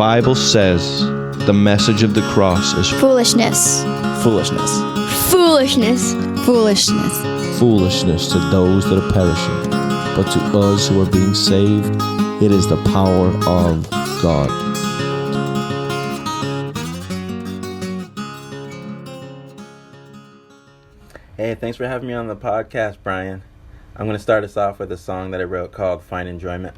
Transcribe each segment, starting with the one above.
Bible says the message of the cross is foolishness. Foolishness. Foolishness. Foolishness. Foolishness to those that are perishing, but to us who are being saved, it is the power of God. Hey, thanks for having me on the podcast, Brian. I'm going to start us off with a song that I wrote called Find Enjoyment.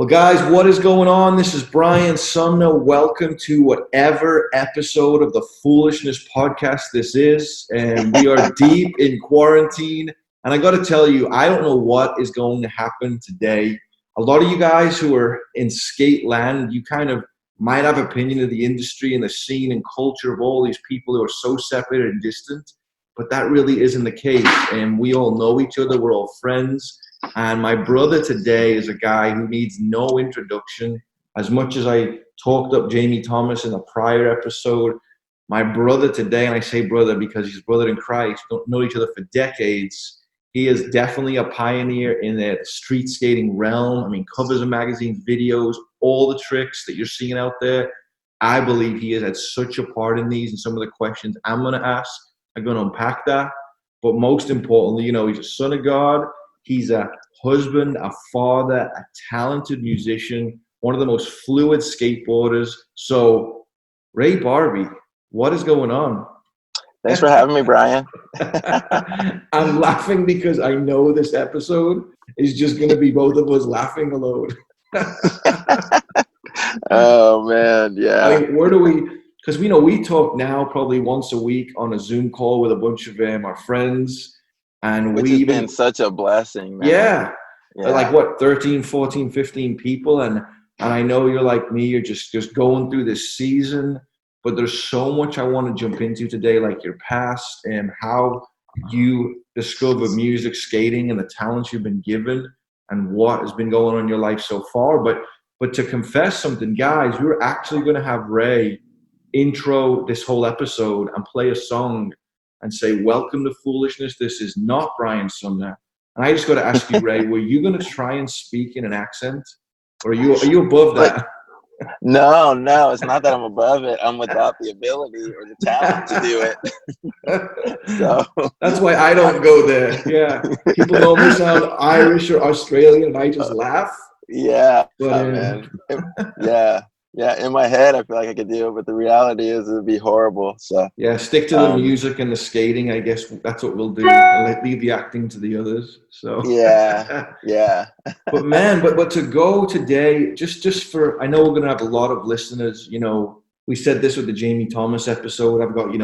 Well, guys, what is going on? This is Brian Sumner. Welcome to whatever episode of the Foolishness podcast this is. And we are deep in quarantine. And I got to tell you, I don't know what is going to happen today. A lot of you guys who are in skate land, you kind of might have opinion of the industry and the scene and culture of all these people who are so separated and distant. But that really isn't the case. And we all know each other. We're all friends. And my brother today is a guy who needs no introduction. As much as I talked up Jamie Thomas in a prior episode, my brother today, and I say brother because he's brother in Christ, don't know each other for decades. He is definitely a pioneer in the street skating realm. I mean, covers of magazines, videos, all the tricks that you're seeing out there. I believe he has had such a part in these, and some of the questions I'm going to ask, I'm going to unpack that. But most importantly, you know, he's a son of God. He's a husband, a father, a talented musician, one of the most fluid skateboarders. So, Ray Barbee, what is going on? Thanks for having me, Brian. I'm laughing because I know this episode is just going to be both of us laughing alone. Oh man, yeah. I mean, where do we? Because we know we talk now probably once a week on a Zoom call with a bunch of our friends, and Which we has even been such a blessing, man. yeah, like Yeah. what 13, 14, 15 people, and I know you're like me. You're just going through this season, but there's so much I want to jump into today, like your past and how you discovered music, skating, and the talents you've been given, and what has been going on in your life so far. But to confess something, guys, we were actually going to have Ray intro this whole episode and play a song and say, "Welcome to Foolishness. This is not Brian Sumner." And I just got to ask you, Ray, were you going to try and speak in an accent, or are you above Like, that? no, it's not that I'm above it. I'm without the ability or the talent to do it. So That's why I don't go there. Yeah, people normally sound Irish or Australian, and I just laugh. yeah, But man. Yeah. In my head, I feel like I could do it, but the reality is it'd be horrible. So yeah, stick to the music and the skating. I guess that's what we'll do, and leave the acting to the others. So yeah. But man, but to go today, just for, I know we're gonna have a lot of listeners. We said this with the Jamie Thomas episode. I've got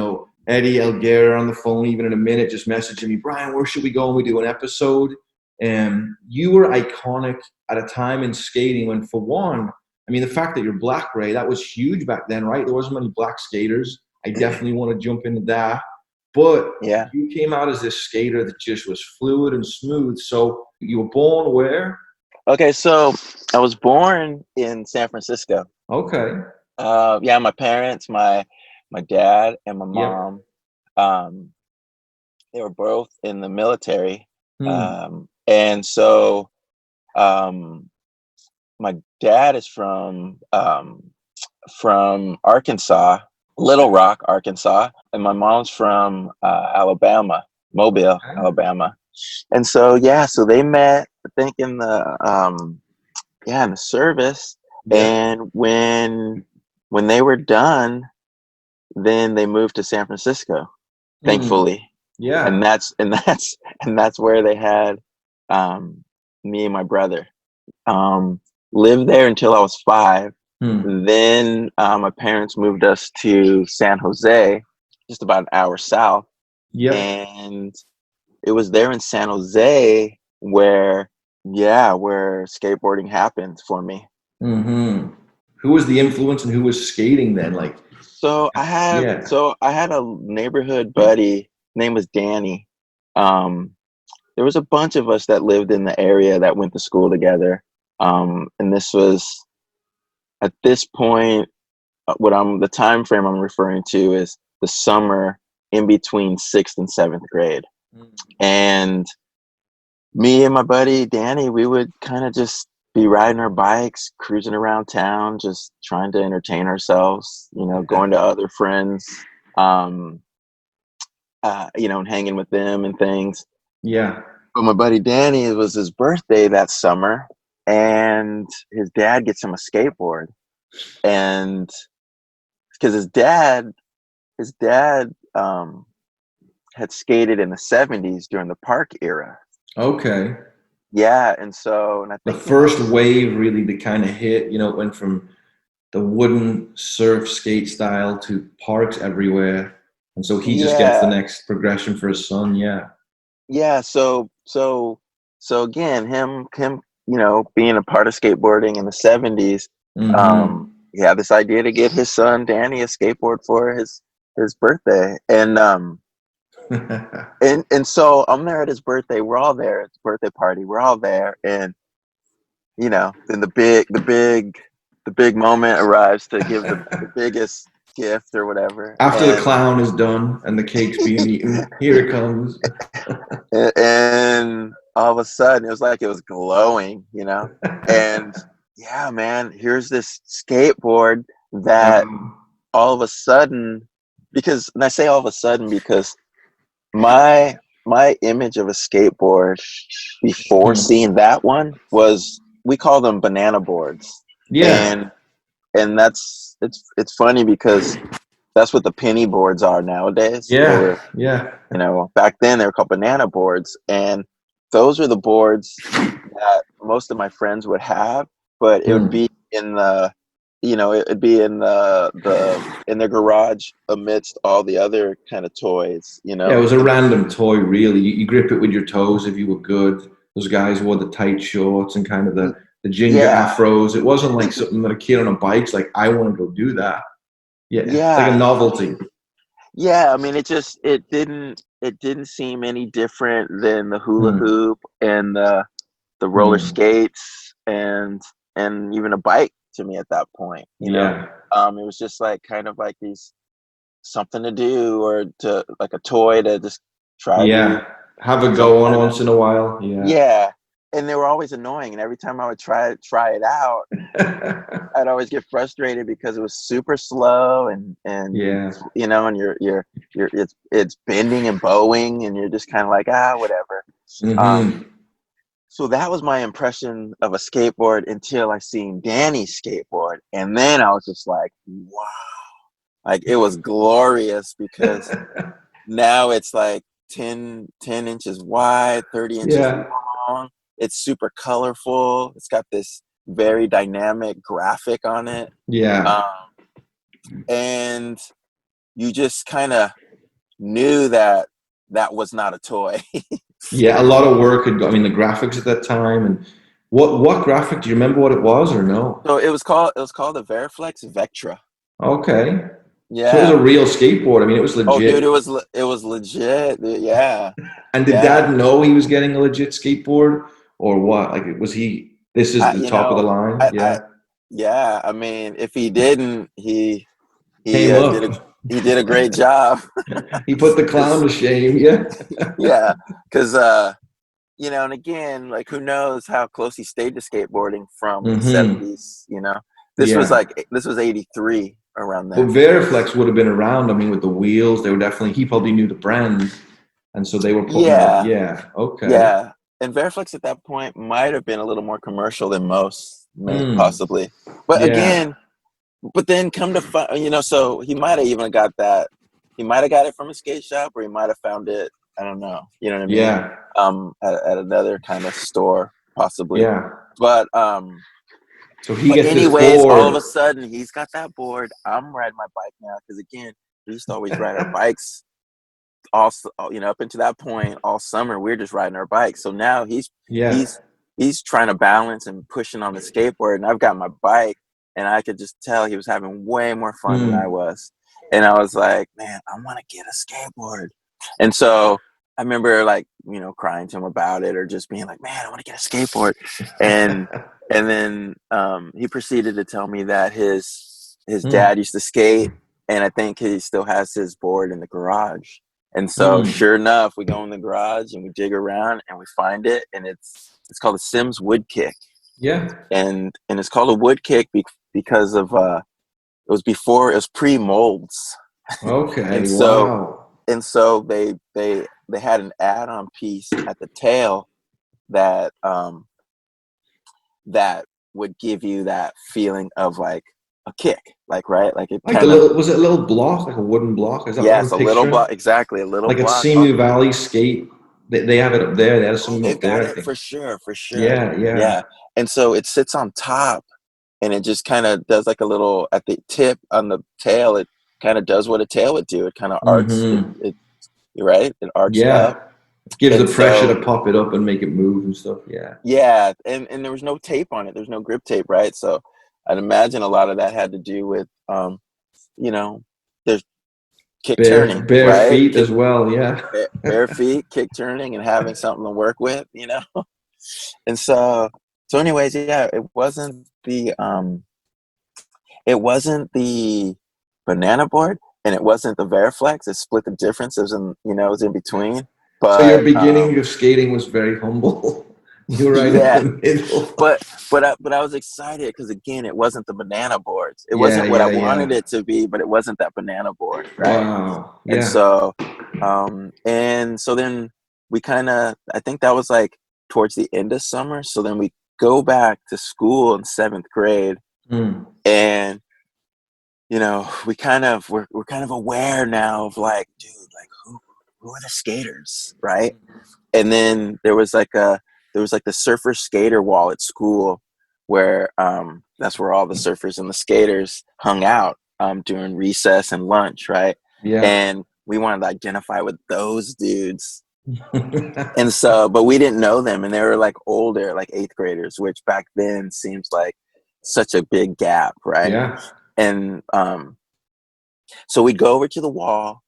Eddie Elguera on the phone even in a minute, just messaging me, Brian, where should we go when we do an episode? And you were iconic at a time in skating when, for one, I mean, the fact that you're black, Ray, that was huge back then, right? There wasn't many black skaters. I definitely want to jump into that. But Yeah. you came out as this skater that just was fluid and smooth. So you were born where? Okay, so I was born in San Francisco. Okay. Yeah, my parents, my dad and my Yep. mom, they were both in the military. And so my dad is from Arkansas, Little Rock, Arkansas, and my mom's from Alabama, Mobile, Alabama. And so so they met, I think, in the in the service. And when they were done, then they moved to San Francisco, thankfully. Yeah. And that's where they had me and my brother. Lived there until I was 5. Then my parents moved us to San Jose, just about an hour south. Yep. And it was there in San Jose where skateboarding happened for me. Who was the influence and who was skating then? So I had a neighborhood buddy. His name was Danny. There was a bunch of us that lived in the area that went to school together. And this was, at this point, the time frame I'm referring to is the summer in between 6th and 7th grade. And me and my buddy Danny, we would kind of just be riding our bikes, cruising around town, just trying to entertain ourselves, going to other friends, and hanging with them and things. Yeah. But my buddy Danny, it was his birthday that summer, and his dad gets him a skateboard. And because his dad had skated in the 70s during the park era. Okay. Yeah, and I think the first wave really to kind of hit, it went from the wooden surf skate style to parks everywhere. And so he just gets the next progression for his son. Yeah. Yeah. So again, him, being a part of skateboarding in the 70s, he had this idea to get his son Danny a skateboard for his birthday. And and so I'm there at his birthday. We're all there at the birthday party. We're all there, and then the big moment arrives to give the biggest gift or whatever. After the clown is done and the cake's being eaten, here it comes. And all of a sudden, it was like it was glowing, and yeah, man, here's this skateboard that all of a sudden, and I say all of a sudden because my image of a skateboard before seeing that one was, we call them banana boards. Yeah. And it's funny because that's what the penny boards are nowadays. Yeah. Back then they were called banana boards, and those were the boards that most of my friends would have, but it would be in the it'd be in in the garage amidst all the other kind of toys, Yeah, it was a random toy, really. You grip it with your toes if you were good. Those guys wore the tight shorts and kind of the ginger afros. It wasn't like something that a kid on a bike's like, I want to go do that. Yeah, it's like a novelty. Yeah, I mean, it didn't seem any different than the hula hoop and the roller skates and even a bike to me at that point. You know, it was just like kind of like these something to do or to like a toy to just try. Yeah, have a go on once in a while. Yeah, and they were always annoying, and every time I would try it out, I'd always get frustrated because it was super slow and and you're it's bending and bowing, and you're just kind of like whatever. So that was my impression of a skateboard until I seen Danny's skateboard, and then I was just like, wow, like it was glorious because now it's like 10 inches wide, 30 inches long. It's super colorful. It's got this very dynamic graphic on it. And you just kind of knew that was not a toy. A lot of work had I mean, the graphics at that time. And what graphic? Do you remember what it was or no? So it was called the Veriflex Vectra. Okay. Yeah. So it was a real skateboard. I mean, it was legit. Oh, dude, it was legit. Yeah. And did Dad know he was getting a legit skateboard, or what? Like, was he? This is the top of the line. I mean, if he didn't, he did a great job. He put the clown to shame. Yeah, because and again, like, who knows how close he stayed to skateboarding from the 70s. This was 83 around there. Well, Veriflex would have been around. I mean, with the wheels, they were definitely. He probably knew the brand, and so they were putting. Okay. Yeah, and Veriflex at that point might have been a little more commercial than most, possibly. But again. But then come to find, so he might have even got that. He might have got it from a skate shop, or he might have found it. I don't know. You know what I mean? Yeah. At another kind of store, possibly. Yeah. But so he gets anyways, this board. all of a sudden he's got that board. I'm riding my bike now because again, we used to always ride our bikes. Also, up until that point, all summer we're just riding our bikes. So now he's trying to balance and pushing on the skateboard, and I've got my bike. And I could just tell he was having way more fun than I was. And I was like, man, I want to get a skateboard. And so I remember crying to him about it, or just being like, man, I want to get a skateboard. And then he proceeded to tell me that his dad used to skate. And I think he still has his board in the garage. And so sure enough, we go in the garage and we dig around and we find it. And it's called a Sims Wood Kick. Yeah. And it's called a wood kick because of it was pre-molds. Okay. and so they had an add-on piece at the tail that would give you that feeling of like a kick, like, right? Like it was it a little block, like a wooden block? Is that yes, a little block, exactly, a little like block. Like a Semu Valley skate. They have it up there. They have some up there. For sure. Yeah. And so it sits on top, and it just kind of does like a little at the tip on the tail. It kind of does what a tail would do. It kind of arcs. You're right. It arcs up. It gives the pressure to pop it up and make it move and stuff. Yeah. Yeah, and there was no tape on it. There's no grip tape, right? So I'd imagine a lot of that had to do with, there's kick turning, bare feet as well. Yeah. bare feet, kick turning, and having something to work with, And so anyways, it wasn't the banana board, and it wasn't the Veriflex. It split the difference. It was in in between. But so your beginning of skating was very humble. You were right in the middle. But I was excited because again, it wasn't the banana boards. It wasn't what I wanted it to be, but it wasn't that banana board, right? Wow. Yeah. And so then we I think that was like towards the end of summer. So then we go back to school in 7th grade, and we're kind of aware now of like, dude, like who are the skaters, right? And then there was like the surfer skater wall at school where that's where all the surfers and the skaters hung out during recess and lunch, right? Yeah. And we wanted to identify with those dudes. And so, but we didn't know them, and they were like older, like 8th graders, which back then seems like such a big gap, right? Yeah. And so we'd go over to the wall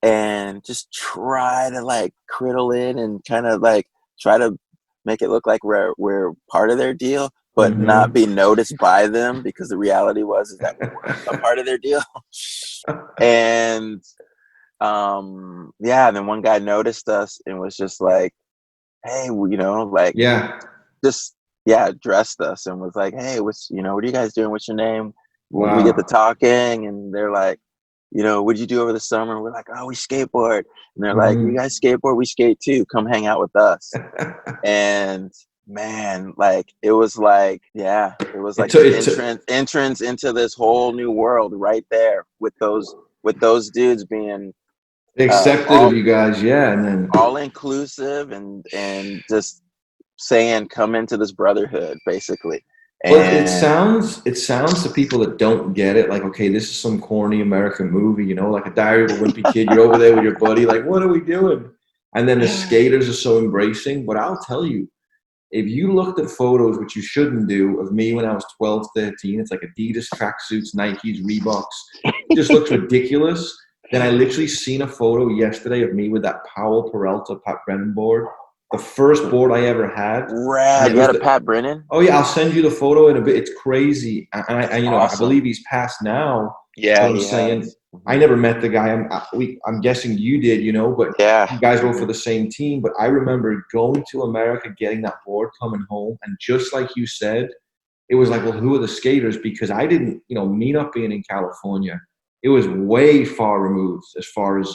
and just try to like criddle in and kind of like try to make it look like we're part of their deal, but not be noticed by them, because the reality is that we weren't a part of their deal. And and then one guy noticed us and was just like, hey, like, just dressed us and was like, hey, what are you guys doing? What's your name? Wow. We get to talking, and they're like, what'd you do over the summer? We're like, oh, we skateboard. And they're like, you guys skateboard? We skate too. Come hang out with us. And man, like it was like entrance into this whole new world right there with those dudes being accepted of you guys, and then all inclusive and just saying, come into this brotherhood, basically. Well, it sounds to people that don't get it like, okay, this is some corny American movie, like a Diary of a Wimpy Kid. You're over there with your buddy, like, what are we doing? And then the skaters are so embracing. But I'll tell you, if you looked at photos, which you shouldn't do, of me when I was 12, 13, it's like Adidas tracksuits, Nikes, Reeboks. It just looks ridiculous. Then I literally seen a photo yesterday of me with that Powell-Peralta Pat Brennan board. The first board I ever had. Rad. You had a Pat Brennan? Oh yeah, I'll send you the photo in a bit. It's crazy. And I awesome. I believe he's passed now. Yeah, I'm saying I never met the guy. I'm guessing you did, but you guys were for the same team. But I remember going to America, getting that board, coming home, and just like you said, it was like, well, who are the skaters? Because I didn't, me not being in California, it was way far removed as far as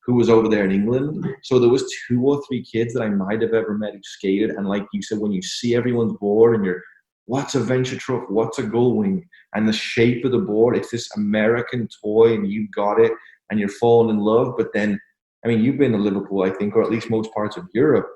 who was over there in England. So there was 2 or 3 kids that I might have ever met who skated. And like you said, when you see everyone's board and you're, what's a venture truck? What's a gullwing? And the shape of the board, it's this American toy and you got it and you're falling in love. But then, I mean, you've been to Liverpool, I think, or at least most parts of Europe.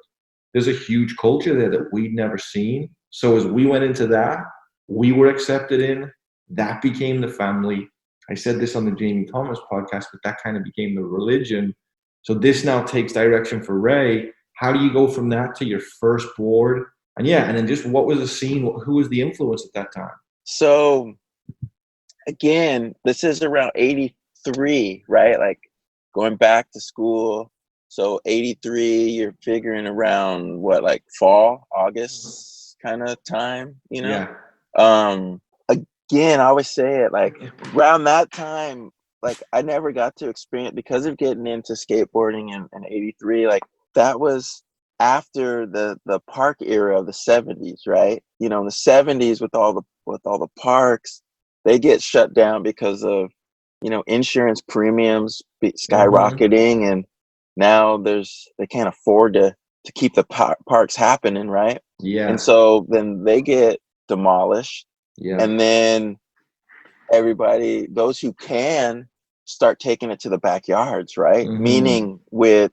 There's a huge culture there that we'd never seen. So as we went into that, we were accepted in. That became the family. I said this on the Jamie Thomas podcast, but that kind of became the religion. So this now takes direction for Ray. How do you go from that to your first board? And and then just what was the scene? Who was the influence at that time? So again, this is around 83, right? Like going back to school. So 83, you're figuring around what, like fall, August kind of time, Yeah. Again, I always say it, like around that time, like I never got to experience, because of getting into skateboarding in 83, like that was after the park era of the 70s, right? In the 70s with all the parks, they get shut down because of, insurance premiums skyrocketing, and now they can't afford to keep the parks happening, right? Yeah. And so then they get demolished. Yeah. And then everybody, those who can, start taking it to the backyards, right? Meaning with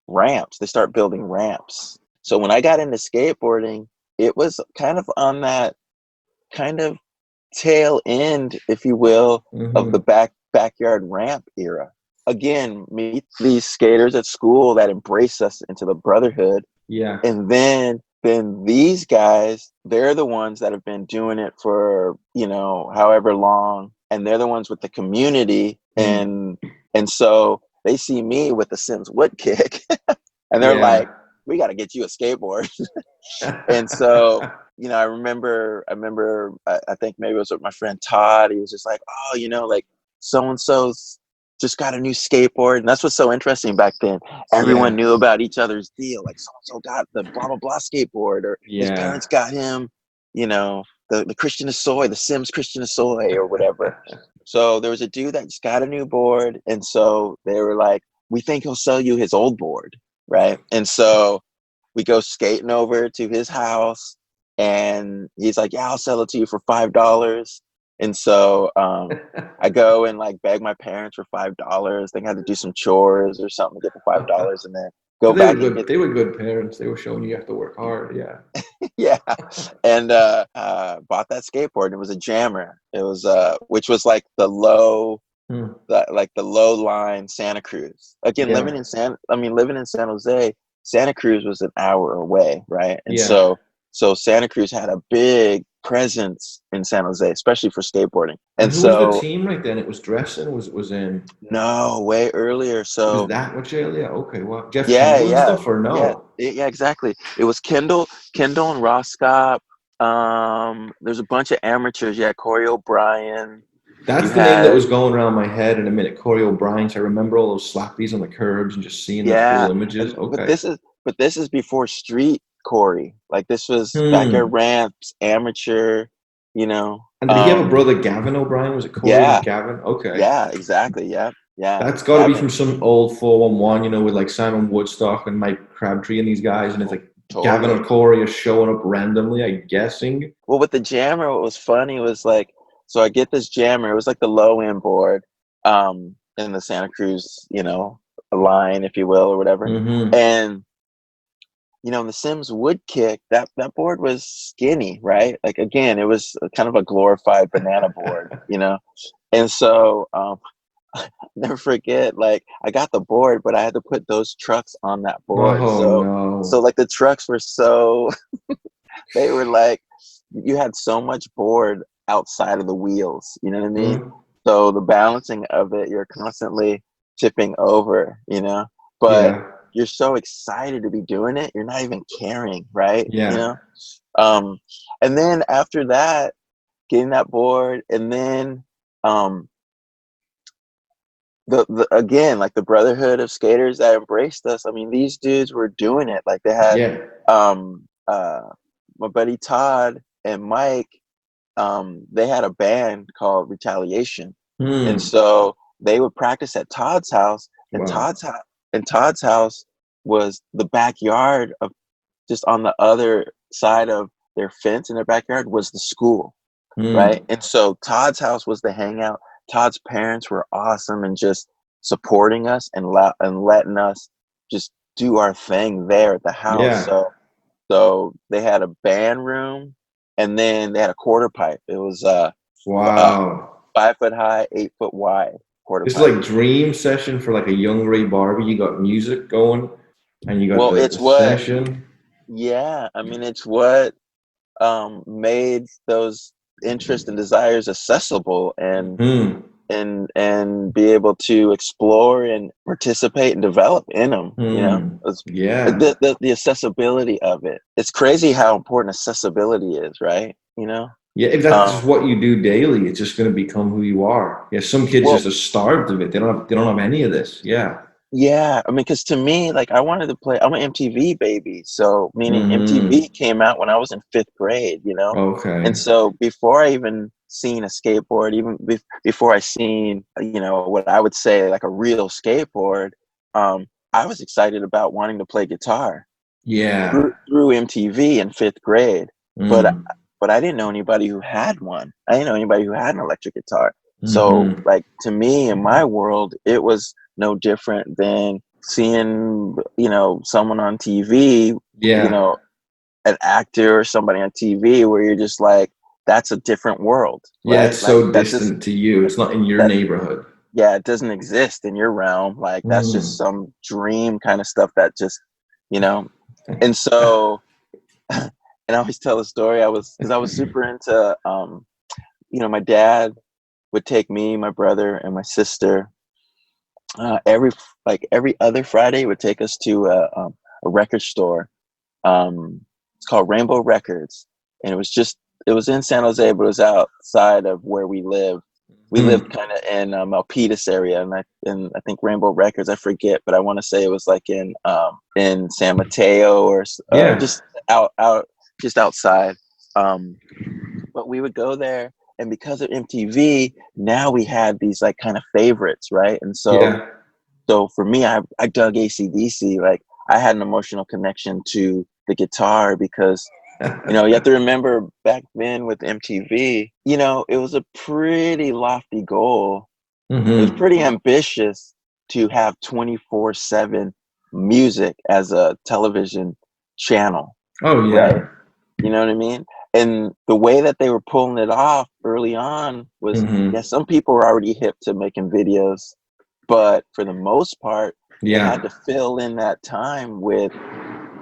ramps, they start building ramps. So when I got into skateboarding, it was kind of on that kind of tail end, if you will, of the backyard ramp era. Again, meet these skaters at school that embrace us into the brotherhood. Yeah. And then these guys, they're the ones that have been doing it for, however long. And they're the ones with the community. And so they see me with the Sims wood kick and they're like, we got to get you a skateboard. And so, I remember, I think maybe it was with my friend Todd. He was just like, oh, like so-and-so's just got a new skateboard. And that's what's so interesting back then. Everyone knew about each other's deal. Like so-and-so got the blah, blah, blah skateboard, or his parents got him, the Christian Asoy, the Sims Christian Asoy or whatever. So there was a dude that just got a new board. And so they were like, we think he'll sell you his old board. Right. And so we go skating over to his house and he's like, yeah, I'll sell it to you for $5. And so I go and like beg my parents for $5. I think I had to do some chores or something to get the $5. And then go They were back and good. get. They were good parents. They were showing you have to work hard. Yeah. Yeah, and bought that skateboard. It was a jammer. It was which was like the low, like the low line Santa Cruz. Again, living in San Jose, Santa Cruz was an hour away, right? And so Santa Cruz had a big presence in San Jose, especially for skateboarding. And who was the team right then? It was Dressen. Was in. No, way earlier. So was that what jail? Yeah. Okay. Well, Jeff yeah, Kendall and stuff, or no? Yeah, exactly. It was Kendall and Roscott. There's a bunch of amateurs. Yeah, Corey O'Brien. That's the name that was going around my head in a minute. Corey O'Brien. So I remember all those slappies on the curbs and just seeing the cool images. Okay. But this is before street Corey. Like this was backyard ramps, amateur. You know. And did he have a brother, Gavin O'Brien? Was it Corey and Gavin? Okay. Yeah, exactly. Yeah. That's got to be from some old 411, with like Simon Woodstock and Mike Crabtree and these guys, and it's like Gavin or Corey are showing up randomly, I'm guessing. Well, with the jammer, what was funny was like, so I get this jammer. It was like the low end board, in the Santa Cruz, line, if you will, or whatever. Mm-hmm. And the Sims wood kick, that board was skinny, right? Like again, it was kind of a glorified banana board, And so I'll never forget, like I got the board, but I had to put those trucks on that board. So like the trucks were they were like, you had so much board outside of the wheels, you know what I mean? Mm-hmm. So the balancing of it, you're constantly tipping over, but you're so excited to be doing it, you're not even caring, right? And then after that, getting that board, and then again, like the brotherhood of skaters that embraced us. I mean, these dudes were doing it. Like they had my buddy Todd and Mike, they had a band called Retaliation. And so they would practice at Todd's house, and Todd's house was the backyard of, just on the other side of their fence in their backyard was the school. Right. And so Todd's house was the hangout. Todd's parents were awesome and just supporting us and letting us just do our thing there at the house. So they had a band room, and then they had a quarter pipe. It was 5 foot high, 8 foot wide quarter pipe. It's like dream session for like a young Ray Barbee. You got music going, and you got the session. Yeah, I mean, it's what made those interests and desires accessible, and be able to explore and participate and develop in them. The accessibility of it. It's crazy how important accessibility is, right? If that's just what you do daily, it's just going to become who you are. Some kids just are starved of it. They don't have any of this. Yeah, I mean, because to me, like, I wanted to play. I'm an MTV baby, so meaning MTV came out when I was in 5th grade, Okay. And so before I even seen a skateboard, even before I seen, what I would say like a real skateboard, I was excited about wanting to play guitar. Yeah. Through MTV in 5th grade, but I didn't know anybody who had one. I didn't know anybody who had an electric guitar. So, like, to me, in my world, it was no different than seeing, someone on TV, an actor or somebody on TV, where you're just like, that's a different world. Right? Yeah, it's like, so distant to you. It's not in your neighborhood. Yeah, it doesn't exist in your realm. Like, that's just some dream kind of stuff that just, And so, and I always tell the story. I was super into, my dad would take me, my brother, and my sister. Every other Friday, would take us to a record store. It's called Rainbow Records, and it was in San Jose, but it was outside of where we lived. We lived kind of in Milpitas area, and I think Rainbow Records, I forget, but I want to say it was like in San Mateo or just just outside. But we would go there. And because of MTV, now we had these like kind of favorites, right? And so for me, I dug AC/DC. Like, I had an emotional connection to the guitar because, you have to remember back then with MTV, it was a pretty lofty goal. It was pretty ambitious to have 24/7 music as a television channel. Oh yeah. Right? You know what I mean? And the way that they were pulling it off early on was, some people were already hip to making videos, but for the most part, they had to fill in that time with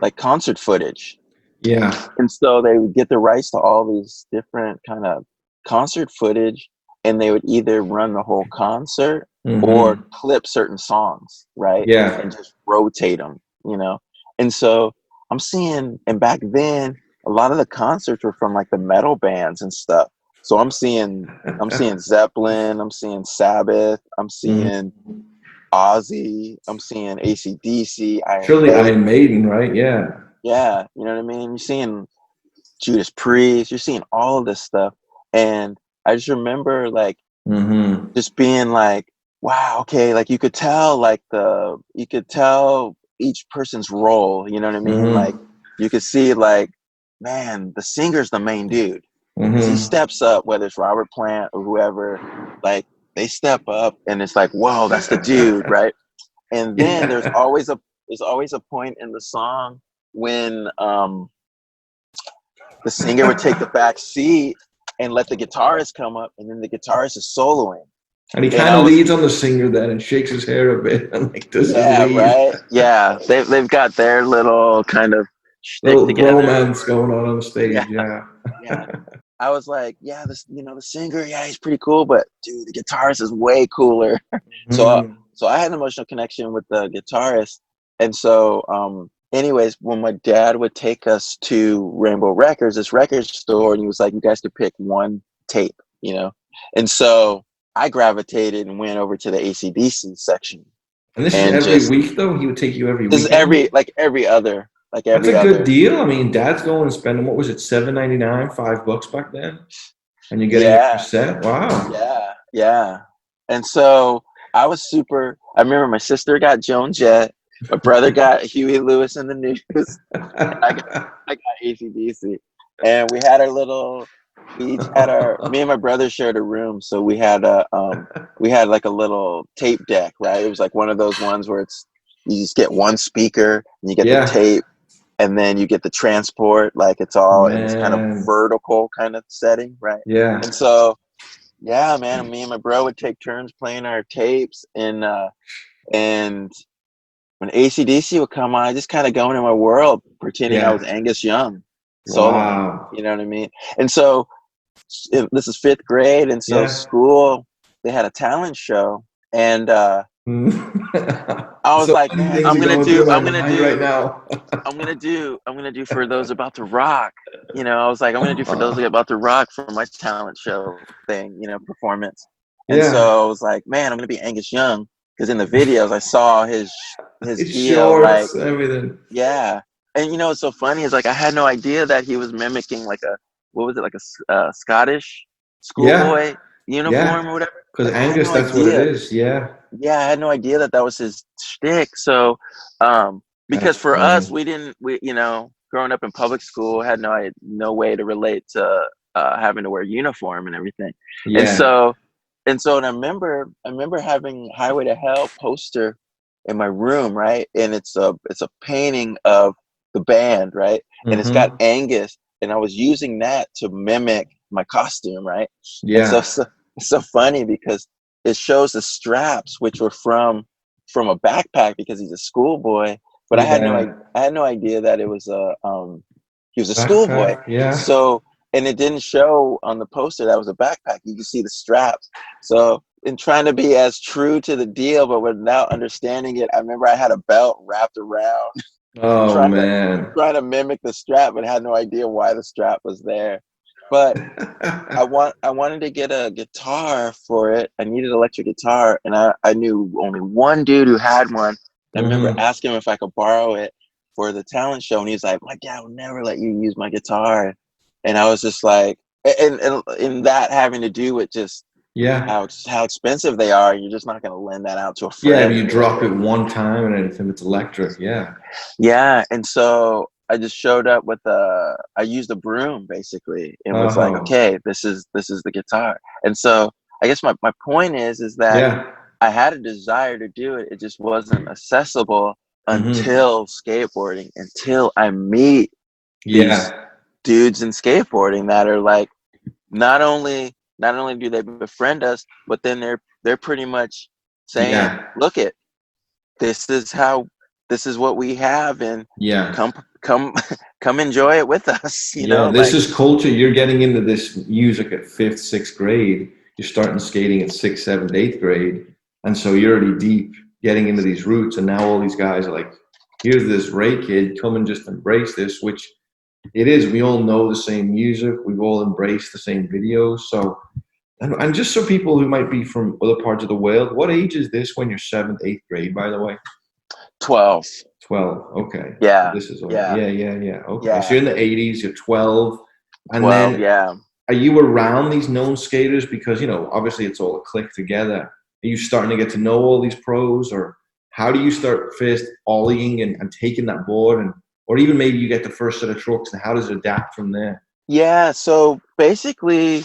like concert footage. Yeah. And so they would get the rights to all these different kind of concert footage, and they would either run the whole concert or clip certain songs, right? Yeah. And just rotate them, you know? And so I'm seeing, and back then, a lot of the concerts were from like the metal bands and stuff. So I'm seeing Zeppelin, I'm seeing Sabbath, I'm seeing Ozzy, I'm seeing AC/DC, Surely Iron Maiden, right? Yeah. Yeah, you know what I mean? You're seeing Judas Priest, you're seeing all of this stuff. And I just remember like just being like, wow, okay, like you could tell each person's role, you know what I mean? Like you could see like, man, the singer's the main dude. He steps up, whether it's Robert Plant or whoever, like they step up and it's like, whoa, that's the dude, right? And then there's always a point in the song when the singer would take the back seat and let the guitarist come up, and then the guitarist is soloing. And he kind of leads on the singer then and shakes his hair a bit and like does his lead. Right? Yeah, they've got their little kind of little romance going on the stage. Yeah. I was like, the singer, he's pretty cool, but dude, the guitarist is way cooler. So I had an emotional connection with the guitarist, and so anyways, when my dad would take us to Rainbow Records, this record store, and he was like, you guys could pick one tape, you know? And so I gravitated and went over to the AC/DC section. And this is every week, though? He would take you every week? This is every other. That's a good deal. I mean, Dad's going and spending, what was it, $7.99, $5 back then? And you're getting a cassette? Wow. Yeah. And so I remember my sister got Joan Jett. My brother got Huey Lewis and the News. I got AC/DC. And we had me and my brother shared a room. So we had like a little tape deck, right? It was like one of those ones where you just get one speaker and you get the tape, and then you get the transport, like it's all in this kind of vertical kind of setting, right? Yeah. And so, man, me and my bro would take turns playing our tapes, and when AC/DC would come on, I just kind of go into my world, pretending I was Angus Young. Wow. You know what I mean? And so this is 5th grade, and so school, they had a talent show, and I was like, man, I'm gonna do for those about to rock. You know, I was like, I'm gonna do for those about to rock for my talent show thing, you know, performance. And so I was like, man, I'm gonna be Angus Young, because in the videos I saw his deal, shorts, like everything. Yeah. And you know what's so funny is like I had no idea that he was mimicking like a Scottish schoolboy uniform or whatever. Because Angus, that's what it is. Yeah, I had no idea that was his shtick. So, because for us, we growing up in public school, had no way to relate to having to wear uniform and everything. Yeah. And I remember having Highway to Hell poster in my room, right? And it's a painting of the band, right? And it's got Angus, and I was using that to mimic my costume, right? Yeah. And so it's so funny because it shows the straps, which were from a backpack because he's a schoolboy. But I had no idea that it was he was a schoolboy. Yeah. So, and it didn't show on the poster that was a backpack. You could see the straps. So, in trying to be as true to the deal, but without understanding it, I remember I had a belt wrapped around. Oh, trying to mimic the strap, but had no idea why the strap was there. But I wanted to get a guitar for it. I needed an electric guitar, and I knew only one dude who had one. I remember asking him if I could borrow it for the talent show, and he's like, "My dad will never let you use my guitar." And I was just like, and that having to do with just how expensive they are, you're just not going to lend that out to a friend. Yeah, you drop it one time and anything, it's electric. Yeah, and so I just showed up with I used a broom basically, and was like, okay, this is the guitar. And so I guess my point is that I had a desire to do it. It just wasn't accessible until skateboarding, until I meet these dudes in skateboarding that are like, not only do they befriend us, but then they're pretty much saying, look it, this is what we have, and come enjoy it with us, you know. This is culture. You're getting into this music at 5th, 6th grade. You're starting skating at 6th, 7th, 8th grade, and so you're already deep getting into these roots, and now all these guys are like, here's this Ray kid, come and just embrace this, which it is. We all know the same music. We've all embraced the same videos. So, and just so people who might be from other parts of the world, what age is this when you're 7th, 8th grade, by the way? 12. 12. Okay. Yeah. So this is all, yeah. Okay. Yeah. So you're in the 80s, you're 12. And 12, then are you around these known skaters? Because, obviously it's all a click together. Are you starting to get to know all these pros, or how do you start first ollieing and taking that board, or even maybe you get the first set of trucks, and how does it adapt from there? Yeah, so basically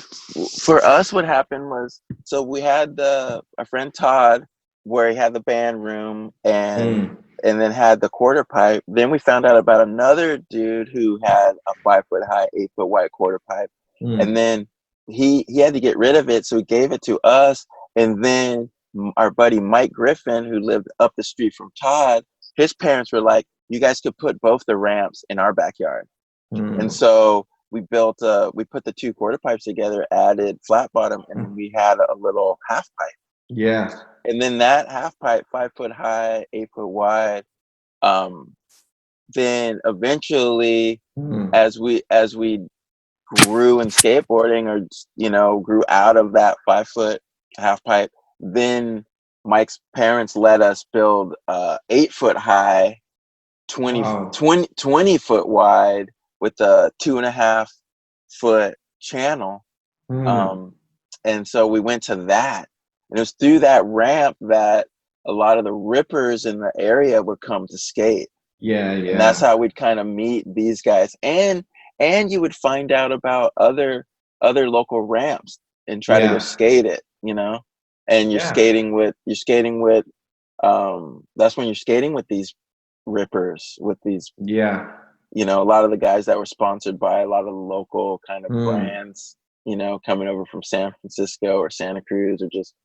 for us what happened was, so we had our friend Todd, where he had the band room and then had the quarter pipe. Then we found out about another dude who had a 5-foot high, 8-foot wide quarter pipe. And then he had to get rid of it, so he gave it to us. And then our buddy Mike Griffin, who lived up the street from Todd, his parents were like, you guys could put both the ramps in our backyard. And so we put the 2 quarter pipes together, added flat bottom, and we had a little half pipe. Yeah. And then that half pipe, 5-foot high, 8-foot wide. Then eventually, as we grew in skateboarding, or grew out of that 5-foot half pipe, then Mike's parents let us build 8-foot high, 20 foot wide with a 2.5-foot channel. And so we went to that, and it was through that ramp that a lot of the rippers in the area would come to skate. And that's how we'd kind of meet these guys, and you would find out about other local ramps and try to go skate it, and you're skating with that's when you're skating with these rippers, with these a lot of the guys that were sponsored by a lot of the local kind of brands, coming over from San Francisco or Santa Cruz, or just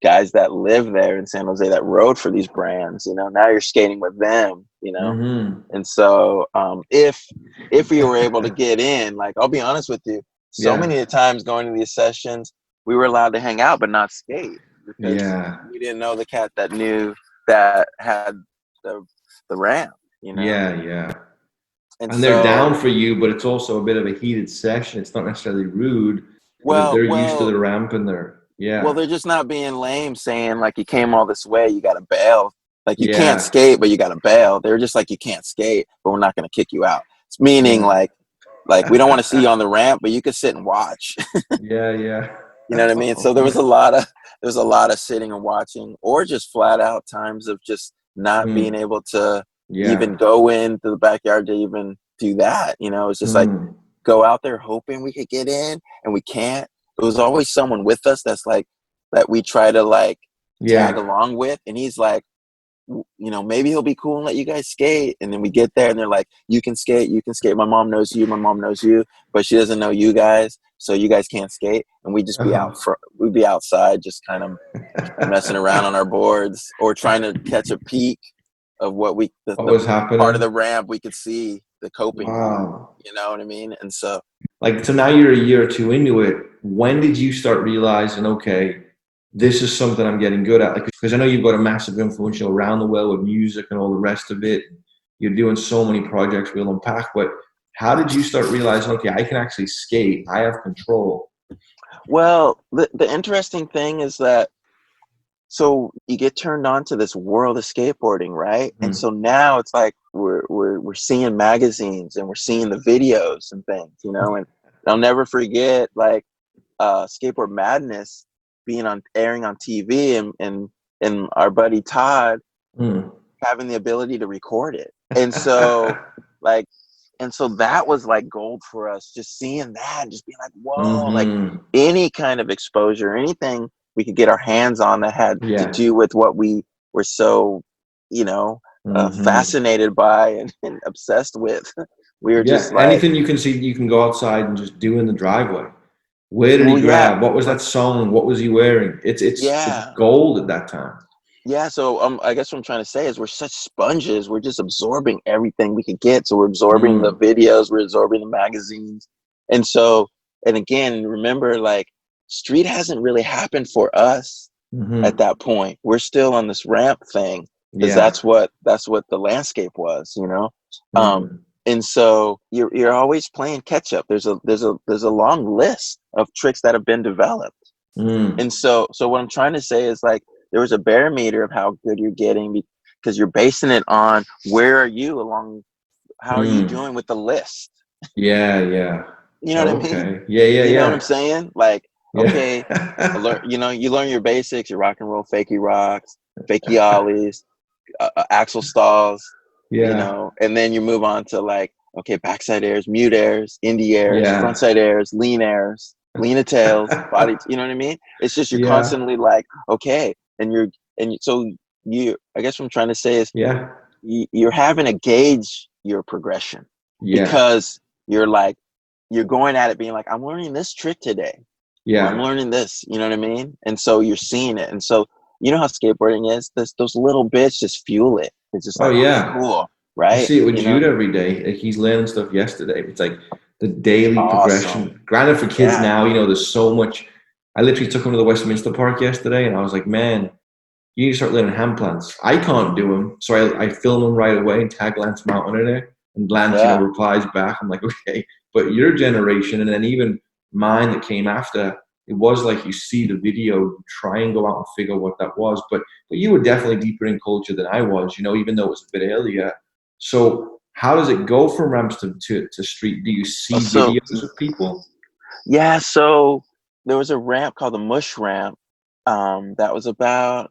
guys that live there in San Jose that rode for these brands. Now you're skating with them, and so if we were able to get in, like, I'll be honest with you, so many times going to these sessions, we were allowed to hang out but not skate, because we didn't know the cat that had the ramp, And they're down for you, but it's also a bit of a heated session. It's not necessarily rude. They're used to the ramp, and well, they're just not being lame, saying like, you came all this way, you got to bail. Like, you can't skate, but you got to bail. They're just like, you can't skate, but we're not going to kick you out. It's meaning like we don't want to see you on the ramp, but you can sit and watch. You know what I mean? So there was a lot of sitting and watching, or just flat out times of just not being able to even go into the backyard to even do that. It's just like, go out there hoping we could get in, and we can't. It was always someone with us that's like, that we try to tag along with, and he's like, maybe he'll be cool and let you guys skate. And then we get there, and they're like, you can skate. My mom knows you, but she doesn't know you guys, so you guys can't skate. And we'd just be we'd be outside just kind of messing around on our boards, or trying to catch a peek of what was happening, part of the ramp we could see, the coping. Wow. You know what I mean? And so now you're a year or two into it. When did you start realizing, okay, this is something I'm getting good at? Because I know you've got a massive influence around the world with music and all the rest of it. You're doing so many projects we'll unpack, but how did you start realizing, okay, I can actually skate, I have control? Well, the interesting thing is that, so you get turned on to this world of skateboarding, right? And so now it's like we're seeing magazines, and we're seeing the videos and things, and I'll never forget Skateboard Madness airing on TV, and our buddy Todd having the ability to record it. And so that was like gold for us, just seeing that and just being like, whoa, like any kind of exposure, anything we could get our hands on that had to do with what we were so, fascinated by and obsessed with. We were just like, anything you can see, you can go outside and just do in the driveway. Where did he grab? What was that song? What was he wearing? It's gold at that time. Yeah, so I guess what I'm trying to say is we're such sponges. We're just absorbing everything we could get. So we're absorbing the videos, we're absorbing the magazines. And again, remember, like, street hasn't really happened for us at that point. We're still on this ramp thing because that's what the landscape was, you know? And so you're always playing catch up. There's a long list of tricks that have been developed. And so what I'm trying to say is, like, there was a barometer of how good you're getting because you're basing it on where are you along, how are you doing with the list? Yeah. You know what I mean? Yeah. You know what I'm saying? Like, okay, you learn your basics, your rock and roll, fakie rocks, fakie ollies, axle stalls, you know, and then you move on to, like, okay, backside airs, mute airs, indie airs, frontside airs, lean tails, body, you know what I mean? It's just you're constantly like, okay, so I guess what I'm trying to say is you're having to gauge your progression because you're going at it being like, I'm learning this trick today. I'm learning this, you know what I mean? And so you're seeing it. And so, you know how skateboarding is? Those little bits just fuel it. It's just like, cool, right? I see it with Jude every day. Like, he's learning stuff yesterday. It's like the daily progression. Granted, for kids now, you know, there's so much. I literally took him to the Westminster Park yesterday, and I was like, man, you need to start learning hand plants. I can't do them, so I film them right away and tag Lance Mountain in it, and Lance, replies back. I'm like, okay. But your generation, and then even mine that came after, it was like you see the video, try and go out and figure what that was. But you were definitely deeper in culture than I was, you know, even though it was a bit earlier. So how does it go from ramps to street? Do you see videos of people? Yeah, so there was a ramp called the Mush Ramp that was about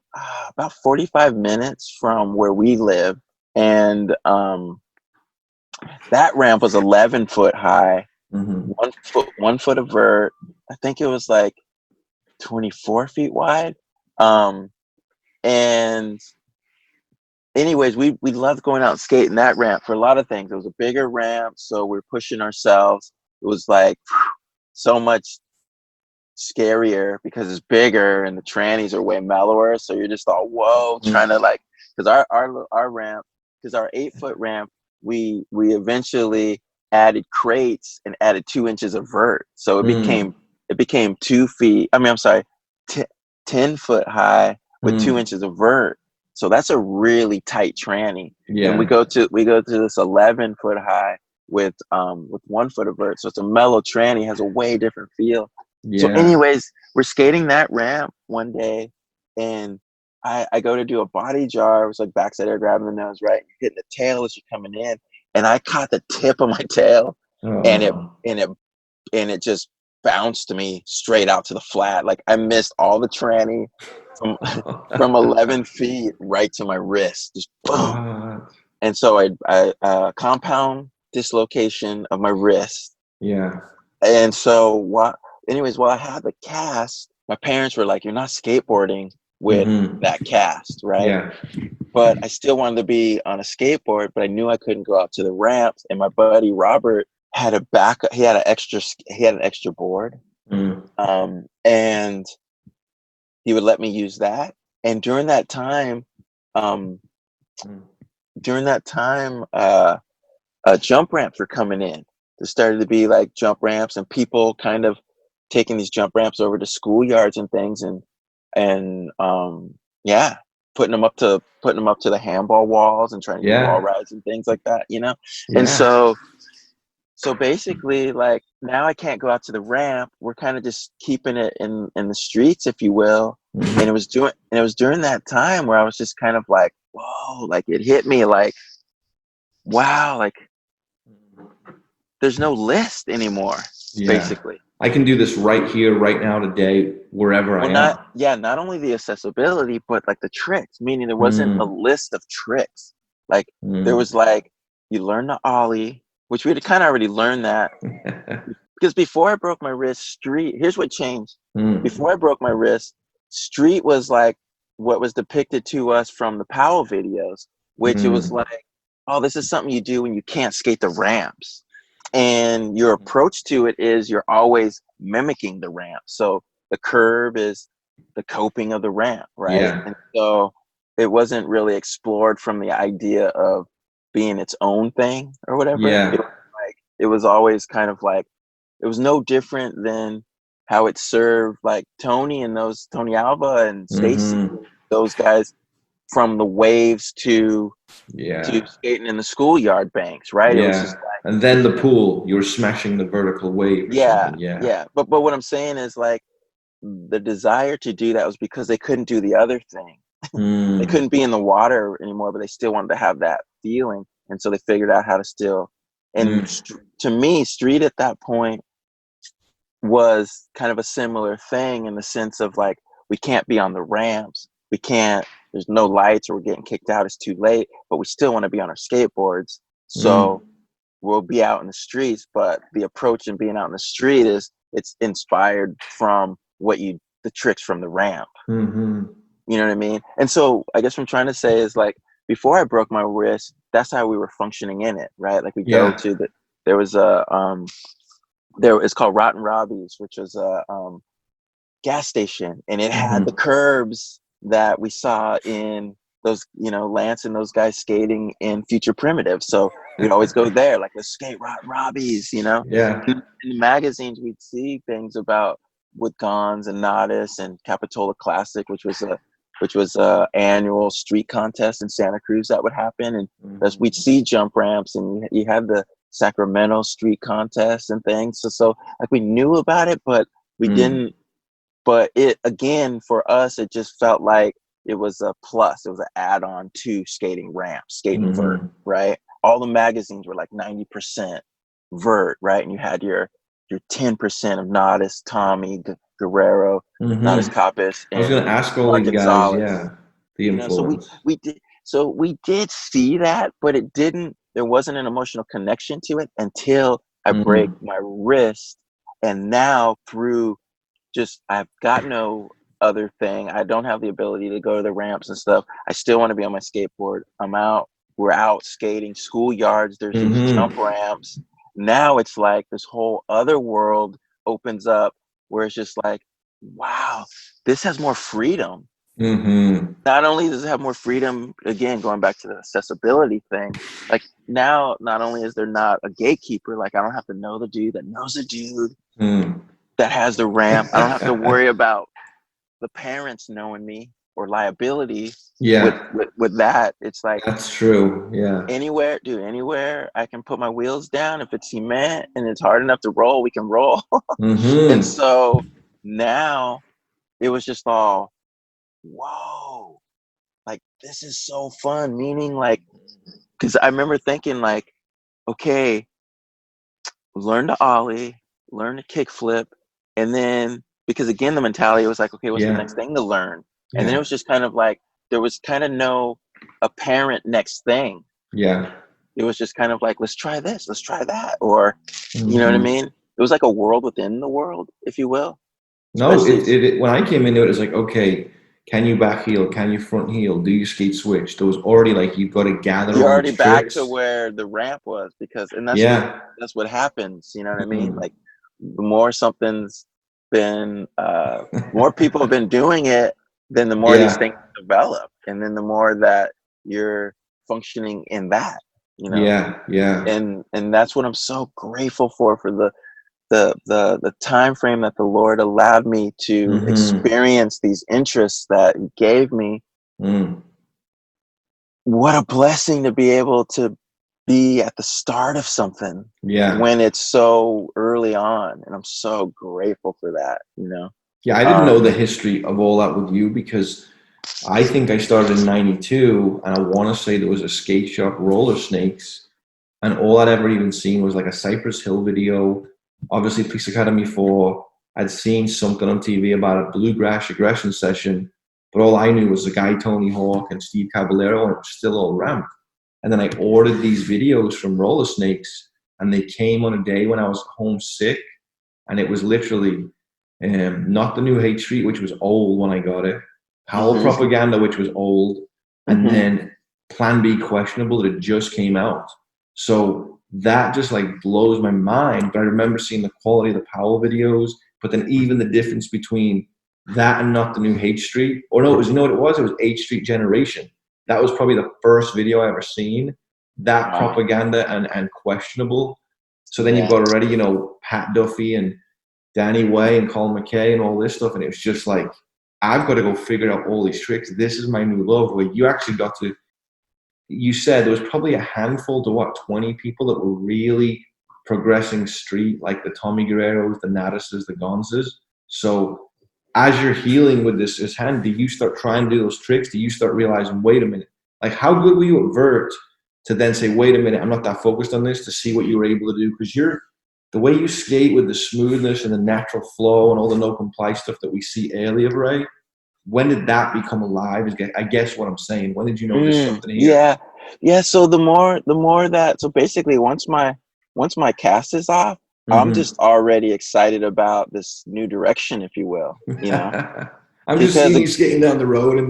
45 minutes from where we live. And that ramp was 11 foot high, 1 foot of vert. I think it was like 24 feet wide. And anyways, we loved going out and skating that ramp for a lot of things. It was a bigger ramp, so we're pushing ourselves. It was like so much scarier because it's bigger and the trannies are way mellower. So you're just all whoa, trying to, like, because our ramp, because our 8-foot ramp, we eventually added crates and added 2 inches of vert. So it became 2 feet. I mean, I'm sorry, 10 foot high with 2 inches of vert. So that's a really tight tranny. Yeah. And we go to this 11 foot high with 1 foot of vert. So it's a mellow tranny, has a way different feel. Yeah. So anyways, we're skating that ramp one day, and I go to do a body jar. It was like backside air, grabbing the nose, right? Hitting the tail as you're coming in. And I caught the tip of my tail, and it just bounced me straight out to the flat. Like, I missed all the tranny from 11 feet right to my wrist. Just boom. And so I compound dislocation of my wrist. Yeah. And so while I had the cast, my parents were like, "You're not skateboarding with that cast, right?" Yeah. But I still wanted to be on a skateboard, but I knew I couldn't go out to the ramps. And my buddy Robert had an extra board, and he would let me use that. And during that time, jump ramps were coming in. There started to be like jump ramps, and people kind of taking these jump ramps over to schoolyards and things, and putting them up to the handball walls and trying to do wall rides and things like that, you know. Yeah. And so basically, like, now I can't go out to the ramp. We're kind of just keeping it in the streets, if you will. And it was during that time where I was just kind of like, whoa, like, it hit me like, wow, like, there's no list anymore, basically. I can do this right here, right now, today, wherever I am. Not only the accessibility, but like the tricks, meaning there wasn't a list of tricks. Like, there was like, you learn the ollie, which we had kind of already learned that. Because before I broke my wrist, street, here's what changed. Before I broke my wrist, street was like what was depicted to us from the Powell videos. which it was like, oh, this is something you do when you can't skate the ramps. And your approach to it is you're always mimicking the ramp. So the curve is the coping of the ramp, right? Yeah. And so it wasn't really explored from the idea of being its own thing or whatever. Yeah. It was always kind of like, it was no different than how it served like Tony Alva and Stacy, those guys, from the waves to skating in the schoolyard banks, right? Yeah. It was just like, and then the pool, you were smashing the vertical wave. Yeah. But what I'm saying is like the desire to do that was because they couldn't do the other thing. They couldn't be in the water anymore, but they still wanted to have that feeling. And so they figured out how to still, and to me, street at that point was kind of a similar thing in the sense of like, we can't be on the ramps. We can't, there's no lights or we're getting kicked out. It's too late, but we still want to be on our skateboards. So we'll be out in the streets, but the approach in being out in the street is it's inspired from the tricks from the ramp. You know what I mean? And so I guess what I'm trying to say is like, before I broke my wrist, that's how we were functioning in it, right? Like we go to there was it's called Rotten Robbie's, which was a gas station, and it had the curbs that we saw in those, Lance and those guys skating in Future Primitive. So we'd always go there, like, let's skate Rotten Robbie's, Yeah. In the magazines, we'd see things about with Gons and Nodis and Capitola Classic, which was a annual street contest in Santa Cruz that would happen, and we'd see jump ramps, and you had the Sacramento street contest and things. So like we knew about it, but we didn't. But it, again, for us, it just felt like it was a plus. It was an add-on to skating ramps, skating vert, right? All the magazines were like 90% vert, right? And you had your 10% of Nodis, Tommy, Guerrero, Nodis Capis. I was going to ask all these guys, the influence. So we did see that, but there wasn't an emotional connection to it until I break my wrist. And now I've got no other thing. I don't have the ability to go to the ramps and stuff. I still want to be on my skateboard. We're out skating schoolyards. There's these jump ramps. Now it's like this whole other world opens up where it's just like, wow, this has more freedom. Not only does it have more freedom, again, going back to the accessibility thing, like now, not only is there not a gatekeeper, like I don't have to know the dude that knows a dude that has the ramp. I don't have to worry about the parents knowing me or liability with that. It's like, that's true. Yeah. Anywhere I can put my wheels down. If it's cement and it's hard enough to roll, we can roll. And so now it was just all, whoa, like this is so fun. Meaning like, because I remember thinking like, okay, learn to ollie, learn to kickflip. And then, because again, the mentality was like, okay, what's the next thing to learn? And then it was just kind of like, there was kind of no apparent next thing. Yeah. It was just kind of like, let's try this, let's try that. Or, you know what I mean? It was like a world within the world, if you will. No, when I came into it, it's like, okay, can you back heel? Can you front heel? Do you skate switch? There was already like, you've got to gather. You're already back to where the ramp was, because, and that's what happens. You know what I mean? Like, the more something's been, more people have been doing it, then the more these things develop, and then the more that you're functioning in that, and that's what I'm so grateful for the time frame that the Lord allowed me to experience these interests that He gave me. What a blessing to be able to be at the start of something when it's so early on, and I'm so grateful for that. I didn't know the history of all that with you, because I think I started in 92, and I want to say there was a skate shop, Roller Snakes, and all I'd ever even seen was like a Cypress Hill video, obviously Police Academy 4. I'd seen something on TV about a bluegrass aggression session, but all I knew was the guy Tony Hawk and Steve Caballero, and it was still all ramp. And then I ordered these videos from Roller Snakes, and they came on a day when I was homesick, and it was literally not the New Hate Street, which was old when I got it, Powell Propaganda, which was old, and then Plan B questionable that it just came out. So that just like blows my mind. But I remember seeing the quality of the Powell videos, but then even the difference between that and Not the New H Street, or no, it was, you know what it was? It was H Street Generation. That was probably the first video I ever seen. That propaganda and questionable. So then you've got already, you know, Pat Duffy and Danny Way and Colin McKay and all this stuff. And it was just like, I've got to go figure out all these tricks. This is my new love. Where you actually got to, you said there was probably a handful to 20 people that were really progressing street, like the Tommy Guerreros, the Nadises, the Gonzas. So as you're healing with this hand, do you start trying to do those tricks? Do you start realizing, wait a minute, like how good were you at vert to then say, wait a minute, I'm not that focused on this, to see what you were able to do? Because the way you skate with the smoothness and the natural flow and all the no comply stuff that we see earlier, Ray, when did that become alive? I guess what I'm saying. When did you know there's something here? Yeah. So the more that, so basically once my cast is off, I'm just already excited about this new direction, if you will. You know, I'm just seeing you skating down the road in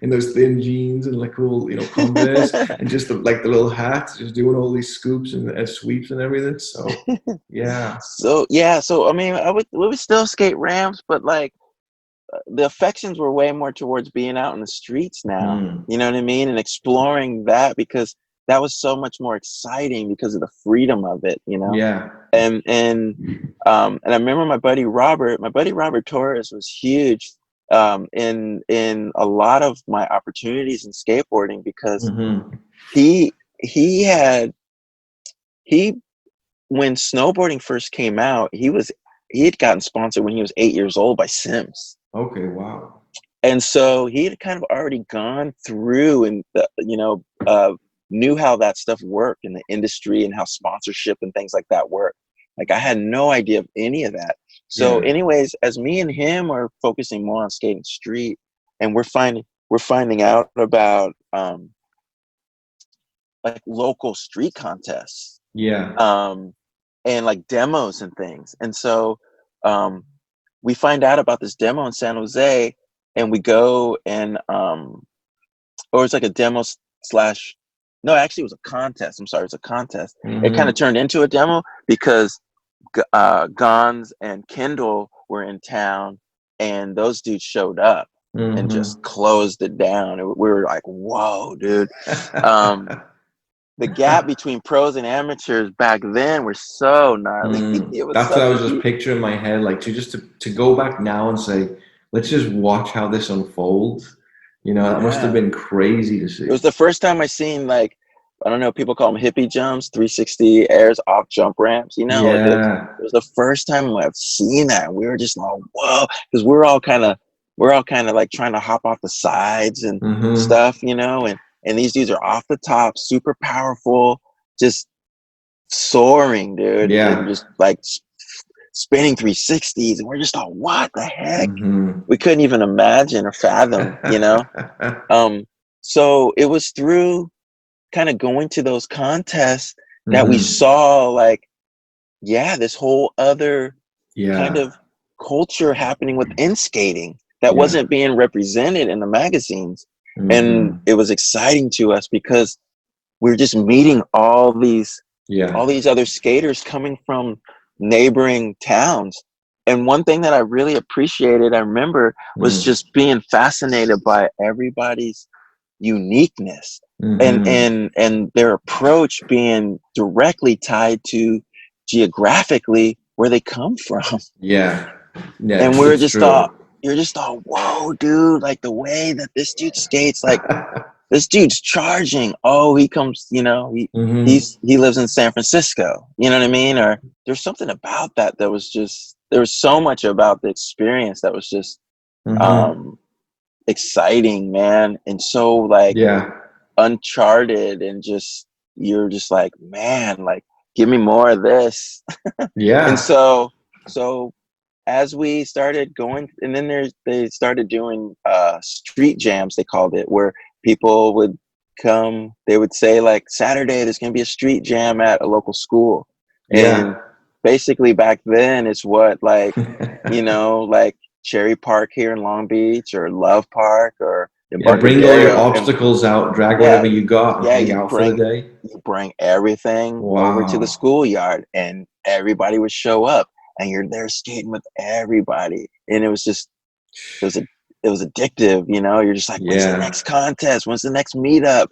those thin jeans and like cool, you know, Converse and just the little hats, just doing all these scoops and sweeps and everything. So yeah. So I mean, we would still skate ramps, but like the affections were way more towards being out in the streets now. You know what I mean? And exploring that, because that was so much more exciting because of the freedom of it, you know? Yeah. And I remember my buddy Robert Torres was huge in a lot of my opportunities in skateboarding, because when snowboarding first came out, he had gotten sponsored when he was 8 years old by Sims. Okay, wow. And so he had kind of already gone through and knew how that stuff worked in the industry and how sponsorship and things like that work. Like I had no idea of any of that. So anyways, as me and him are focusing more on skating street, and we're finding out about like local street contests. Yeah. And like demos and things. And so we find out about this demo in San Jose, and we go and or it's like a demo no, actually it was a contest. I'm sorry, it was a contest. It kind of turned into a demo because Gons and Kendall were in town, and those dudes showed up and just closed it down. And we were like, whoa, dude. The gap between pros and amateurs back then were so gnarly. That's what I was just picturing in my head, like to go back now and say, let's just watch how this unfolds. You know, that must have been crazy to see. It was the first time I seen, like, I don't know, people call them hippie jumps, 360 airs off jump ramps, you know? Yeah. It was the first time I've seen that. We were just like, whoa, because we're all kind of like trying to hop off the sides and stuff, you know? And these dudes are off the top, super powerful, just soaring, dude. Yeah. And just like spinning 360s. And we're just all, what the heck? We couldn't even imagine or fathom, you know? So it was through kind of going to those contests that we saw, like, this whole other kind of culture happening within skating that wasn't being represented in the magazines. And it was exciting to us because we're just meeting all these other skaters coming from neighboring towns. And one thing that I really appreciated, I remember, was just being fascinated by everybody's uniqueness and their approach being directly tied to geographically where they come from. And we're just you're just all, whoa, dude, like the way that this dude skates, like this dude's charging. Oh, he comes, you know, he lives in San Francisco, you know what I mean? Or there's something about that was just, there was so much about the experience that was just exciting, man. And so like uncharted, and just, you're just like, man, like, give me more of this. And so as we started going, and then they started doing street jams, they called it, where people would come, they would say, like, Saturday there's going to be a street jam at a local school. And basically back then it's what, like, you know, like Cherry Park here in Long Beach, or Love Park, or Bring all your obstacles out, drag whatever you got, and hang out for the day. You bring everything over to the schoolyard, and everybody would show up, and you're there skating with everybody, and it was addictive, you know. You're just like, when's the next contest? When's the next meetup?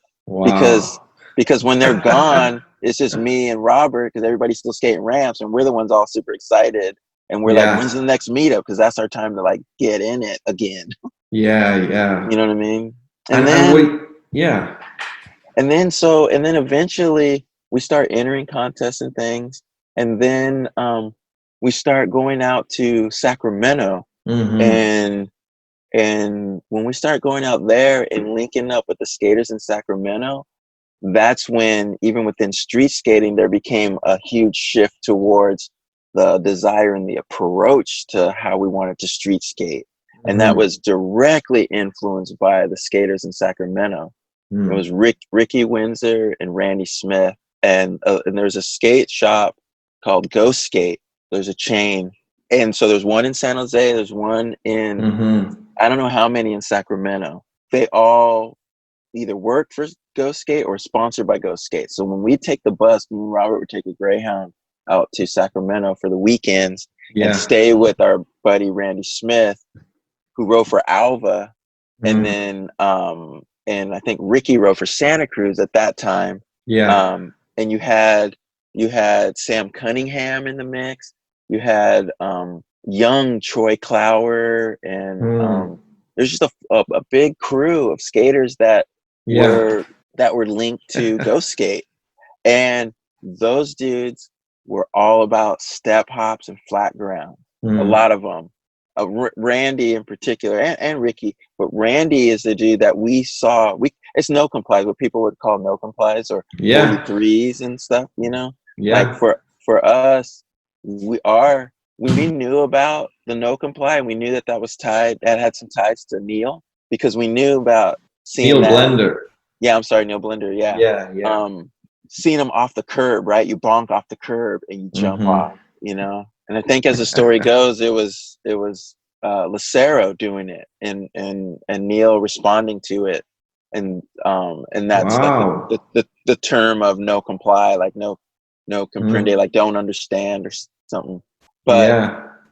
Because when they're gone, it's just me and Robert, because everybody's still skating ramps, and we're the ones all super excited, and we're like, when's the next meetup? Because that's our time to like get in it again. Yeah. You know what I mean? And then eventually we start entering contests and things, and then we start going out to Sacramento, and when we start going out there and linking up with the skaters in Sacramento, that's when, even within street skating, there became a huge shift towards the desire and the approach to how we wanted to street skate. And that was directly influenced by the skaters in Sacramento. It was Ricky Windsor and Randy Smith. And there's a skate shop called Ghost Skate. There's a chain. And so there's one in San Jose. There's one in, I don't know how many in Sacramento. They all either work for Ghost Skate or sponsored by Ghost Skate. So when we take the bus, me and Robert would take a Greyhound out to Sacramento for the weekends and stay with our buddy Randy Smith, who rode for Alva, and then and I think Ricky rode for Santa Cruz at that time. And you had Sam Cunningham in the mix. You had young Troy Clower, and there's just a big crew of skaters that were linked to Ghost Skate, and those dudes were all about step hops and flat ground. A lot of them. Randy in particular, and Ricky, but Randy is the dude that we saw. It's no complies, what people would call no complies, or 43s and stuff, you know. Like for us, we knew about the no comply, and we knew that was tied, that had some ties to Neil, because we knew about seeing Neil Blender. Neil Blender. Seeing him off the curb, right? You bonk off the curb and you jump off, you know. And I think, as the story goes, it was Lucero doing it, and Neil responding to it, and that's like the term of no comply, like no comprende, like don't understand or something. But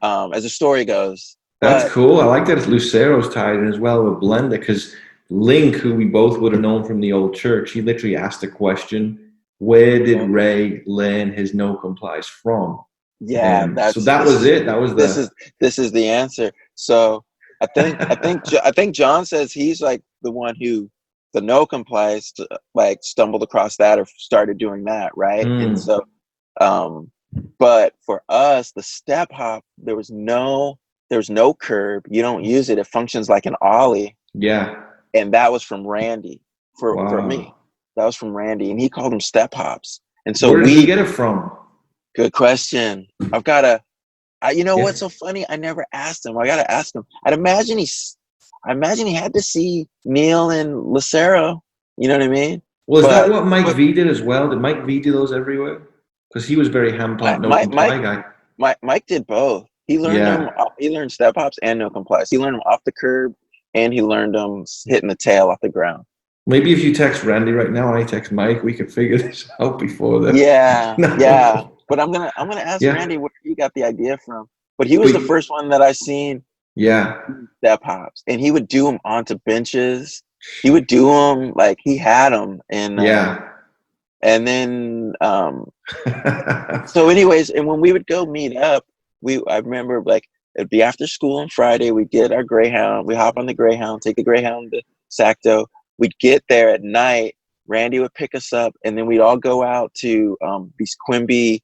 as the story goes, that's cool. I like that Lucero's tied in as well with Blender, because Link, who we both would have known from the old church, he literally asked the question, where did Ray learn his no complies from? So that was it. That was this is the answer. So I think John says he's like the one who the no complies like stumbled across that or started doing that, right? And so but for us, the step hop, there was no curb. You don't use it. It functions like an ollie. And that was from Randy. For me, that was from Randy, and he called them step hops. And so where did he get it from? Good question. I've got to. What's so funny? I never asked him. I got to ask him. I imagine he had to see Neil and Lucero. You know what I mean? Well, is that what Mike V did as well? Did Mike V do those everywhere? Because he was very hand-plant, no comply guy. Mike did both. He learned them. He learned step hops and no complies. He learned them off the curb, and he learned them hitting the tail off the ground. Maybe if you text Randy right now and I text Mike, we could figure this out before then. Yeah. But I'm gonna ask Randy where he got the idea from. But he was the first one that I seen. Step hops, and he would do them onto benches. He would do them like he had them, and and then so anyways, and when we would go meet up, I remember like it'd be after school on Friday. We'd get our Greyhound. We hop on the Greyhound, take the Greyhound to Sacto. We'd get there at night. Randy would pick us up, and then we'd all go out to these Quimby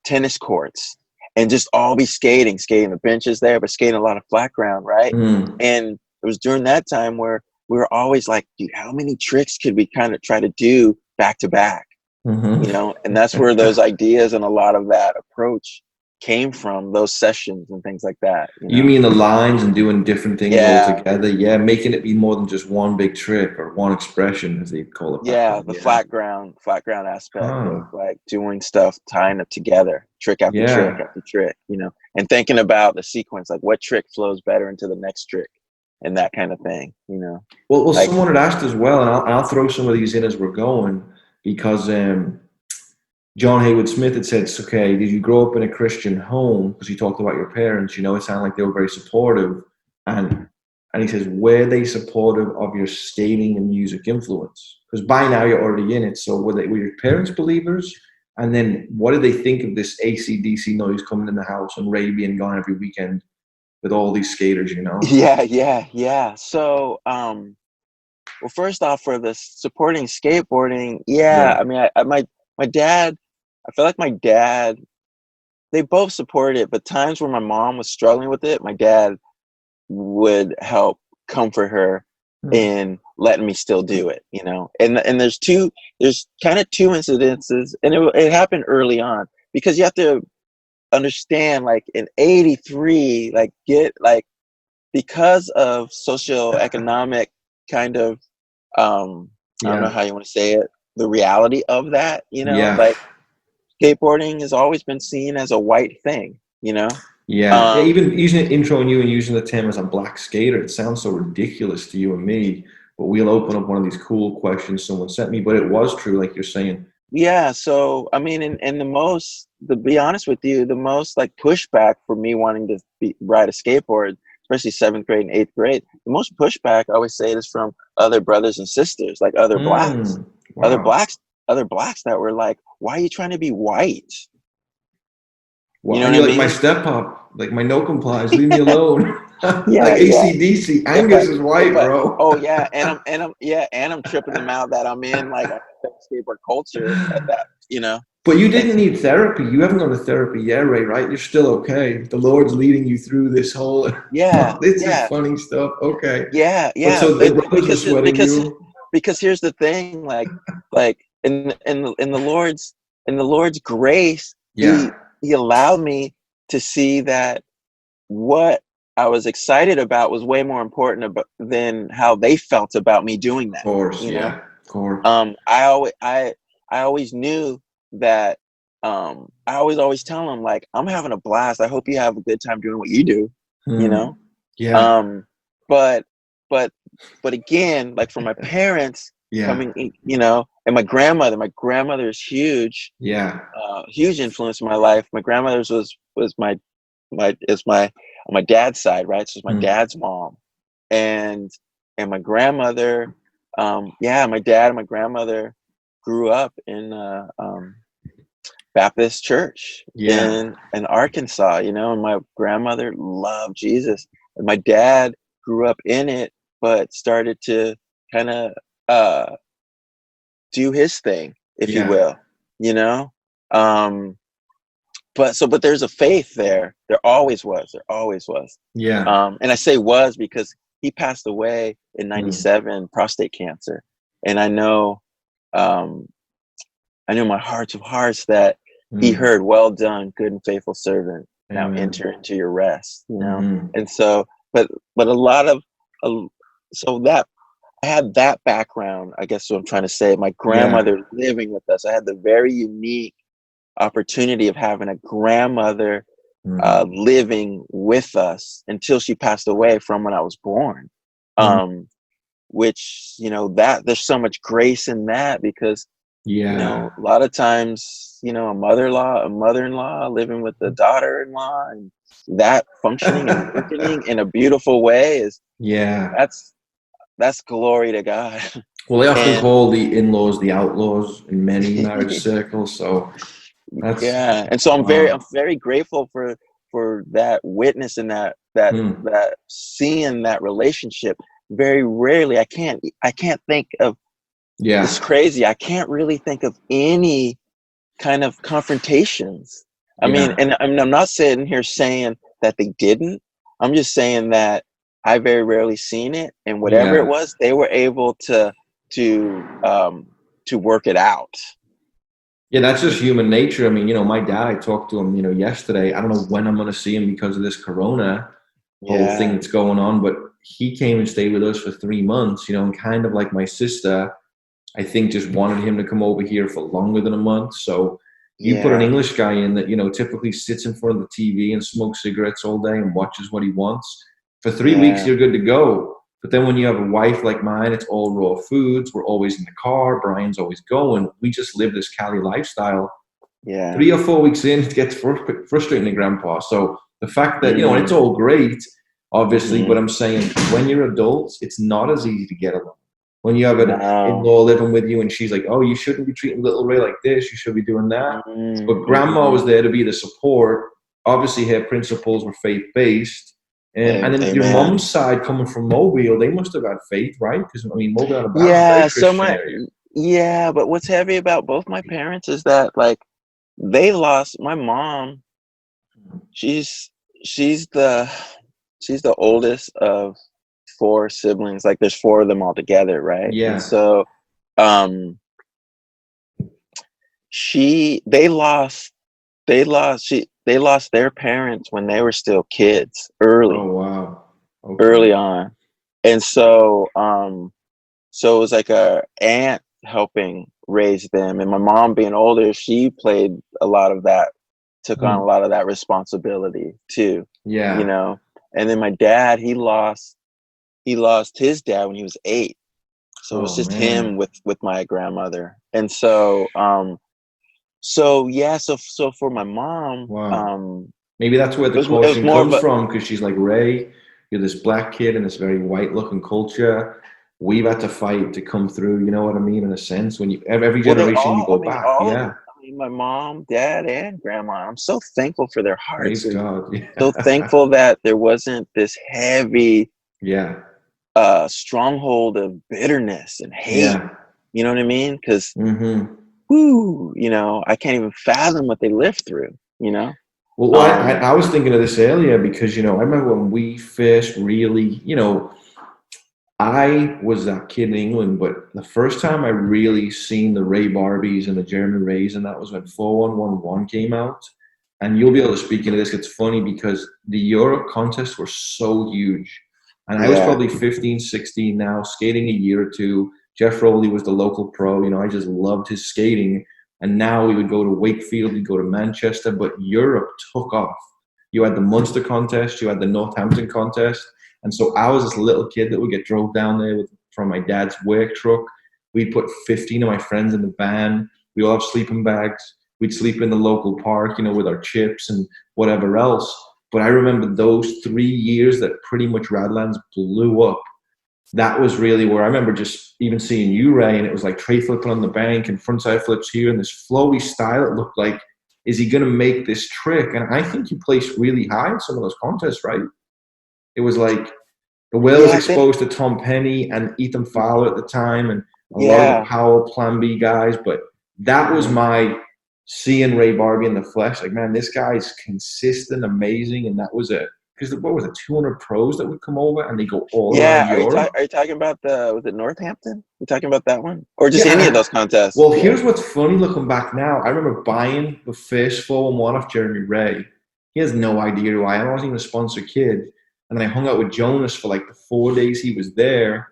tennis courts and just all be skating the benches there, but skating a lot of flat ground, right? And it was during that time where we were always like, dude, how many tricks could we kind of try to do back to back? You know, and that's where those ideas and a lot of that approach came from, those sessions and things like that. You mean the lines and doing different things all together? Making it be more than just one big trick or one expression, as they call it. The flat ground aspect of like doing stuff, tying it together, trick after trick after trick, you know, and thinking about the sequence, like what trick flows better into the next trick, and that kind of thing, you know. Well, like, someone had asked as well, and I'll throw some of these in as we're going, because John Haywood Smith had said, okay, did you grow up in a Christian home? Because you talked about your parents, you know, it sounded like they were very supportive. And he says, were they supportive of your skating and music influence? Because by now you're already in it. So were your parents believers? And then what did they think of this AC/DC noise coming in the house and Ray being gone every weekend with all these skaters, you know? Yeah. So, well, first off, for the supporting skateboarding, I mean, my dad, I feel like my dad, they both supported it, but times where my mom was struggling with it, my dad would help comfort her in letting me still do it, you know. And there's kind of two incidences, and it happened early on, because you have to understand, like in '83, because of socioeconomic kind of I don't know how you want to say it, the reality of that, you know, like skateboarding has always been seen as a white thing, you know. Even using it, introing you and using the term as a black skater, it sounds so ridiculous to you and me, but we'll open up one of these cool questions someone sent me, but it was true, like you're saying. So I mean, to be honest with you, the most like pushback for me wanting to ride a skateboard, especially 7th grade and 8th grade, the most pushback I always say is from other brothers and sisters, like other blacks, other blacks that were like, why are you trying to be white? Well, you know what I mean? Like my step-up, like my no complies, leave me alone. Like AC/DC, Angus is white, bro. Oh yeah, and I'm tripping them out that I'm in like a skateboard culture at that, you know. But you didn't need therapy. You haven't gone to therapy yet, Ray, right? You're still okay. The Lord's leading you through this whole. This is funny stuff. Okay. But so the brothers are sweating you. Because here's the thing, like in the Lord's grace, He allowed me to see that what I was excited about was way more important than how they felt about me doing that. Of course, you know? Of course. I always knew that. I always tell them, like, I'm having a blast. I hope you have a good time doing what you do. You know. But again, like for my parents coming, you know, and my grandmother is huge. Huge influence in my life. My grandmother's was my on my dad's side, right? So it's my dad's mom, and my grandmother. My dad and my grandmother grew up in Baptist church in Arkansas, you know, and my grandmother loved Jesus, and my dad grew up in it, but started to kind of do his thing, if you will, you know. But there's a faith there. There always was. And I say was because he passed away in '97, prostate cancer. And I know my heart of hearts that he heard, well done, good and faithful servant. Now enter into your rest, you know? And so, but a lot of, so that I had that background, I guess what I'm trying to say. My grandmother living with us. I had the very unique opportunity of having a grandmother living with us until she passed away from when I was born. Which, you know, that there's so much grace in that, because you know, a lot of times, you know, a mother-in-law living with a daughter-in-law, and that functioning and working in a beautiful way is that's glory to God. Well, they often call the in-laws the outlaws in many marriage circles. So that's and so I'm very grateful for that witness and that seeing that relationship. Very rarely, I can't think of. It's crazy. I can't really think of any kind of confrontations. I mean, and I'm not sitting here saying that they didn't. I'm just saying that I very rarely seen it, and whatever it was, they were able to work it out. Yeah, that's just human nature. I mean, you know, my dad, I talked to him, you know, yesterday. I don't know when I'm going to see him because of this Corona whole thing that's going on, but he came and stayed with us for 3 months, you know, and kind of like my sister, I think just wanted him to come over here for longer than a month. So you put an English guy in that, you know, typically sits in front of the TV and smokes cigarettes all day and watches what he wants. For 3 weeks, you're good to go. But then when you have a wife like mine, it's all raw foods. We're always in the car. Brian's always going. We just live this Cali lifestyle. Yeah. 3 or 4 weeks in, it gets frustrating to grandpa. So the fact that, and it's all great, obviously, but I'm saying when you're adults, it's not as easy to get along. When you have an in-law living with you and she's like, oh, you shouldn't be treating little Ray like this. You should be doing that. But grandma was there to be the support. Obviously, her principles were faith-based. And then your mom's side, coming from Mobile, they must have had faith, right? Because, Mobile, Alabama, is a very Christian area. Yeah, but what's heavy about both my parents is that, like, they lost my mom. She's the oldest of 4 siblings. Like, there's 4 of them all together, right? Yeah. And so, they lost their parents when they were still kids, early. Oh wow. Okay. Early on. And so so it was like a aunt helping raise them, and my mom being older, she played a lot of that, took on a lot of that responsibility too. Yeah. And then my dad, he lost his dad when he was 8. So it was just him with my grandmother. And so so for my mom, maybe that's where the caution comes from, because she's like, Ray, you're this black kid in this very white looking culture. We've had to fight to come through, you know what I mean, in a sense. When every generation you go back. My mom, dad, and grandma, I'm so thankful for their hearts. Praise God. Yeah. So thankful that there wasn't this heavy stronghold of bitterness and hate. Yeah. You know what I mean? Because I can't even fathom what they lived through, Well, I was thinking of this earlier because, I remember when we first really, I was that kid in England, but the first time I really seen the Ray Barbees and the German Rays, and that was when 4111 came out. And you'll be able to speak into this. It's funny because the Europe contests were so huge. And I was probably 15, 16 now, skating a year or two. Jeff Rowley was the local pro. I just loved his skating. And now we would go to Wakefield, we'd go to Manchester, but Europe took off. You had the Munster contest, you had the Northampton contest. And so I was this little kid that would get drove down there from my dad's work truck. We'd put 15 of my friends in the van. We all have sleeping bags. We'd sleep in the local park, with our chips and whatever else. But I remember those 3 years that pretty much Radlands blew up. That was really where I remember just even seeing you, Ray, and it was like tray flipping on the bank and frontside flips here and this flowy style. It looked like, is he going to make this trick? And I think you placed really high in some of those contests, right? It was like the world was exposed to Tom Penny and Ethan Fowler at the time and a lot of the Powell Plan B guys. But that was my seeing Ray Barbee in the flesh. Like, man, this guy's consistent, amazing. And that was because what was it, 200 pros that would come over and they go all around Europe? Are you talking about was it Northampton? You talking about that one? Or just any of those contests? Well, here's what's funny looking back now. I remember buying the first 411 off Jeremy Ray. He has no idea who I am. I wasn't even a sponsor kid. And then I hung out with Jonas for like the 4 days he was there.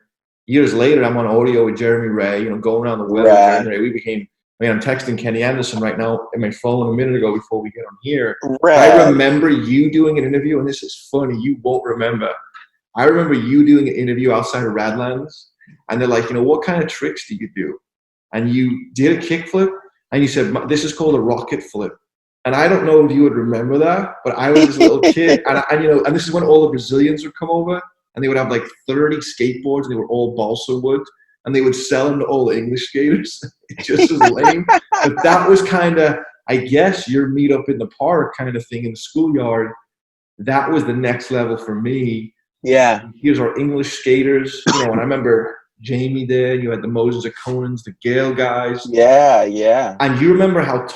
Years later, I'm on audio with Jeremy Ray, going around the world with Jeremy Ray. We became, I'm texting Kenny Anderson right now in my phone a minute ago before we get on here. I remember you doing an interview, and this is funny, you won't remember. I remember you doing an interview outside of Radlands, and they're like, what kind of tricks do you do? And you did a kickflip, and you said, this is called a rocket flip. And I don't know if you would remember that, but I was this little kid, and this is when all the Brazilians would come over, and they would have like 30 skateboards, and they were all balsa wood, and they would sell them to all the English skaters. It just was lame. But that was kind of, I guess, your meet up in the park kind of thing in the schoolyard. That was the next level for me. Yeah. Here's our English skaters, and I remember Jamie there, you had the Moses Conans, the Gale guys. Yeah. And you remember how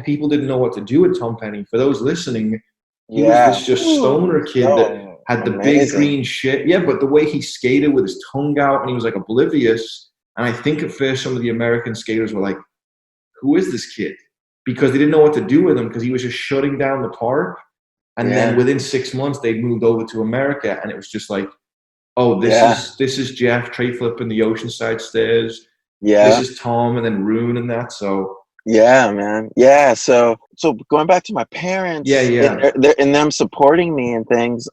people didn't know what to do with Tom Penny. For those listening, he was this just stoner kid that had the big green shit. Yeah, but the way he skated with his tongue out and he was like oblivious. And I think at first some of the American skaters were like, who is this kid? Because they didn't know what to do with him because he was just shutting down the park. And then within 6 months, they moved over to America. And it was just like, oh, this is Jeff tray flipping the Oceanside stairs. Yeah. This is Tom and then Rune and that. So yeah, man. Yeah. So going back to my parents, and them supporting me and things.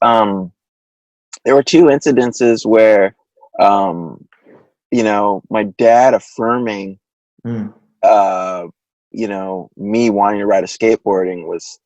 there were two incidences where, you know, my dad affirming, you know, me wanting to ride a skateboarding was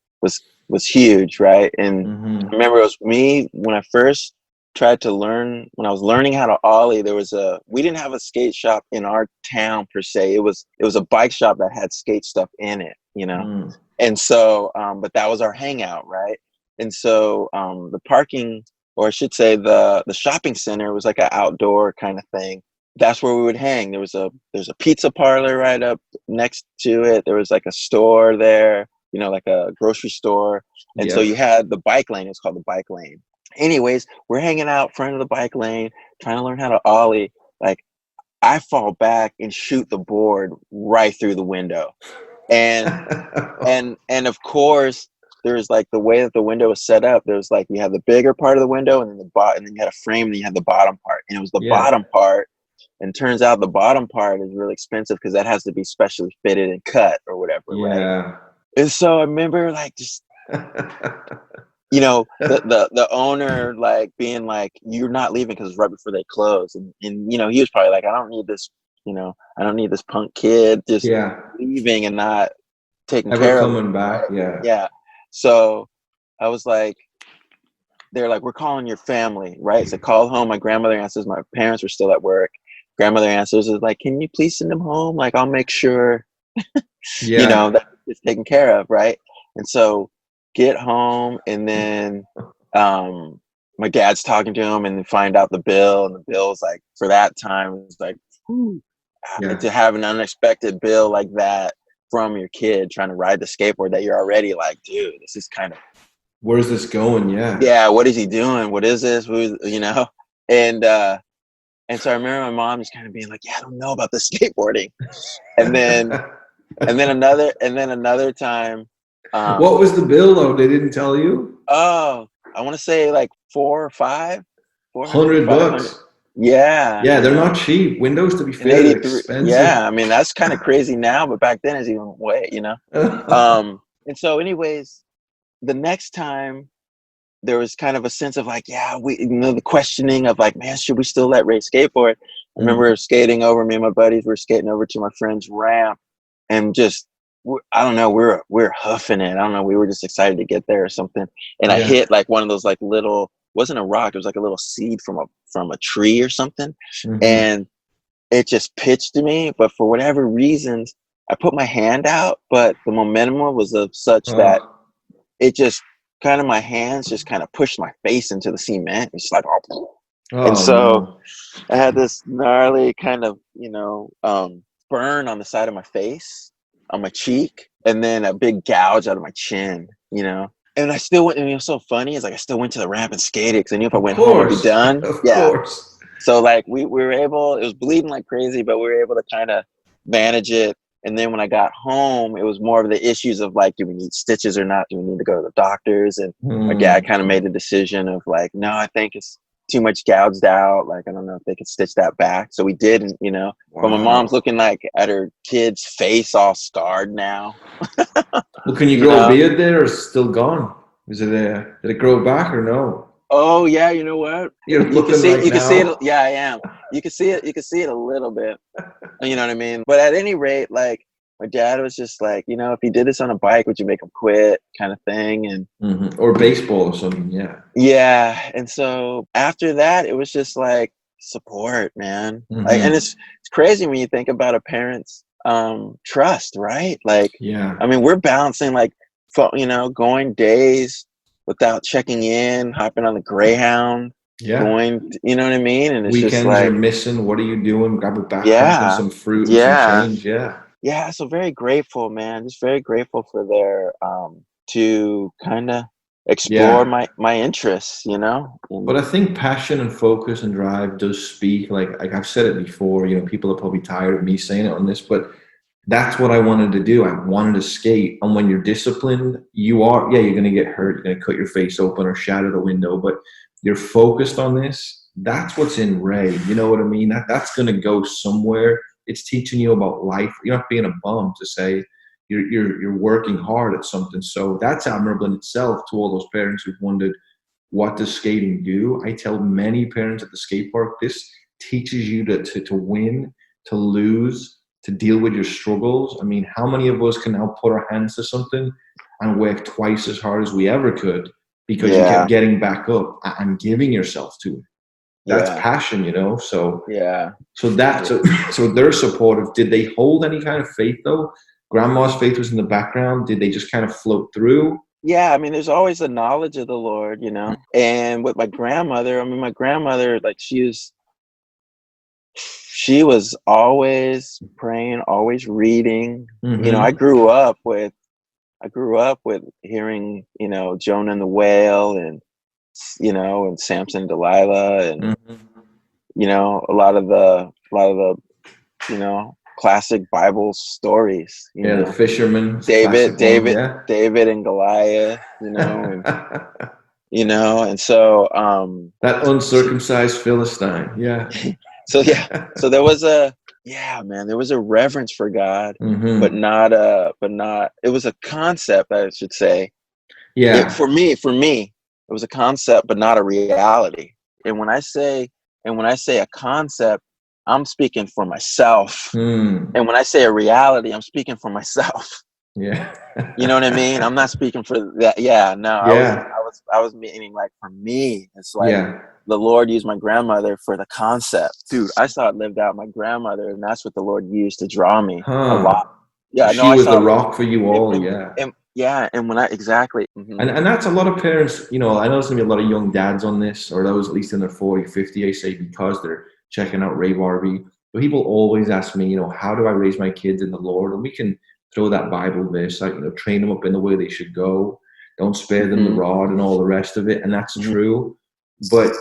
huge, right? And I remember it was me when I first tried to learn, when I was learning how to ollie. We didn't have a skate shop in our town per se. It was a bike shop that had skate stuff in it, you know. And so, but that was our hangout, right? And so, the parking, or I should say, the shopping center was like an outdoor kind of thing. That's where we would hang. There's a pizza parlor right up next to it. There was like a store there, you know, like a grocery store. And so you had the bike lane. It's called the bike lane. Anyways, we're hanging out front of the bike lane, trying to learn how to ollie. Like, I fall back and shoot the board right through the window. And and of course, there's like the way that the window was set up. There's like, you have the bigger part of the window, and then and then you had a frame, and then you had the bottom part. And it was the bottom part. And turns out the bottom part is really expensive because that has to be specially fitted and cut or whatever, right? And so I remember, like, just you know, the owner, like, being like, "You're not leaving," because it's right before they close. And you know, he was probably like, "I don't need this, you know, I don't need this punk kid just leaving and not taking care of coming back." Yeah. So I was like, they're like, "We're calling your family," right? So I called home. My grandmother answers. My parents were still at work. Grandmother answers, is like, "Can you please send them home? Like, I'll make sure, you know, that it's taken care of," right? And so get home, and then my dad's talking to him, and they find out the bill, and the bill's like, for that time, it was like, to have an unexpected bill like that from your kid trying to ride the skateboard, that you're already like, dude, this is kind of, where's this going? What is he doing? What is this? You know? And so I remember my mom just kind of being like, "Yeah, I don't know about the skateboarding." And then another time. What was the bill though? They didn't tell you? Oh, I want to say like $400 or $100. Yeah. Yeah, they're not cheap. Windows, to be fair, are expensive. Yeah, I mean, that's kind of crazy now, but back then it's even way, you know. And so, anyways, the next time, there was kind of a sense of like, you know, the questioning of like, man, should we still let Ray skateboard? I remember skating over, me and my buddies were skating over to my friend's ramp, and just, I don't know, we're huffing it. I don't know, we were just excited to get there or something. And I hit like one of those like little, wasn't a rock, it was like a little seed from a tree or something. And it just pitched to me, but for whatever reasons, I put my hand out, but the momentum was of such that it just kind of, my hands just kind of pushed my face into the cement. It's like, and so I had this gnarly kind of, you know, burn on the side of my face, on my cheek, and then a big gouge out of my chin, you know. And I still went, and it was so funny, is like, I still went to the ramp and skated, because I knew if I went home, I'd be done. Of course. So like we were able, it was bleeding like crazy, but we were able to kind of manage it. And then when I got home, it was more of the issues of like, do we need stitches or not? Do we need to go to the doctors? And my dad kind of made the decision of like, no, I think it's too much gouged out. Like, I don't know if they could stitch that back. So we didn't, you know. But my mom's looking like at her kid's face all scarred now. Well, can you grow a beard there, or is it still gone? Is it did it grow back or no? Oh yeah, you know what? You can see it. Yeah, I am. You can see it a little bit. You know what I mean? But at any rate, like, my dad was just like, you know, if he did this on a bike, would you make him quit, kind of thing? And or baseball or something, yeah. And so after that, it was just like support, man. Like, and it's crazy when you think about a parent's trust, right? Like, I mean, we're balancing like, you know, going days without checking in, hopping on the Greyhound, going, you know what I mean? And it's weekends just like, are missing. What are you doing? Grab a backpack and some fruit and some change. Yeah. So very grateful, man. Just very grateful for their, to kind of explore my interests, you know? But I think passion and focus and drive does speak. Like I've said it before, you know, people are probably tired of me saying it on this, but that's what I wanted to do. I wanted to skate. And when you're disciplined, you're going to get hurt. You're going to cut your face open or shatter the window, but you're focused on this. That's what's in Ray. You know what I mean? That's going to go somewhere. It's teaching you about life. You're not being a bum to say you're working hard at something. So that's admirable in itself to all those parents who've wondered, what does skating do? I tell many parents at the skate park, this teaches you to win, to lose, to deal with your struggles. I mean, how many of us can now put our hands to something and work twice as hard as we ever could because you kept getting back up and giving yourself to it? That's passion, you know? So so they're supportive. Did they hold any kind of faith though? Grandma's faith was in the background. Did they just kind of float through? Yeah, I mean, there's always the knowledge of the Lord, you know. And with my grandmother, I mean, my grandmother, like, she was always praying, always reading. You know, I grew up with hearing, you know, Jonah and the whale, and, you know, and Samson and Delilah, and you know, a lot of the you know, classic Bible stories. You know, the fisherman, David and Goliath. You know, and you know, and so that uncircumcised Philistine. Yeah. So there was a reverence for God, but not it was a concept, I should say. Yeah. For me, it was a concept, but not a reality. And when I say a concept, I'm speaking for myself. And when I say a reality, I'm speaking for myself. Yeah. You know what I mean? I'm not speaking for that. Yeah, no. Yeah. I was meaning, like, for me, it's like the Lord used my grandmother for the concept. Dude, I saw it lived out my grandmother, and that's what the Lord used to draw me a lot. Yeah, she was the rock for you all. And when exactly. And that's a lot of parents, you know, I know there's going to be a lot of young dads on this, or those at least in their 40, 50, I say, because they're checking out Ray Barbee. But people always ask me, you know, how do I raise my kids in the Lord? And we can throw that Bible verse out, you know, train them up in the way they should go. Don't spare them the rod and all the rest of it. And that's true. But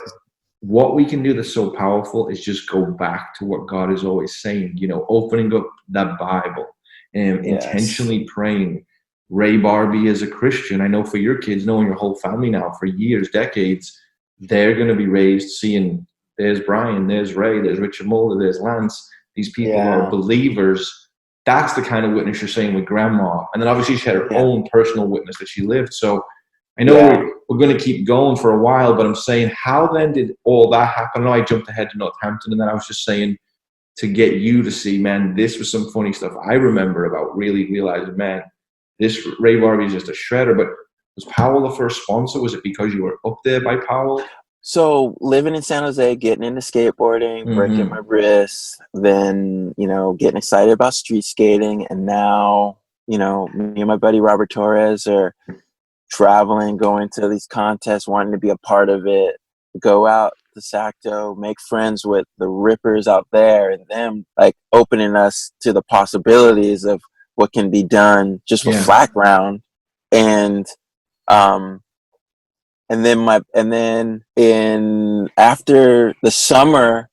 what we can do that's so powerful is just go back to what God is always saying, you know, opening up that Bible and intentionally praying. Ray Barbee as a Christian, I know for your kids, knowing your whole family now for years, decades, they're going to be raised seeing there's Brian, there's Ray, there's Richard Mulder, there's Lance. These people are believers. That's the kind of witness you're saying with grandma. And then obviously she had her own personal witness that she lived. So I know we're going to keep going for a while, but I'm saying, how then did all that happen? I know I jumped ahead to Northampton, and then I was just saying to get you to see, man, this was some funny stuff I remember about really realizing, man, this Ray Barbee is just a shredder. But was Powell the first sponsor? Was it because you were up there by Powell? So living in San Jose, getting into skateboarding, breaking my wrists, then, you know, getting excited about street skating. And now, you know, me and my buddy Robert Torres are traveling, going to these contests, wanting to be a part of it, go out to Sacto, make friends with the rippers out there, and them like opening us to the possibilities of what can be done just with flat ground. And then after the summer,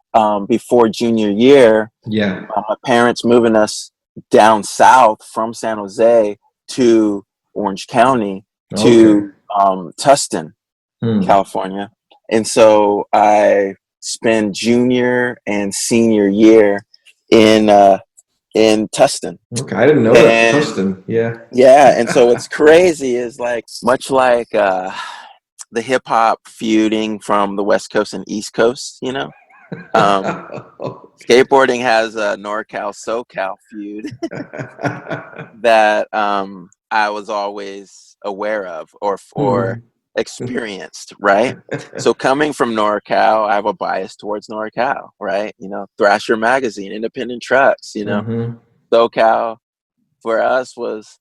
before junior year, my parents moving us down south from San Jose to Orange County to Tustin, California. And so I spent junior and senior year in Tustin. Okay, I didn't know that. Tustin, yeah. And so what's crazy is, like, much like the hip hop feuding from the West Coast and East Coast, you know, skateboarding has a NorCal SoCal feud that I was always aware of or experienced, right? So coming from NorCal, I have a bias towards NorCal, right? You know, Thrasher Magazine, Independent Trucks, you know, SoCal for us was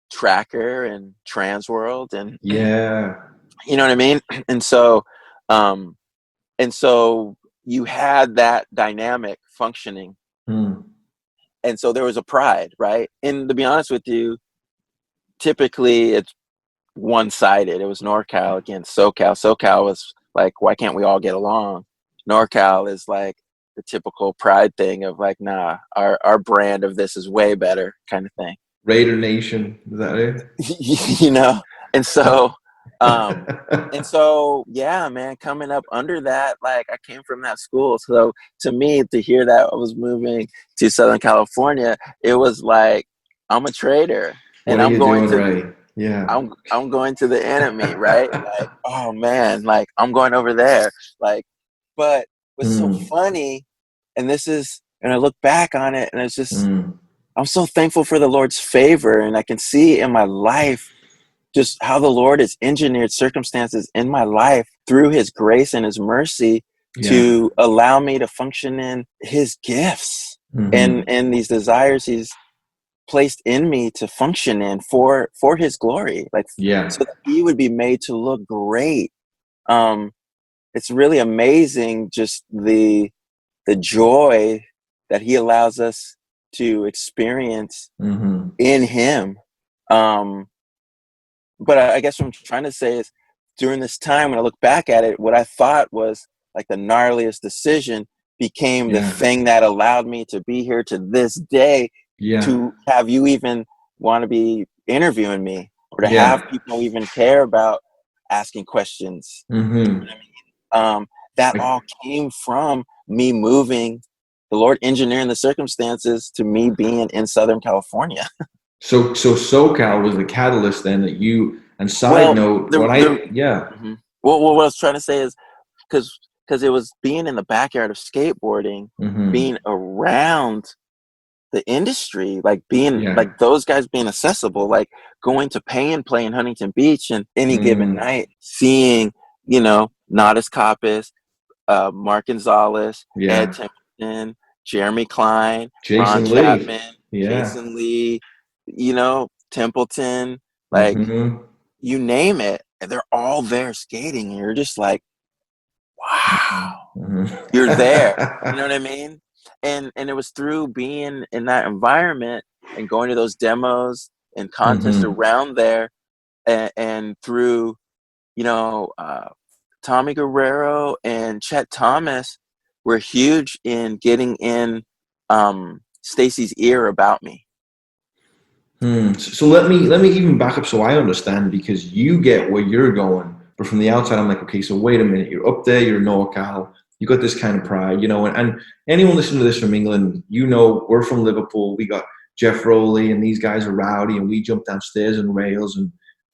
Tracker and Transworld, and you know what I mean? And so you had that dynamic functioning. And so there was a pride, right? And to be honest with you, typically it's one-sided. It was NorCal against SoCal. SoCal was like, why can't we all get along? NorCal is like the typical pride thing of like, nah, our brand of this is way better kind of thing. Raider Nation, is that it? You know? And so yeah, man, coming up under that, like, I came from that school. So to me, to hear that I was moving to Southern California, it was like, I'm a traitor. And I'm going to, Ray? I'm going to the enemy, right? Like, oh man, like I'm going over there. Like, but what's so funny, and I look back on it, and it's just, I'm so thankful for the Lord's favor, and I can see in my life just how the Lord has engineered circumstances in my life through his grace and his mercy to allow me to function in his gifts and these desires he's placed in me to function in for his glory, like so that he would be made to look great. It's really amazing just the joy that he allows us to experience in him. But I guess what I'm trying to say is, during this time, when I look back at it, what I thought was like the gnarliest decision became the thing that allowed me to be here to this day, to have you even want to be interviewing me, or to have people even care about asking questions. You know what I mean? That all came from me moving, the Lord engineering the circumstances to me being in Southern California. So SoCal was the catalyst then that you, and note, Well, what I was trying to say is, because it was being in the backyard of skateboarding, being around the industry, like being like those guys being accessible, like going to pay and play in Huntington Beach and any given night, seeing, Nadas Kappas, Mark Gonzalez, Ed Templeton, Jeremy Klein, Ron Chapman, Jason Lee, Templeton, like you name it, and they're all there skating, and you're just like, wow, you're there. You know what I mean? And it was through being in that environment and going to those demos and contests around there, and through, Tommy Guerrero and Chet Thomas were huge in getting in Stacy's ear about me. So let me even back up so I understand, because you get where you're going, but from the outside I'm like, okay, so wait a minute, you're up there, you're NorCal, you got this kind of pride, and anyone listening to this from England, we're from Liverpool, we got Jeff Rowley, and these guys are rowdy, and we jump downstairs on rails, and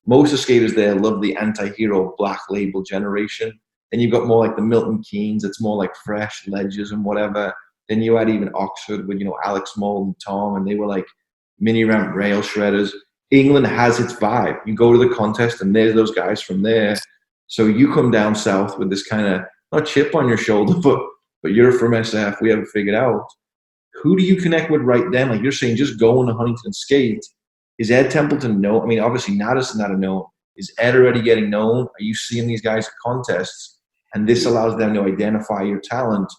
most of the skaters there love the anti-hero black label generation. And you've got more like the Milton Keynes, it's more like fresh ledges and whatever. Then you had even Oxford with, Alex Moll and Tom, and they were like mini ramp rail shredders. England has its vibe. You go to the contest and there's those guys from there. So you come down south with this kind of, not chip on your shoulder, but you're from SF, we haven't figured out. Who do you connect with right then? Like you're saying, just going to Huntington skate. Is Ed Templeton known? I mean, obviously Nadas is not a known. Is Ed already getting known? Are you seeing these guys at contests? And this allows them to identify your talent,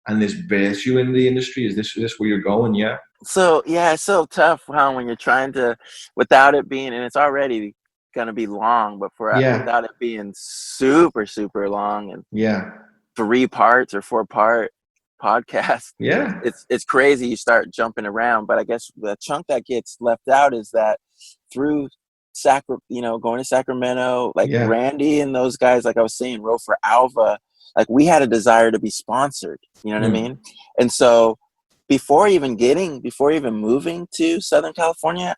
and this bears you in the industry? Is this where you're going? Yeah. So it's so tough, when you're trying to, without it being, and it's already gonna be long, but without it being super, super long and 3 parts or 4-part podcast. Yeah. It's crazy. You start jumping around, but I guess the chunk that gets left out is that through going to Sacramento, like Randy and those guys, like I was saying, wrote for Alva. Like we had a desire to be sponsored, you know what I mean? And so before even moving to Southern California,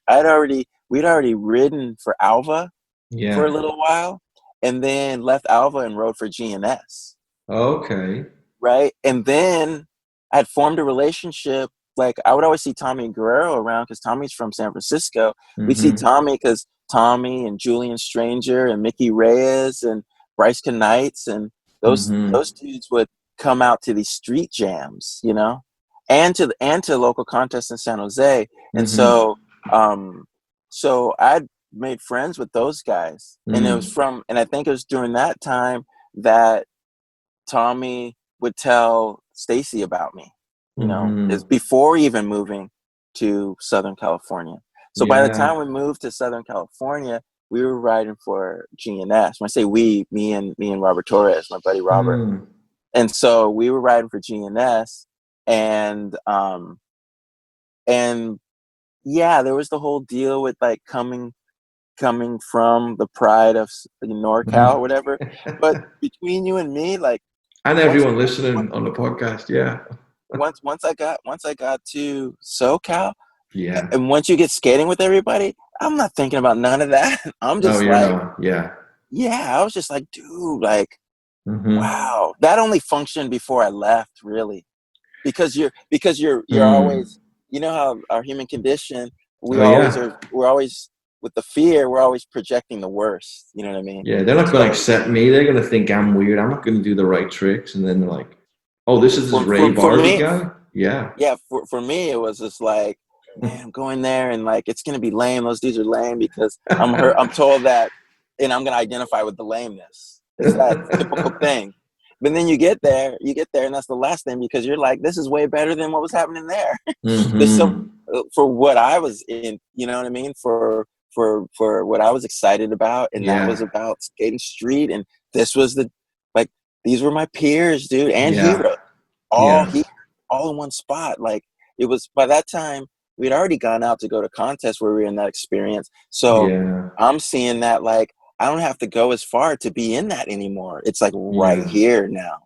we'd already ridden for Alva for a little while, and then left Alva and rode for GNS. Okay. Right. And then I had formed a relationship. Like I would always see Tommy Guerrero around because Tommy's from San Francisco. We'd see Tommy because Tommy and Julian Stranger and Mickey Reyes and Bryce Knights and those dudes would come out to these street jams, and to local contests in San Jose. And so I'd made friends with those guys, and I think it was during that time that Tommy would tell Stacy about me, is before even moving to Southern California. So by the time we moved to Southern California, we were riding for GNS. When I say we, me and Robert Torres, my buddy Robert. And so we were riding for GNS, and there was the whole deal with like coming from the pride of NorCal or whatever. But between you and me, like, and everyone listening on the podcast, once I got to SoCal, and once you get skating with everybody, I'm not thinking about none of that. I'm just yeah, I was just like, dude, like, wow, that only functioned before I left, really, because you're always, you know how our human condition, we're always with the fear, we're always projecting the worst. You know what I mean? Yeah, they're not going to accept me. They're going to think I'm weird. I'm not going to do the right tricks, and then they're like, "Oh, this is this Ray Barbee guy." Yeah. Yeah. For me, it was just like, man, I'm going there, and like it's going to be lame. Those dudes are lame because I'm told that, and I'm going to identify with the lameness. It's that typical thing. But then you get there, and that's the last thing, because you're like, this is way better than what was happening there. There's some, for what I was in, you know what I mean? For what I was excited about, and that was about skating street, and this was these were my peers, dude, and hero, all in one spot. Like, it was, by that time we'd already gone out to go to contests where we were in that experience. So I'm seeing that, like, I don't have to go as far to be in that anymore. It's like right here now.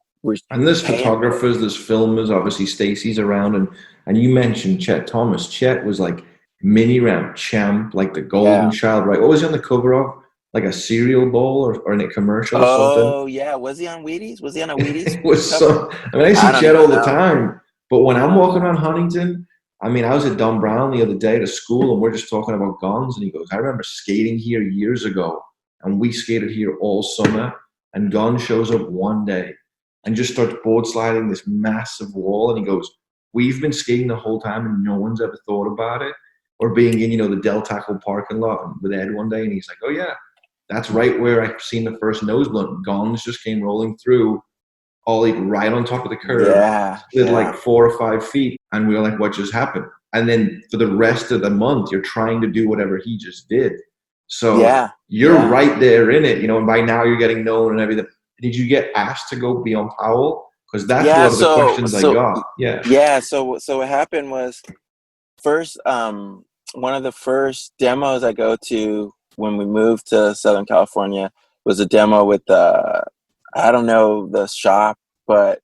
And there's photographers, there's filmers, obviously Stacy's around, and you mentioned Chet Thomas. Chet was like mini ramp champ, like the golden child, right? What was he on the cover of? Like a cereal bowl or in a commercial or something? Oh yeah, was he on Wheaties? Was he on a Wheaties? It was so, I mean, I see Chet all the time, but when I'm walking around Huntington, I mean, I was at Don Brown the other day to school, and we're just talking about guns, and he goes, I remember skating here years ago, and we skated here all summer, and Gun shows up one day and just starts board sliding this massive wall, and he goes, we've been skating the whole time and no one's ever thought about it. Or being in, the Del Taco parking lot with Ed one day, and he's like, oh yeah, that's right where I've seen the first nose blunt. Guns just came rolling through, ollied right on top of the curb, slid like 4 or 5 feet, and we were like, what just happened? And then for the rest of the month, you're trying to do whatever he just did. So you're right there in it, and by now you're getting known and everything. Did you get asked to go be on Powell? Because that's one of the questions I got. Yeah. So what happened was, first, one of the first demos I go to when we moved to Southern California was a demo with I don't know the shop, but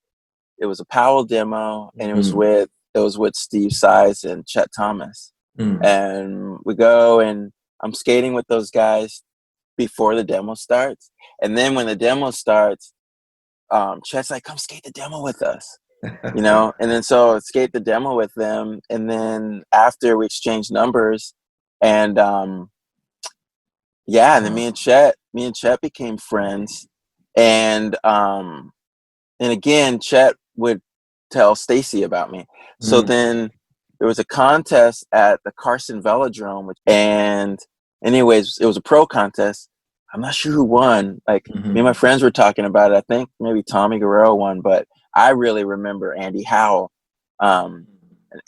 it was a Powell demo, and it was with Steve Size and Chet Thomas. And we go, and I'm skating with those guys before the demo starts. And then when the demo starts, Chet's like, come skate the demo with us, and then so skate the demo with them. And then after, we exchanged numbers, and and then me and Chet became friends. And again, Chet would tell Stacy about me. So then there was a contest at the Carson Velodrome, and anyways, it was a pro contest. I'm not sure who won. Like, me and my friends were talking about it. I think maybe Tommy Guerrero won, but I really remember Andy Howell. And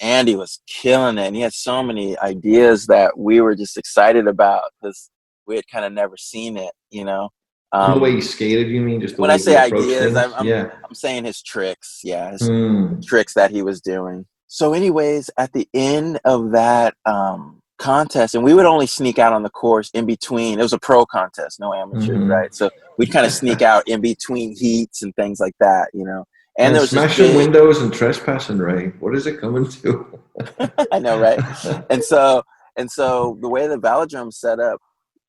Andy was killing it, and he had so many ideas that we were just excited about, because we had kind of never seen it, the way he skated, you mean? Just the when way I say ideas, I'm saying his tricks. Yeah, his tricks that he was doing. So anyways, at the end of that contest, and we would only sneak out on the course in between. It was a pro contest, no amateurs, right? So we'd kind of sneak out in between heats and things like that, And there was smashing windows and trespassing, Ray. What is it coming to? I know, right? And so the way the Velodrome set up,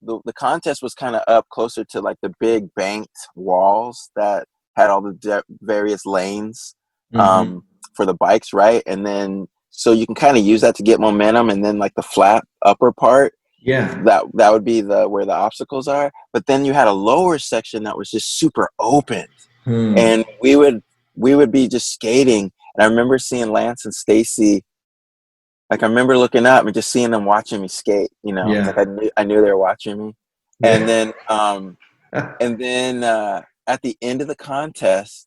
the contest was kind of up closer to like the big banked walls that had all the various lanes for the bikes, right? And then so you can kind of use that to get momentum, and then like the flat upper part, that would be where the obstacles are. But then you had a lower section that was just super open, and we would be just skating. And I remember seeing Lance and Stacy. Like, I remember looking up and just seeing them watching me skate, Like, I knew they were watching me. And then at the end of the contest,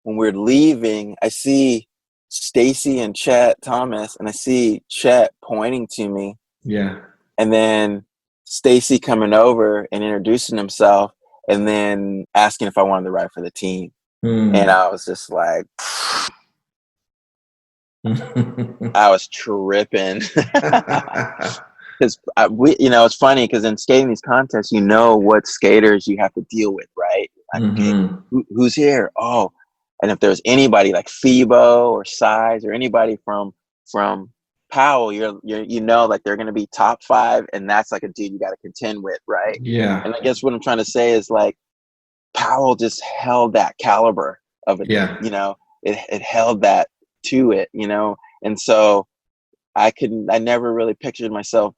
when we're leaving, I see Stacy and Chet Thomas, and I see Chet pointing to me. Yeah. And then Stacy coming over and introducing himself, and then asking if I wanted to ride for the team. And I was just like, I was tripping. Because it's funny, because in skating these contests, what skaters you have to deal with, right? Like, okay, who's here? Oh, and if there's anybody like Phoebo or Size or anybody from Powell, you know, like they're going to be top 5, and that's like a dude you got to contend with, right? Yeah. And I guess what I'm trying to say is like Powell just held that caliber of it. Yeah. You know, it held that to it, you know, and so I never really pictured myself.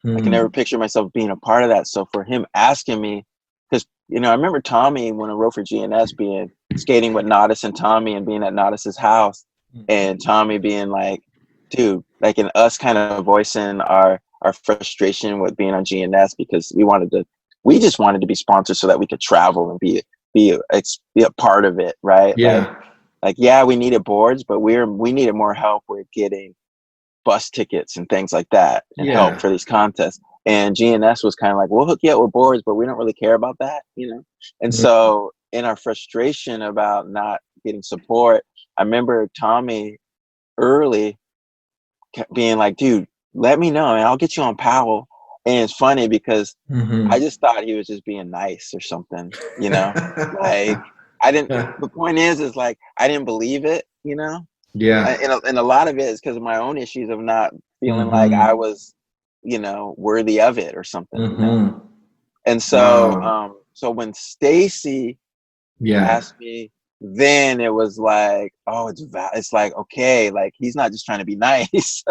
I can never picture myself being a part of that. So for him asking me, because, you know, I remember Tommy when I wrote for GNS skating with Nodis and Tommy and being at Nodis's house, and Tommy being like, dude, like, and us kind of voicing our frustration with being on GNS because we just wanted to be sponsored so that we could travel and be a part of it, right? Yeah. Like yeah, we needed boards, but we needed more help with getting bus tickets and things like that and help for these contests. And GNS was kind of like, we'll hook you up with boards, but we don't really care about that, you know? And so in our frustration about not getting support, I remember Tommy early being like, dude, let me know and I'll get you on Powell. And it's funny because I just thought he was just being nice or something, you know? Like the point is like, I didn't believe it, you know? Yeah. And a lot of it is because of my own issues of not feeling like I was, you know, worthy of it or something. You know? And so, so when Stacy asked me, then it was like, oh, it's like, okay, like he's not just trying to be nice.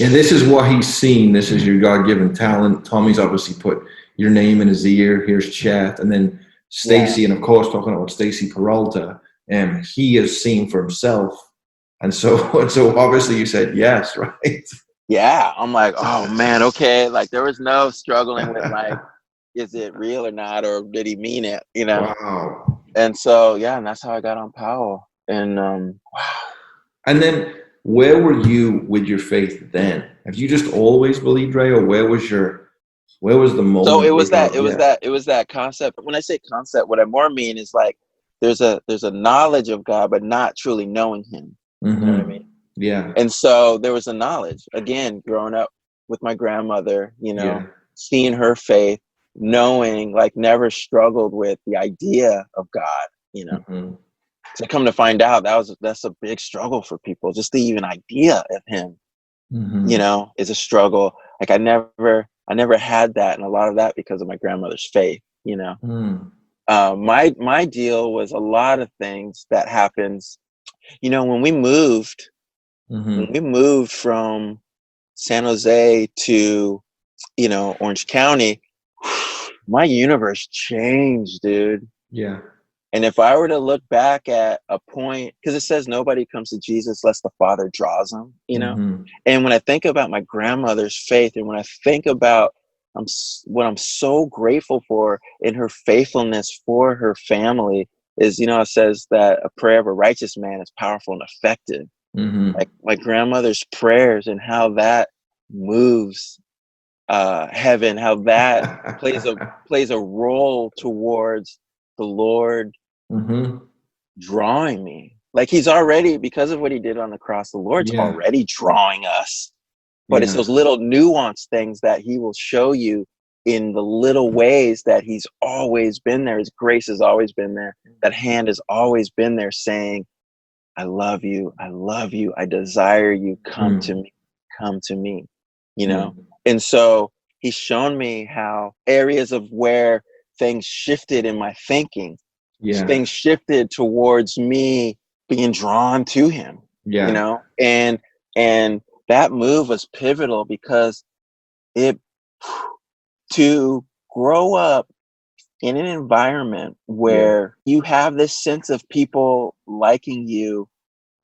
And this is what he's seen. This is your God-given talent. Tommy's obviously put your name in his ear. Here's Chet. And then Stacy, and of course, talking about Stacy Peralta, and he has seen for himself. And so obviously you said yes, right? Yeah. I'm like, oh man, okay. Like there was no struggling with like, is it real or not? Or did he mean it? You know? Wow. And so, yeah, and that's how I got on Powell. And wow. And then where were you with your faith then? Have you just always believed, Ray, or where was the moment? So it was that concept. When I say concept, what I more mean is like there's a knowledge of God, but not truly knowing him. You know what I mean? Yeah. And so there was a knowledge, again, growing up with my grandmother, you know, seeing her faith, knowing, like, never struggled with the idea of God, you know. So come to find out that's a big struggle for people. Just the even idea of him, you know, is a struggle. Like I never had that, and a lot of that because of my grandmother's faith, you know. My deal was a lot of things that happens. You know, when we moved from San Jose to, you know, Orange County, my universe changed, dude. Yeah. And if I were to look back at a point, because it says nobody comes to Jesus unless the Father draws them, you know? And when I think about my grandmother's faith, and when I think about what I'm so grateful for in her faithfulness for her family is, you know, it says that a prayer of a righteous man is powerful and effective. Like my grandmother's prayers and how that moves heaven, how that plays a role towards the Lord drawing me. Like he's already, because of what he did on the cross, the Lord's already drawing us. But it's those little nuanced things that he will show you in the little ways that he's always been there. His grace has always been there. That hand has always been there saying, I love you. I love you. I desire you. Come to me. Come to me. You know? And so he's shown me how areas of where things shifted in my thinking, things shifted towards me being drawn to him, you know? And that move was pivotal because to grow up in an environment where you have this sense of people liking you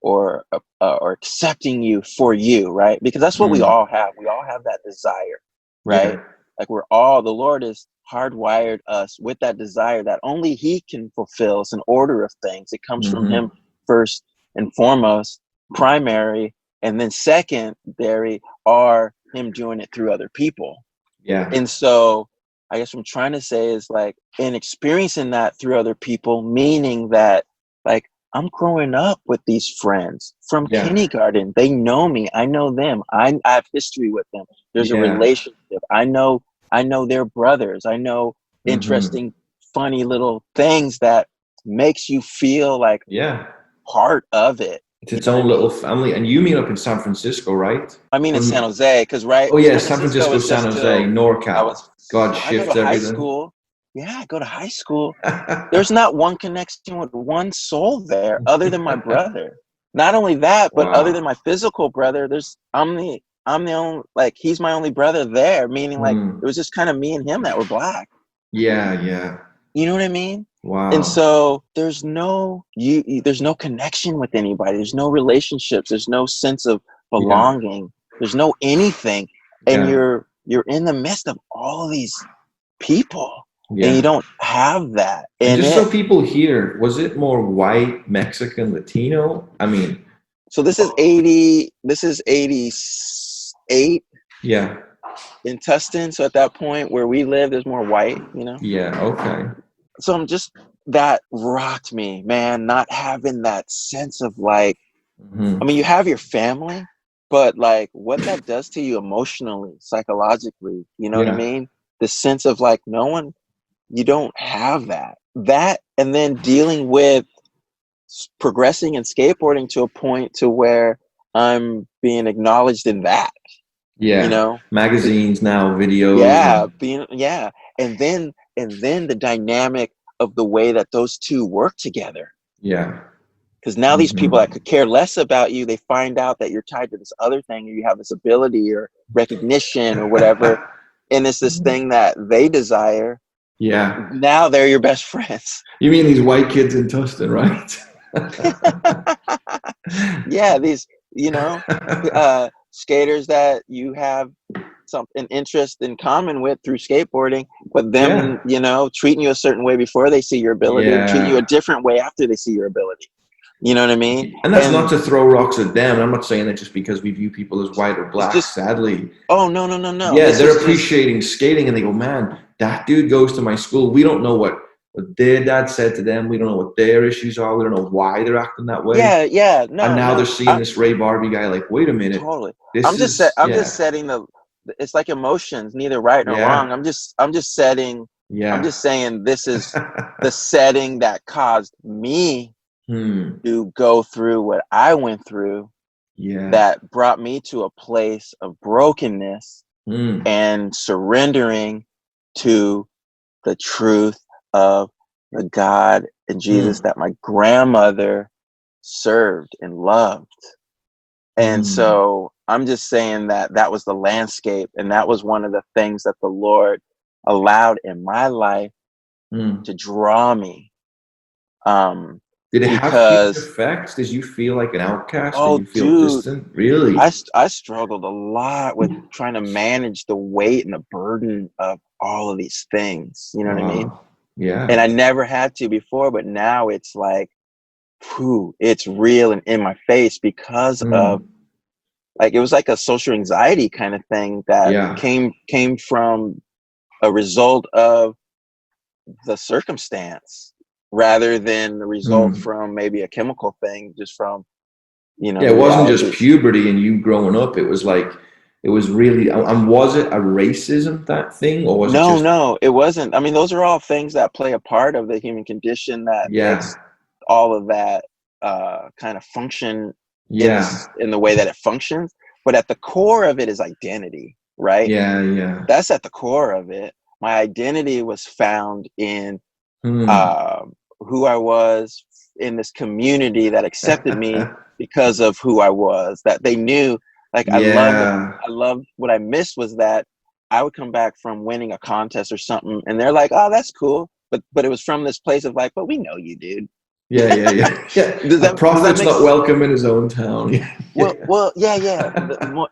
or accepting you for you, right? Because that's what we all have. We all have that desire, right? Like the Lord is hardwired us with that desire that only he can fulfill. It's an order of things. It comes from him first and foremost, primary, and then secondary are him doing it through other people. Yeah. And so I guess what I'm trying to say is like in experiencing that through other people, meaning that like I'm growing up with these friends from kindergarten. They know me. I know them. I have history with them. There's a relationship. I know their brothers. I know interesting, funny little things that makes you feel like part of it. It's its own little family. And you meet up in San Francisco, right? I mean, in San Jose, because Oh yeah, San Francisco, San Jose, NorCal. God shifts everything. High school. Yeah, I go to high school. There's not one connection with one soul there other than my brother. Not only that, but other than my physical brother, I'm the only, like, he's my only brother there, meaning like it was just kind of me and him that were black. Yeah. You know what I mean? Wow. And so there's no connection with anybody. There's no relationships. There's no sense of belonging. Yeah. There's no anything. And you're in the midst of all these people. Yeah. And you don't have that. And just so people hear, was it more white, Mexican, Latino? I mean, so this is 88. Yeah. In Tustin. So at that point where we live, there's more white, you know? Yeah, okay. So that rocked me, man, not having that sense of like, I mean, you have your family, but like what that does to you emotionally, psychologically, you know what I mean? The sense of like, you don't have that. And then dealing with progressing and skateboarding to a point to where I'm being acknowledged in that. Yeah. You know? Magazines now, videos. Yeah. And then the dynamic of the way that those two work together. Yeah. Because now these people that could care less about you, they find out that you're tied to this other thing, or you have this ability or recognition or whatever. And it's this thing that they desire. Yeah. Now they're your best friends. You mean these white kids in Tustin, right? Yeah, these, skaters that you have an interest in common with through skateboarding, but them, treating you a certain way before they see your ability, and treating you a different way after they see your ability. You know what I mean? And that's not to throw rocks at them. I'm not saying that just because we view people as white or black, sadly. Oh, no. Yeah, they're appreciating skating, and they go, man, that dude goes to my school. We don't know what their dad said to them. We don't know what their issues are. We don't know why they're acting that way. Yeah. No, and now they're seeing this Ray Barbee guy like, wait a minute. Totally. I'm just setting it's like emotions, neither right nor wrong. I'm just setting. Yeah. I'm just saying this is the setting that caused me to go through what I went through. Yeah. That brought me to a place of brokenness and surrendering to the truth of the God and Jesus that my grandmother served and loved. And so I'm just saying that was the landscape, and that was one of the things that the Lord allowed in my life to draw me. Did it have huge effects? Did you feel like an outcast? Oh, did you feel distant? Really? I struggled a lot with trying to manage the weight and the burden of all of these things. You know what I mean? Yeah. And I never had to before, but now it's like, it's real and in my face because of, like, it was like a social anxiety kind of thing that came from a result of the circumstance rather than the result from maybe a chemical thing, just from, it wasn't just puberty and you growing up. It was like, it was really, and was it a racism, that thing? Or was it just... No, it wasn't. I mean, those are all things that play a part of the human condition that makes all of that kind of function in the way that it functions. But at the core of it is identity, right? Yeah. That's at the core of it. My identity was found in who I was in this community that accepted me because of who I was, that they knew. Like, I loved what I missed was that I would come back from winning a contest or something, and they're like, "Oh, that's cool," but it was from this place of like, "But we know you, dude." Yeah. The prophet's not welcome in his own town. Well, yeah.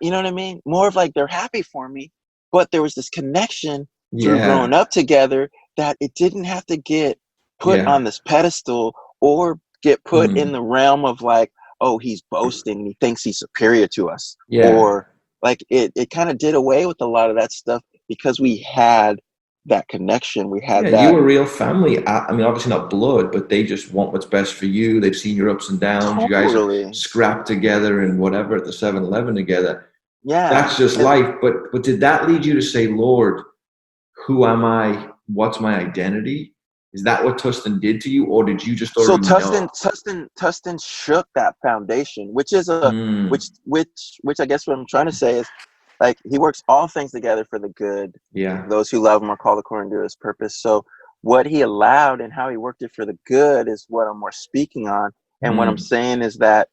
You know what I mean? More of like, they're happy for me, but there was this connection through growing up together that it didn't have to get put on this pedestal or get put in the realm of like, oh, he's boasting, he thinks he's superior to us. Or like it kind of did away with a lot of that stuff because we had that connection. We had that. You were a real family. I mean, obviously not blood, but they just want what's best for you. They've seen your ups and downs. Totally. You guys scrap together and whatever at the 7-Eleven together. Yeah. That's just life. But did that lead you to say, Lord, who am I? What's my identity? Is that what Tustin did to you, or did you just So already know? Tustin shook that foundation, which is which I guess what I'm trying to say is, like, he works all things together for the good. Yeah. Those who love him are called according to his purpose. So what he allowed and how he worked it for the good is what I'm more speaking on. And what I'm saying is that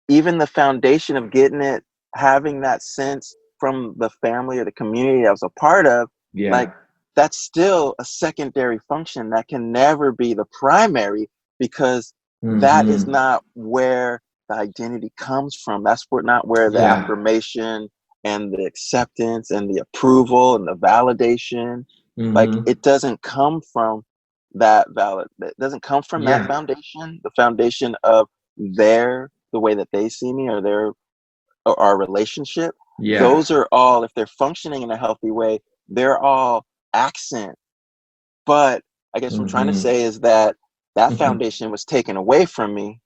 even the foundation of getting it, having that sense from the family or the community I was a part of, like, that's still a secondary function that can never be the primary, because that is not where the identity comes from. That's not where the affirmation and the acceptance and the approval and the validation, like, it doesn't come from that it doesn't come from that foundation, the foundation of the way that they see me, or our relationship. Those are all, if they're functioning in a healthy way, they're all accent. But I guess what I'm trying to say is that foundation was taken away from me.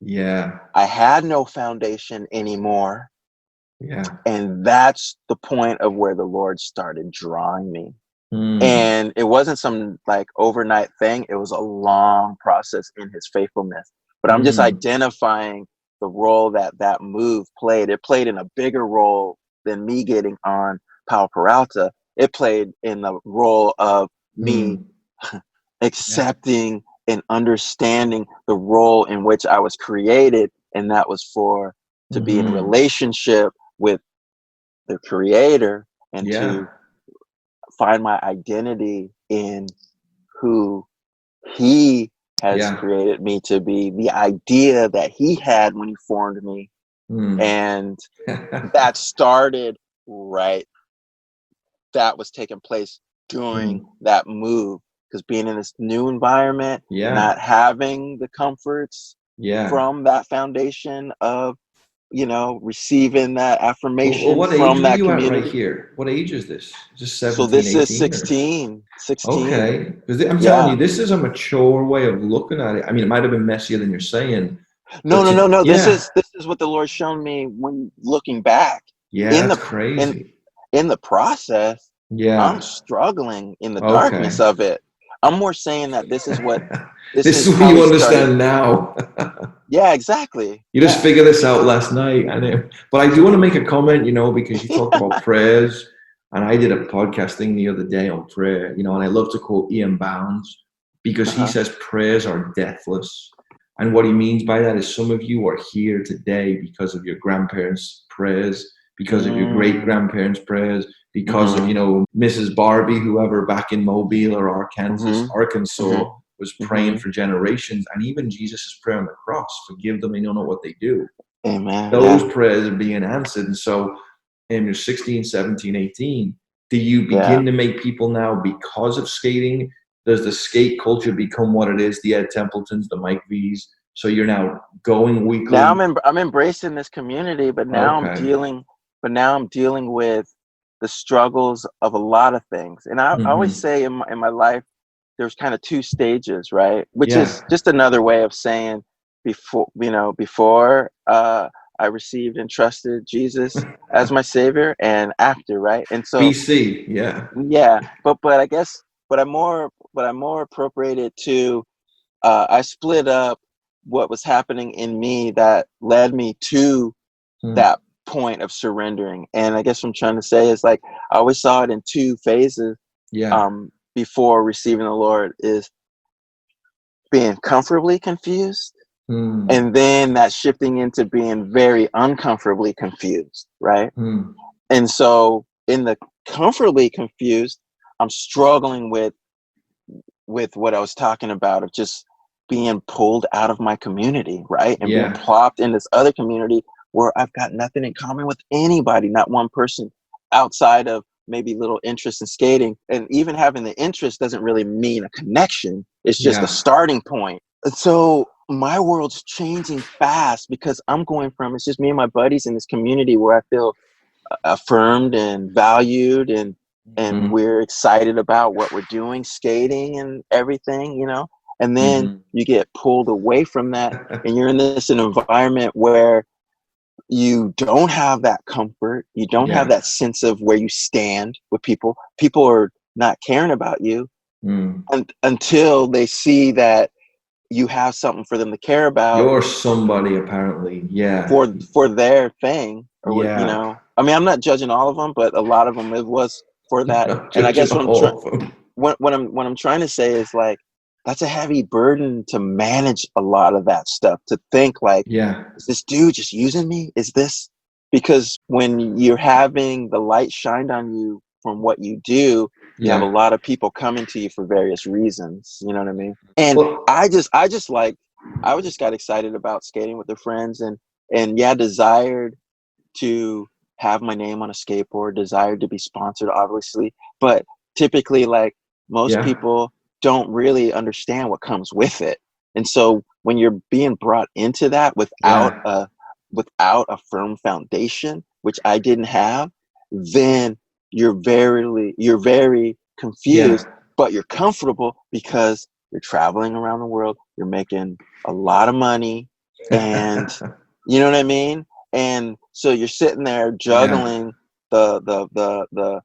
I had no foundation anymore. And that's the point of where the Lord started drawing me. And it wasn't some like overnight thing. It was a long process in his faithfulness. But I'm just identifying the role that move played. It played in a bigger role than me getting on Powell-Peralta. It played in the role of me accepting and understanding the role in which I was created, and that was to be in a relationship with the Creator, and to find my identity in who He has created me to be, the idea that He had when He formed me. And that started that was taking place during that move, because being in this new environment, not having the comforts from that foundation of, receiving that affirmation what from age that are you community. at right here? What age is this? Just 17, So this 18, is 16. Okay. Because I'm telling you, this is a mature way of looking at it. I mean, it might have been messier than you're saying. No. This is what the Lord's shown me when looking back. That's crazy. In the process, I'm struggling in the darkness of it. I'm more saying that this is what this is what you understand now. Yeah, exactly. You just figured this out last night. But I do want to make a comment, because you talked about prayers, and I did a podcast thing the other day on prayer, and I love to quote Ian Bounds, because he says prayers are deathless. And what he means by that is some of you are here today because of your grandparents' prayers, because of your great-grandparents' prayers, because of, Mrs. Barbee, whoever back in Mobile or Arkansas was praying for generations. And even Jesus' prayer on the cross, forgive them, they don't know what they do. Amen. Those prayers are being answered. And so in your 16, 17, 18, do you begin to make people now because of skating? Does the skate culture become what it is? The Ed Templetons, the Mike V's. So you're now going weekly. Now I'm embracing this community, but now I'm dealing with the struggles of a lot of things. And I always say in my life, there's kind of two stages, right? Which is just another way of saying before I received and trusted Jesus as my Savior, and after, right? And so BC, but I guess but I more appropriated to I split up what was happening in me that led me to that point of surrendering. And I guess what I'm trying to say is, like, I always saw it in two phases. Before receiving the Lord, is being comfortably confused, and then that shifting into being very uncomfortably confused, right? And so in the comfortably confused, I'm struggling with what I was talking about, of just being pulled out of my community, right? And being plopped in this other community where I've got nothing in common with anybody, not one person outside of maybe little interest in skating. And even having the interest doesn't really mean a connection. It's just a starting point. And so my world's changing fast, because I'm going from, it's just me and my buddies in this community where I feel affirmed and valued, and we're excited about what we're doing, skating and everything, and then you get pulled away from that, and you're in an environment where you don't have that comfort. You don't have that sense of where you stand with people. People are not caring about you. until they see that you have something for them to care about. You're somebody, apparently. Yeah. For their thing, or what, Yeah. you know. I mean, I'm not judging all of them, but a lot of them it was for that. And I guess what I'm trying to say is, like, that's a heavy burden to manage a lot of that stuff. To think like, is this dude just using me? Is this because when you're having the light shined on you from what you do, you have a lot of people coming to you for various reasons. You know what I mean? And I just got excited about skating with the friends, and desired to have my name on a skateboard, desired to be sponsored, obviously. But typically, like, most people don't really understand what comes with it. And so when you're being brought into that without a firm foundation, which I didn't have, then you're very confused, but you're comfortable because you're traveling around the world, you're making a lot of money, and you know what I mean? And so you're sitting there juggling the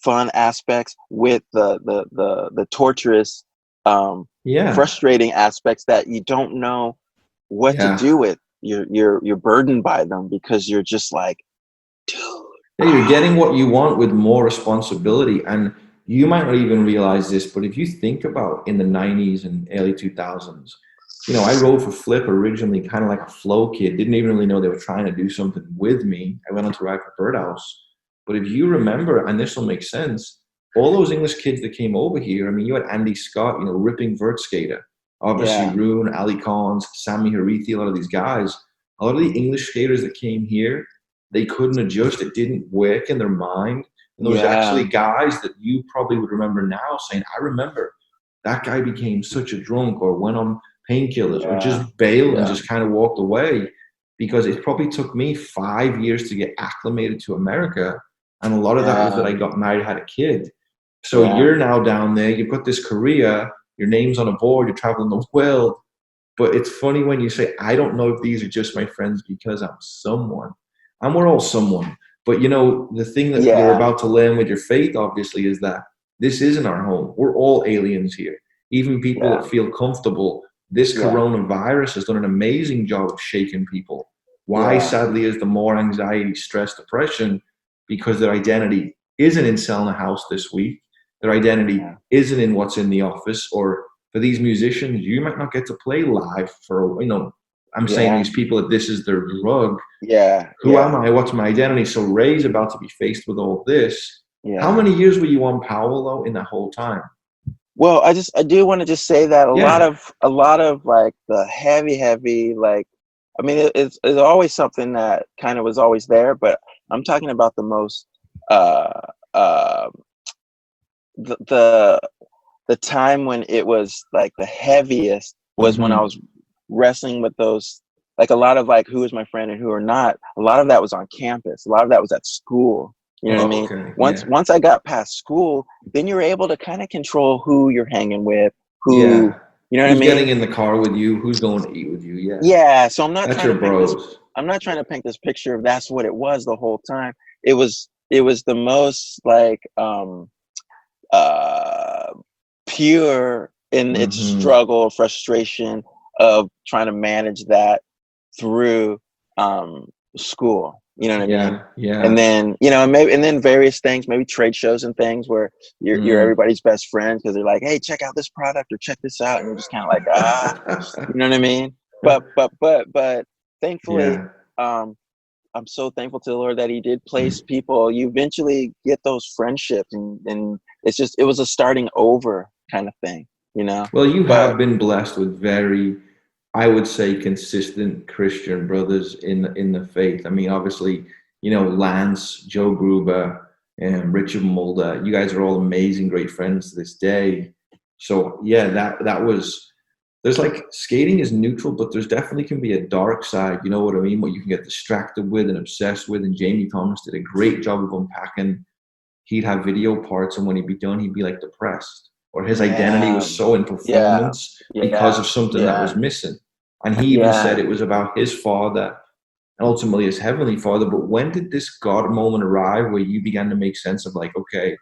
fun aspects with the torturous, frustrating aspects that you don't know what to do with. You're burdened by them because you're just like, dude. Yeah, you're getting what you want with more responsibility. And you might not even realize this, but if you think about in the 90s and early 2000s, you know, I rode for Flip originally kind of like a flow kid. Didn't even really know they were trying to do something with me. I went on to ride for Birdhouse. But if you remember, and this will make sense, all those English kids that came over here, I mean, you had Andy Scott, you know, ripping vert skater. Obviously, Rune, Ali Collins, Sammy Harithi, a lot of these guys. A lot of the English skaters that came here, they couldn't adjust. It didn't work in their mind. And there was actually guys that you probably would remember now saying, I remember that guy became such a drunk or went on painkillers or just bailed and just kind of walked away, because it probably took me 5 years to get acclimated to America. And a lot of that was that I got married, had a kid. So you're now down there, you've got this career, your name's on a board, you're traveling the world. But it's funny when you say, I don't know if these are just my friends because I'm someone. And we're all someone. But, you know, the thing that you're about to learn with your faith, obviously, is that this isn't our home. We're all aliens here. Even people that feel comfortable. This coronavirus has done an amazing job of shaking people. Why, sadly, is the more anxiety, stress, depression? Because their identity isn't in selling a house this week. Their identity isn't in what's in the office. Or for these musicians, you might not get to play live for, you know, I'm saying these people that this is their drug. Who am I? What's my identity? So Ray's about to be faced with all this. How many years were you on Powell, though, in that whole time? Well, I do want to just say that a lot of like the heavy, like, I mean, it's always something that kind of was always there, but I'm talking about the most, the time when it was like the heaviest was when I was wrestling with those, like a lot of like who is my friend and who are not. A lot of that was on campus. A lot of that was at school. You know what I mean? Okay. Once I got past school, then you're able to kind of control who you're hanging with, who you know what I mean? Who's getting in the car with you? Who's going to eat with you? Yeah. So I'm not that's trying your to paint bros. this. I'm not trying to paint this picture of that's what it was the whole time. It was the most like pure in its struggle, frustration of trying to manage that through school. You know what I mean? Yeah. And then, you know, and then various things, maybe trade shows and things where you're everybody's best friend because they're like, hey, check out this product or check this out. And you're just kind of like, you know what I mean? But thankfully, I'm so thankful to the Lord that he did place people. You eventually get those friendships and it was a starting over kind of thing, you know? Well, you have been blessed with very, I would say, consistent Christian brothers in the faith. I mean, obviously, you know, Lance, Joe Gruber, and Richard Mulder, you guys are all amazing, great friends to this day. So yeah, that was, there's like, skating is neutral, but there's definitely can be a dark side, you know what I mean? What you can get distracted with and obsessed with. And Jamie Thomas did a great job of unpacking. He'd have video parts, and when he'd be done, he'd be like depressed. Or his identity was so in performance because of something that was missing. And he even said it was about his father and ultimately his heavenly father. But when did this God moment arrive where you began to make sense of like, okay,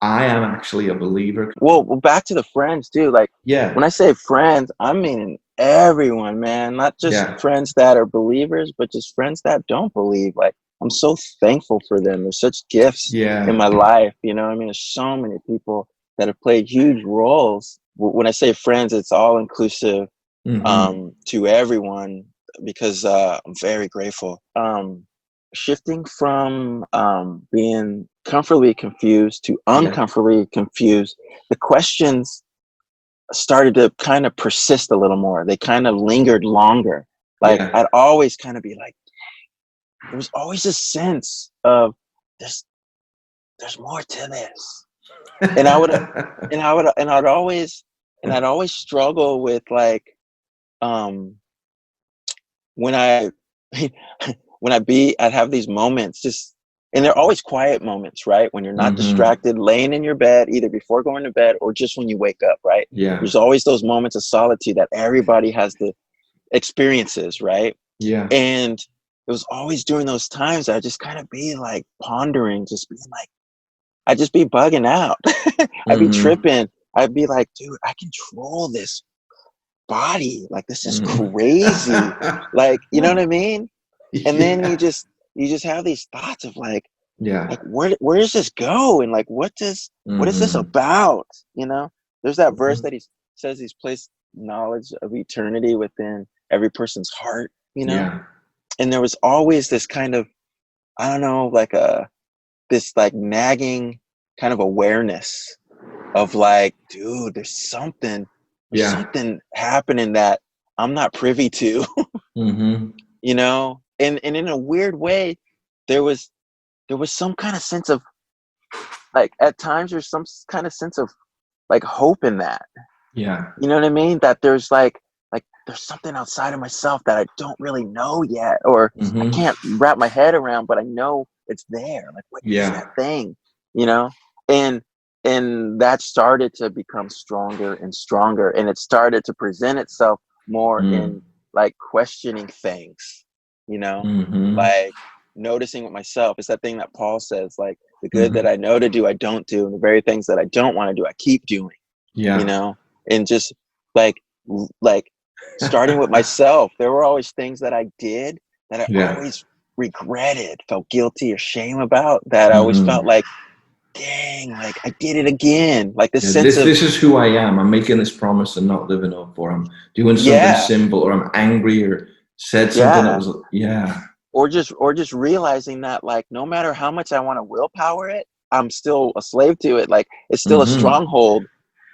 I am actually a believer. Well, back to the friends too. Like, Yeah. when I say friends, I mean everyone, man. Not just friends that are believers, but just friends that don't believe. Like, I'm so thankful for them. There's such gifts in my life. You know, I mean, there's so many people that have played huge roles. When I say friends, it's all inclusive to everyone, because I'm very grateful. Shifting from being comfortably confused to uncomfortably confused, the questions started to kind of persist a little more. They kind of lingered longer. Like, I'd always kind of be like, there was always a sense of there's more to this. And I'd always struggle with, like, when I'd have these moments, and they're always quiet moments, right? When you're not distracted, laying in your bed, either before going to bed or just when you wake up, right? Yeah. There's always those moments of solitude that everybody has the experiences, right? Yeah. And it was always during those times I'd just kind of be like pondering, just being like, I'd just be bugging out. I'd be tripping. I'd be like, dude, I control this body. Like, this is crazy. Like, you know what I mean? And then you just have these thoughts of like where does this go? And like, what is this about? You know, there's that verse that he says he's placed knowledge of eternity within every person's heart, you know? And there was always this kind of, I don't know, like this like nagging kind of awareness of like, dude, there's something happening that I'm not privy to. You know? And in a weird way, there was some kind of sense of, like, at times there's some kind of sense of like hope in that. Yeah. You know what I mean? That there's like there's something outside of myself that I don't really know yet, or I can't wrap my head around, but I know it's there. Like, what is that thing? You know? And that started to become stronger and stronger, and it started to present itself more in like questioning things, you know, like noticing with myself. It's that thing that Paul says, like, the good that I know to do, I don't do, and the very things that I don't want to do, I keep doing. You know, and just like starting with myself, there were always things that I did that I always regretted, felt guilty or shame about, that I always felt like, dang, like I did it again. Like this sense of, this is who I am. I'm making this promise and not living up for. I'm doing something simple, or I'm angry, or said something that was or just realizing that, like, no matter how much I want to willpower it, I'm still a slave to it. Like, it's still a stronghold,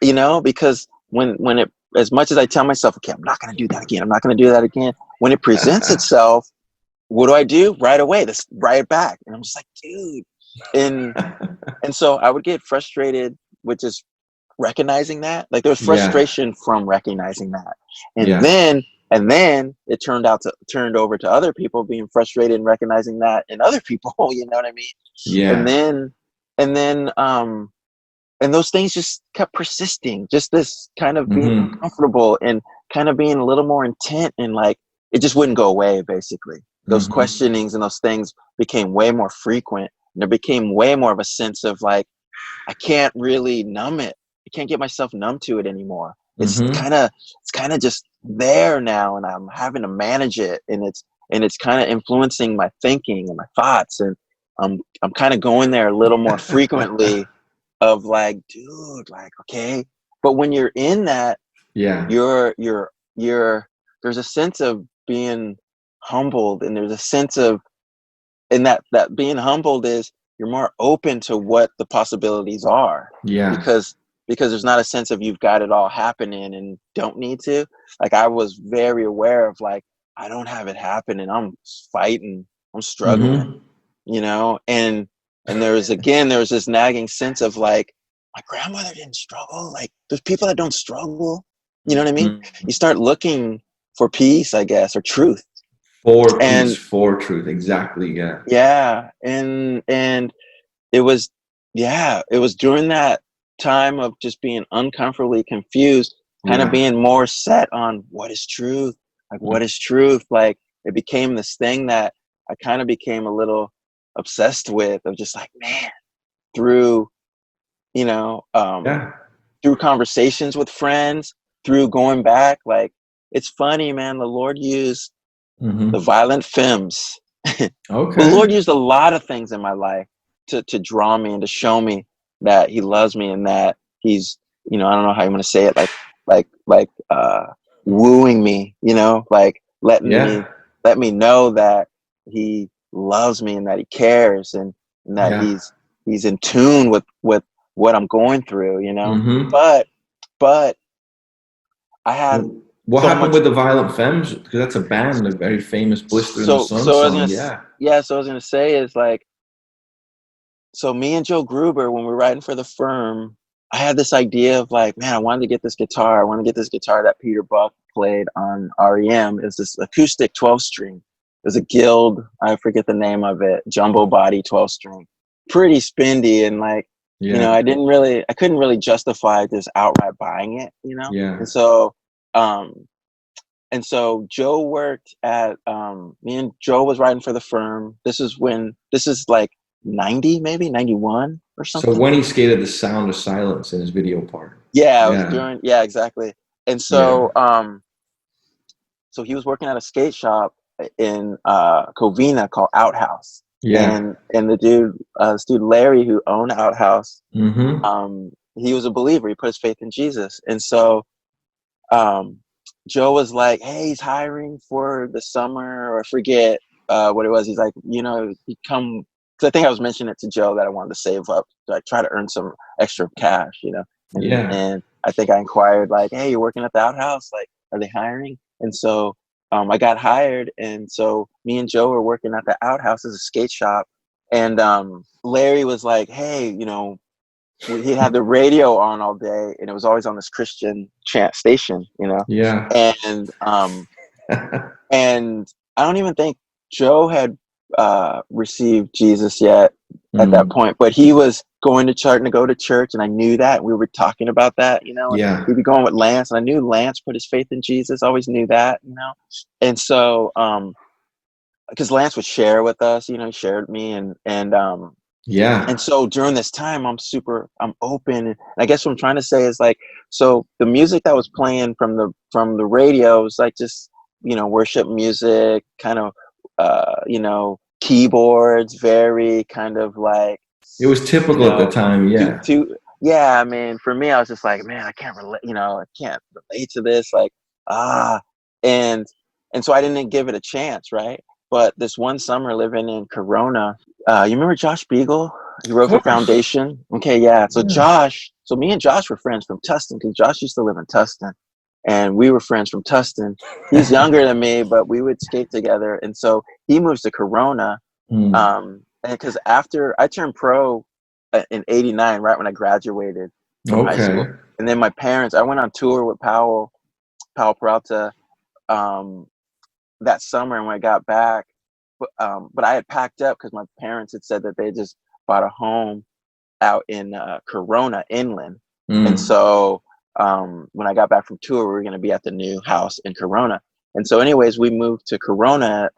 you know, because when it, as much as I tell myself, okay, I'm not going to do that again, I'm not going to do that again, when it presents itself, what do? Right away, right back. And I'm just like, dude. And so I would get frustrated with just recognizing that. Like, there was frustration from recognizing that. And then it turned over to other people being frustrated and recognizing that in other people, you know what I mean? Yeah. And those things just kept persisting, just this kind of being uncomfortable and kind of being a little more intent, and like, it just wouldn't go away, basically. Those questionings and those things became way more frequent. And there became way more of a sense of like, I can't really numb it. I can't get myself numb to it anymore. It's kind of just there now, and I'm having to manage it, and it's kind of influencing my thinking and my thoughts, and I'm kind of going there a little more frequently of like, dude, like, okay. But when you're in that, you're there's a sense of being humbled, and there's a sense of, and that being humbled is you're more open to what the possibilities are. Because there's not a sense of you've got it all happening and don't need to. Like, I was very aware of like, I don't have it happening. I'm fighting. I'm struggling, you know? And there was this nagging sense of like, my grandmother didn't struggle. Like, there's people that don't struggle. You know what I mean? You start looking for peace, I guess, or truth. For truth. Exactly. Yeah. Yeah. And it was during that time of just being uncomfortably confused, kind of being more set on what is truth. Like, what is truth? Like, it became this thing that I kind of became a little obsessed with, of just like, man, through you know, through conversations with friends, through going back. Like, it's funny, man. The Lord used the violent femmes. The Lord used a lot of things in my life to draw me and to show me that he loves me, and that he's, you know, I don't know how you want to say it, like wooing me, you know, like let me know that he loves me and that he cares, and that he's in tune with what I'm going through, you know. But I had what happened with the Violent Femmes? Because that's a band, a very famous Blister in the Sun song. So I was gonna say is like, so me and Joe Gruber, when we were writing for The Firm, I had this idea of like, man, I wanted to get this guitar. I want to get this guitar that Peter Buck played on REM. It's this acoustic 12-string. It was a Guild, I forget the name of it, jumbo body 12-string. Pretty spendy, and like, you know, I couldn't really justify just outright buying it, you know? And so Joe worked at, me and Joe was writing for The Firm. This is like 90, maybe 91 or something. So when he skated The Sound of Silence in his video part. Exactly. And so, so he was working at a skate shop in Covina called Outhouse. And the dude Larry, who owned Outhouse, he was a believer. He put his faith in Jesus. And so Joe was like, hey, he's hiring for the summer, or I forget what it was. He's like, you know, he'd come, because I think I was mentioning it to Joe that I wanted to save up, like try to earn some extra cash, you know. And I think I inquired like, hey, you're working at the Outhouse, like, are they hiring? And so I got hired, and so me and Joe were working at the Outhouse as a skate shop. And Larry was like, hey, you know, he had the radio on all day, and it was always on this Christian chant station, you know. And and I don't even think Joe had received Jesus yet at that point, but he was going to go to church, and I knew that. We were talking about that, you know. We'd be going with Lance, and I knew Lance put his faith in Jesus. I always knew that, you know. And so because Lance would share with us, you know, he shared with me, and so during this time I'm open. And I guess what I'm trying to say is like, so the music that was playing from the radio was like just, you know, worship music, kind of you know, keyboards, very kind of like, it was typical, you know, at the time. I mean, for me, I was just like, man, I can't relate to this, like, and so I didn't give it a chance, right? But this one summer living in Corona, you remember Josh Beagle? He wrote for Foundation. So me and Josh were friends from Tustin, because Josh used to live in Tustin, and we were friends from Tustin. He's younger than me, but we would skate together. And so he moves to Corona, and because after I turned pro in '89, right when I graduated from high school, and then my parents, I went on tour with Powell-Peralta that summer, and when I got back, but I had packed up because my parents had said that they just bought a home out in Corona inland. And so when I got back from tour, we were going to be at the new house in Corona. And so anyways, we moved to Corona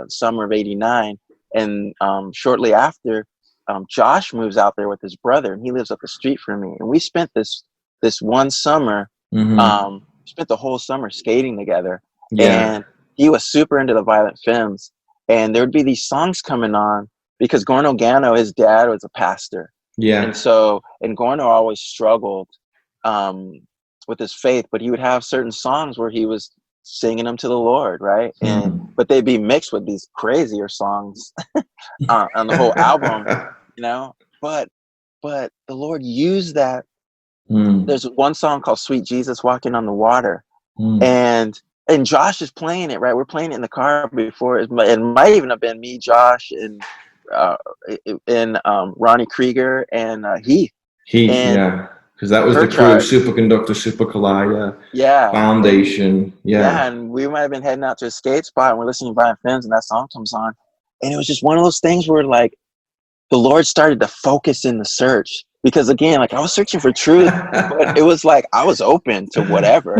summer of '89, and shortly after, Josh moves out there with his brother, and he lives up the street from me, and we spent this one summer, spent the whole summer skating together. And he was super into the Violent Femmes, and there would be these songs coming on, because Gorno Gano, his dad, was a pastor. And so, and Gorno always struggled with his faith, but he would have certain songs where he was singing them to the Lord, right? But they'd be mixed with these crazier songs on the whole album, you know. But the Lord used that. There's one song called "Sweet Jesus Walking on the Water," and Josh is playing it, right? We're playing it in the car before. It might even have been me, Josh, and Ronnie Krieger and Heath. Because that was the crew, Superconductor, Super Kalaya, Foundation. And we might have been heading out to a skate spot, and we're listening to Violent Femmes, and that song comes on. And it was just one of those things where, like, the Lord started to focus in the search. Because, again, like, I was searching for truth, but it was like I was open to whatever.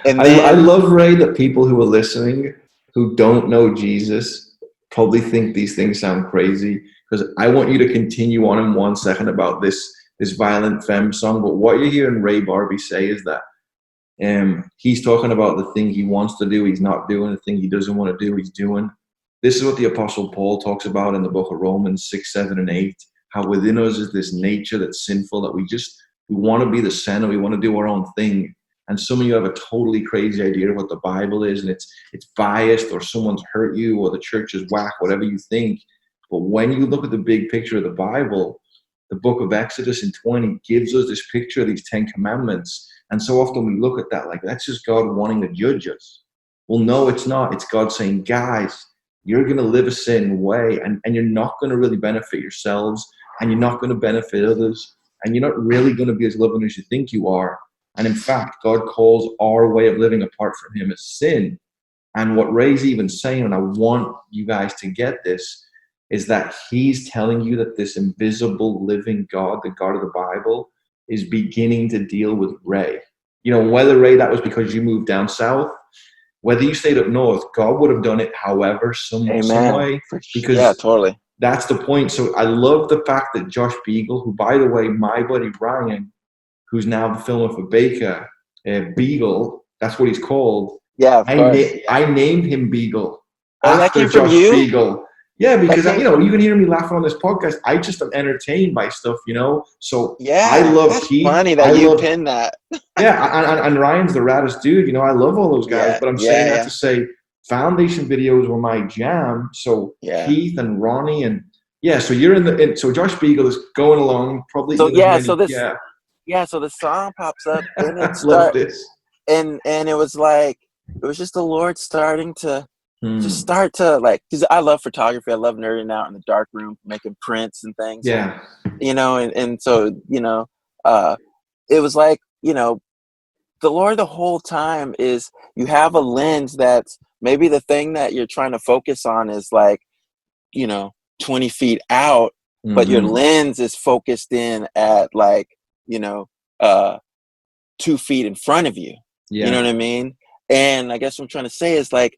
And then, I love, Ray, that people who are listening who don't know Jesus probably think these things sound crazy. Because I want you to continue on in 1 second about this this violent femme song. But what you're hearing Ray Barbee say is that he's talking about the thing he wants to do, he's not doing. The thing he doesn't want to do, he's doing. This is what the Apostle Paul talks about in the book of Romans 6, 7, and 8. How within us is this nature that's sinful, that we want to be the center, we want to do our own thing. And some of you have a totally crazy idea of what the Bible is, and it's biased, or someone's hurt you, or the church is whack, whatever you think. But when you look at the big picture of the Bible, the book of Exodus in 20 gives us this picture of these 10 commandments. And so often we look at that like that's just God wanting to judge us. Well, no, it's not. It's God saying, guys, you're going to live a certain way, and you're not going to really benefit yourselves, and you're not going to benefit others, and you're not really going to be as loving as you think you are. And in fact, God calls our way of living apart from him as sin. And what Ray's even saying, and I want you guys to get this, is that he's telling you that this invisible living God, the God of the Bible, is beginning to deal with Ray. You know, whether, Ray, that was because you moved down south, whether you stayed up north, God would have done it however, some way. Because totally. That's the point. So I love the fact that Josh Beagle, who, by the way, my buddy Brian, who's now filming for Baker, Beagle, that's what he's called. Yeah, of course. I named him Beagle after Josh Beagle. Yeah, because you can hear me laughing on this podcast. I just am entertained by stuff, So I love Keith. Funny that you pinned that. Yeah, and Ryan's the raddest dude. I love all those guys. But I'm saying that to say Foundation videos were my jam. So Keith and Ronnie and so you're so Josh Beagle is going along probably. So so the song pops up and it's love this. And it was just the Lord starting to just start to because I love photography. I love nerding out in the dark room, making prints and things. Yeah. And so, it was the Lord the whole time is you have a lens that's maybe the thing that you're trying to focus on is 20 feet out, but your lens is focused in at 2 feet in front of you. Yeah. You know what I mean? And I guess what I'm trying to say is the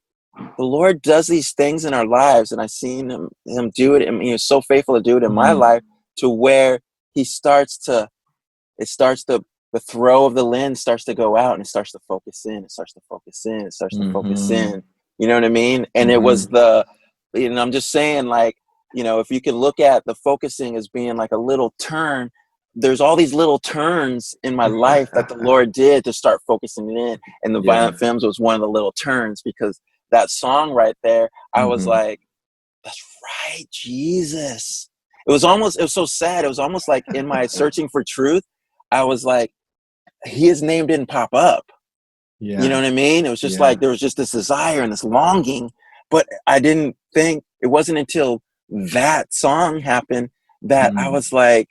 Lord does these things in our lives, and I've seen him do it. And he was so faithful to do it in my life, to where the throw of the lens starts to go out, and it starts to focus in. It starts to focus in. It starts to focus in. You know what I mean? And it was I'm just saying, if you can look at the focusing as being like a little turn, there's all these little turns in my life that the Lord did to start focusing in. And the Violent Femmes was one of the little turns, because that song right there, I was like, that's right, Jesus. It was so sad. It was almost like in my searching for truth, I was like, his name didn't pop up. Yeah. You know what I mean? It was just there was just this desire and this longing, but I didn't think, it wasn't until that song happened that I was like,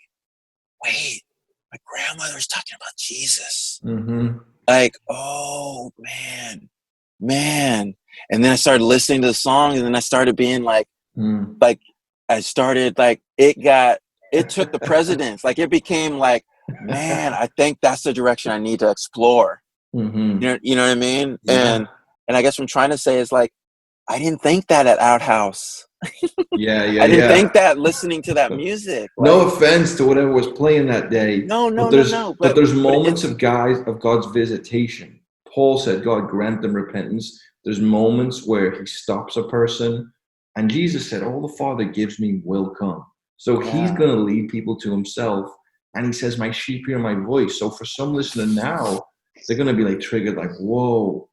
wait, my grandmother's talking about Jesus. Oh man. And then I started listening to the song, and then I started being it took the precedence. It became man, I think that's the direction I need to explore. You know what I mean? Yeah. And I guess what I'm trying to say is I didn't think that at Outhouse. I didn't think that listening to that music. No offense to whatever was playing that day. But there's moments of God's visitation. Paul said, God grant them repentance. There's moments where he stops a person, and Jesus said, all the Father gives me will come. So he's going to lead people to himself. And he says, my sheep hear my voice. So for some listener now, they're going to be triggered, whoa,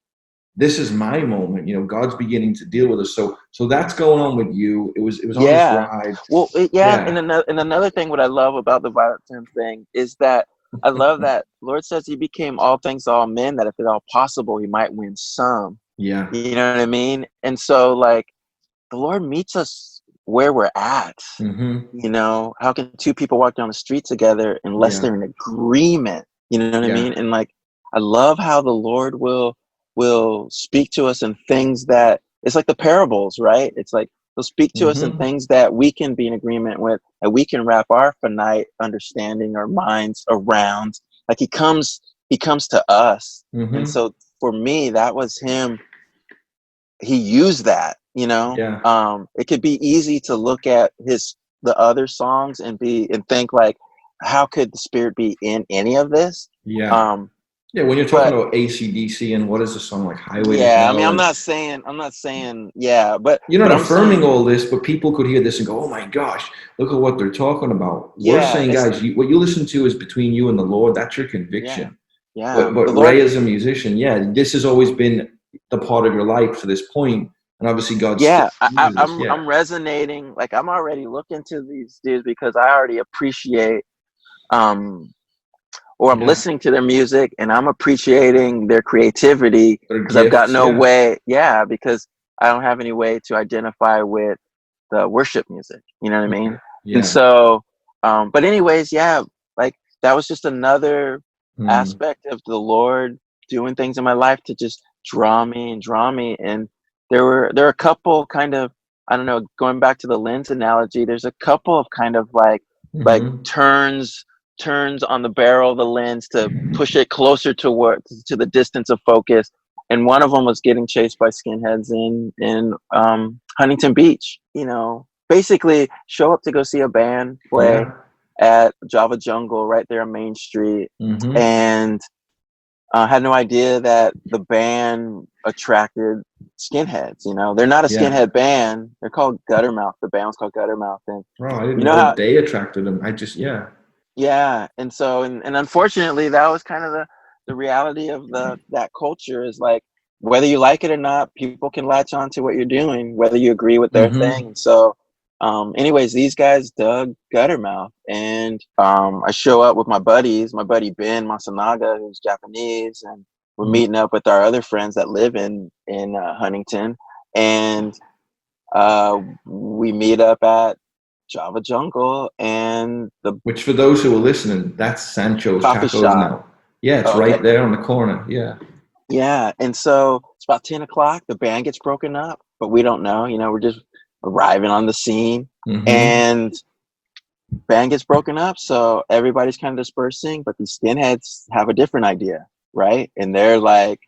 this is my moment. God's beginning to deal with us. So that's going on with you. It was on this ride. Well, And another thing, what I love about the Violent Femmes thing is that I love that Lord says he became all things to all men, that if at all possible, he might win some. Yeah. You know what I mean? And so the Lord meets us where we're at. How can two people walk down the street together unless they're in agreement? You know what I mean? And I love how the Lord will speak to us in things that, it's like the parables, right? It's he'll speak to us in things that we can be in agreement with, and we can wrap our finite understanding, our minds around. He comes to us. And so for me, that was him. He used that, it could be easy to look at the other songs and think how could the Spirit be in any of this? Yeah. Yeah, when you're talking about AC/DC and what is the song like Highway to Hell? I mean, I'm not saying, yeah, but you're not but affirming all this, but people could hear this and go, "Oh my gosh, look at what they're talking about." We're saying, guys, what you listen to is between you and the Lord. That's your conviction. Yeah. But Ray, as a musician, this has always been the part of your life to this point, and obviously God. Yeah, I'm resonating. Like, I'm already looking to these dudes because I already appreciate, or I'm listening to their music and I'm appreciating their creativity because I've got no way. Yeah, because I don't have any way to identify with the worship music. You know what I mean? Yeah. And so, but anyways, like that was just another aspect of the Lord doing things in my life to just draw me. And there are a couple kind of, I don't know, going back to the lens analogy, there's a couple of kind of like turns on the barrel of the lens to push it closer to the distance of focus. And one of them was getting chased by skinheads in Huntington Beach. You know, basically show up to go see a band play at Java Jungle right there on Main Street, and had no idea that the band attracted skinheads. You know, they're not a skinhead band. They're called Guttermouth. The band was called Guttermouth. And I didn't know how they attracted them. Yeah, and so and unfortunately, that was kind of the reality of that culture is like, whether you like it or not, people can latch on to what you're doing, whether you agree with their thing. And so, anyways, these guys dug Guttermouth, and I show up with my buddies, my buddy Ben Masanaga, who's Japanese, and we're meeting up with our other friends that live in Huntington, and we meet up at Java Jungle, and which, for those who are listening, that's Sancho's Tacos now. Yeah, it's right there on the corner. Yeah, and so it's about 10 o'clock. The band gets broken up, but we don't know. You know, we're just arriving on the scene, and band gets broken up. So everybody's kind of dispersing, but these skinheads have a different idea, right? And they're like,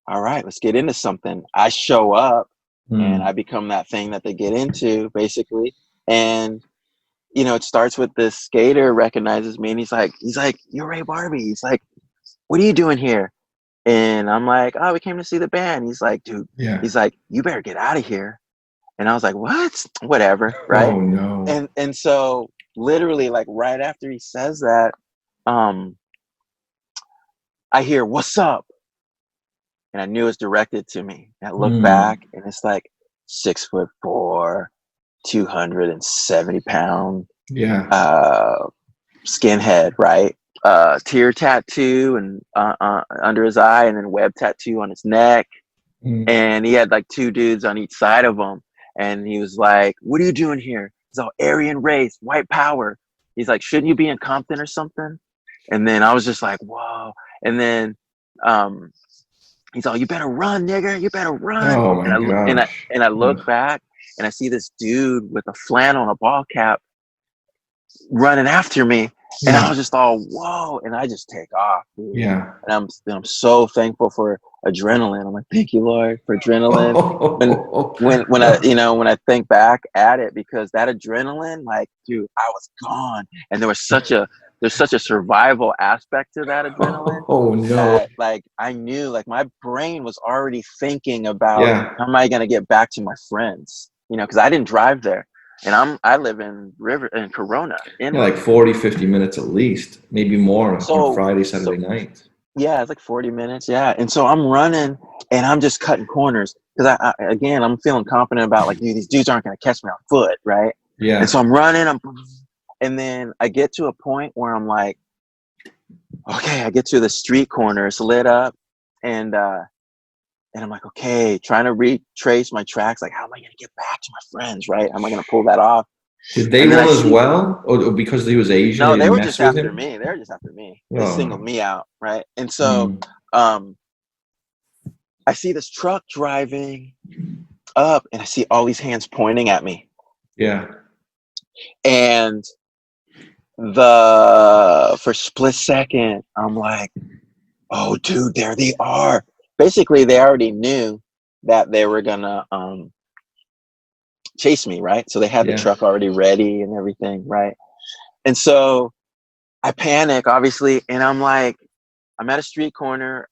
"All right, let's get into something." I show up, and I become that thing that they get into, basically. And, you know, it starts with this skater recognizes me, and he's like, "You're Ray Barbee." He's like, "What are you doing here?" And I'm like, "Oh, we came to see the band." He's like, "Dude," he's like, "You better get out of here." And I was like, "What?" Whatever, right? Oh no. And so literally, like, right after he says that, I hear, "What's up?" And I knew it was directed to me. And I look back, and it's like 6'4", 270-pound skinhead, right? Tear tattoo and under his eye, and then web tattoo on his neck, and he had like two dudes on each side of him, and he was like, "What are you doing here?" He's all, "Aryan race, white power." He's like, "Shouldn't you be in Compton or something?" And then I was just like, whoa. And then he's all, "You better run, nigger, you better run." Oh my God. And I look back, and I see this dude with a flannel and a ball cap running after me. And I was just all, whoa. And I just take off, dude. Yeah. And I'm so thankful for adrenaline. I'm like, thank you, Lord, for adrenaline. When I think back at it, because that adrenaline, like, dude, I was gone. And there's such a survival aspect to that adrenaline. Oh no. That, like, I knew, like, my brain was already thinking about how am I going to get back to my friends, you know, because I didn't drive there. And I live in Corona. Like 40-50 minutes at least, maybe more on Friday, Saturday night. Yeah, it's like 40 minutes. Yeah. And so I'm running, and I'm just cutting corners because I'm feeling confident about, like, dude, these dudes aren't going to catch me on foot. Right. Yeah. And so I'm running, and then I get to a point where I'm like, okay, I get to the street corner, it's lit up, and I'm like, okay, trying to retrace my tracks. Like, how am I going to get back to my friends, right? How am I going to pull that off? Did they run as well? Or because he was Asian? No, they were just after me. They were just after me. They singled me out, right? And so I see this truck driving up, and I see all these hands pointing at me. Yeah. And for a split second, I'm like, oh, dude, there they are. Basically, they already knew that they were gonna chase me, right? So they had the truck already ready and everything, right? And so I panic, obviously, and I'm like, I'm at a street corner.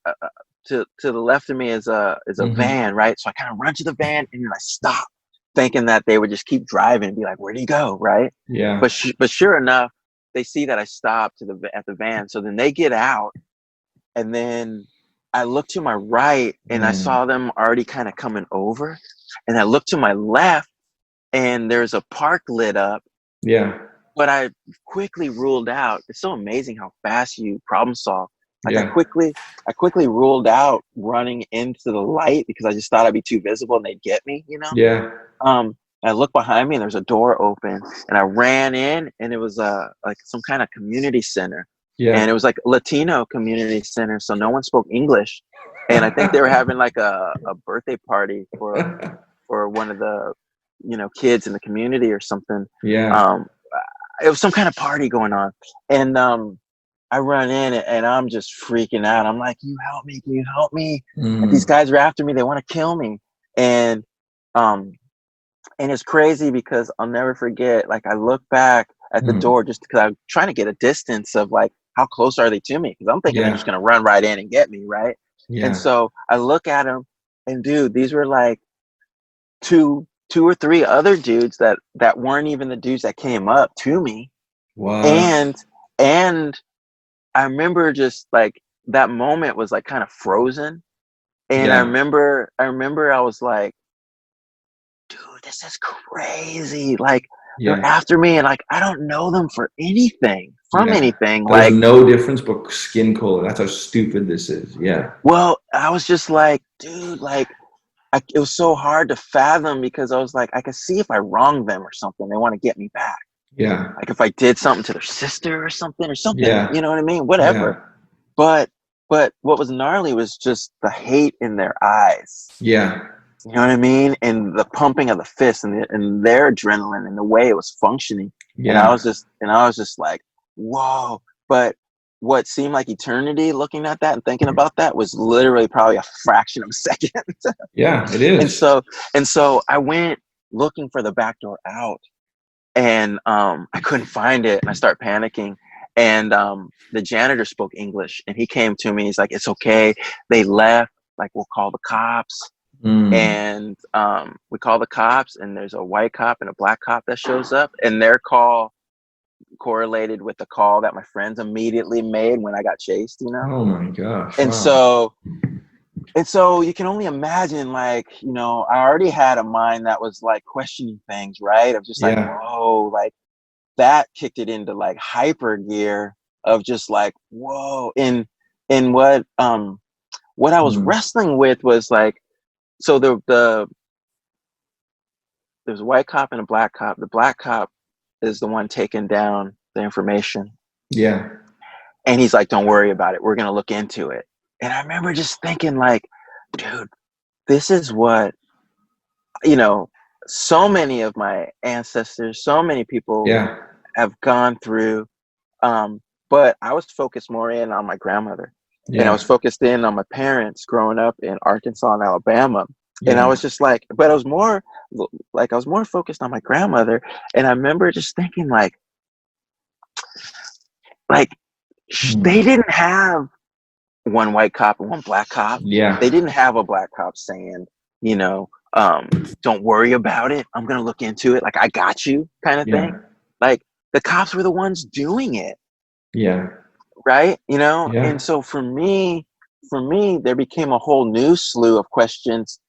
To the left of me is a van, right? So I kind of run to the van, and then I stop, thinking that they would just keep driving and be like, "Where'd he go?" Right? Yeah. But sure enough, they see that I stopped at the van, so then they get out, and then I look to my right, and I saw them already kind of coming over, and I look to my left, and there's a park lit up. Yeah. But I quickly ruled out. It's so amazing how fast you problem solve. Like Yeah. I quickly ruled out running into the light because I just thought I'd be too visible and they'd get me, you know? Yeah. I looked behind me and there's a door open, and I ran in, and it was like some kind of community center. Yeah. And it was like a Latino community center, so no one spoke English. And I think they were having like a birthday party for one of the, you know, kids in the community or something. Yeah. It was some kind of party going on, and I run in and I'm just freaking out. I'm like, "Can you help me? Can you help me?" Like, these guys are after me. They want to kill me. And it's crazy because I'll never forget. Like, I look back at the door just because I'm trying to get a distance of like, how close are they to me? Because I'm thinking they're just gonna run right in and get me, right? Yeah. And so I look at them, and dude, these were like two or three other dudes that weren't even the dudes that came up to me. Wow. And I remember just like that moment was like kind of frozen. And I remember I was like, dude, this is crazy. Like, they're after me, and like I don't know them for anything, anything. There's like no difference but skin color. That's how stupid this is. Yeah. Well, I was just like, dude, like it was so hard to fathom because I was like, I could see if I wronged them or something, they want to get me back. Yeah. Like if I did something to their sister or something, Yeah. you know what I mean? Whatever. Yeah. But what was gnarly was just the hate in their eyes. Yeah. You know what I mean? And the pumping of the fist and their adrenaline and the way it was functioning. Yeah. And I was just like, whoa. But what seemed like eternity looking at that and thinking about that was literally probably a fraction of a second. Yeah, it is. And so I went looking for the back door out, and I couldn't find it, and I start panicking. And the janitor spoke English, and he came to me. He's like, "It's okay. They left. Like, we'll call the cops." And we call the cops, and there's a white cop and a black cop that shows up, and their call correlated with the call that my friends immediately made when I got chased, you know? Oh my gosh. And so you can only imagine, like, you know, I already had a mind that was like questioning things, right? Of just like, whoa, like that kicked it into like hyper gear of just like, whoa. And what I was wrestling with was like, so there's a white cop and a black cop. The black cop is the one taking down the information. Yeah. And he's like, "Don't worry about it. We're going to look into it." And I remember just thinking like, dude, this is what, you know, so many of my ancestors, so many people have gone through. But I was focused more in on my grandmother. And I was focused in on my parents growing up in Arkansas and Alabama. And I was just like, but I was more focused on my grandmother. And I remember just thinking like they didn't have one white cop and one black cop. Yeah. They didn't have a black cop saying, you know, "Don't worry about it. I'm going to look into it. Like, I got you," kind of thing. Like, the cops were the ones doing it. Yeah. Right. You know? Yeah. And so for me, there became a whole new slew of questions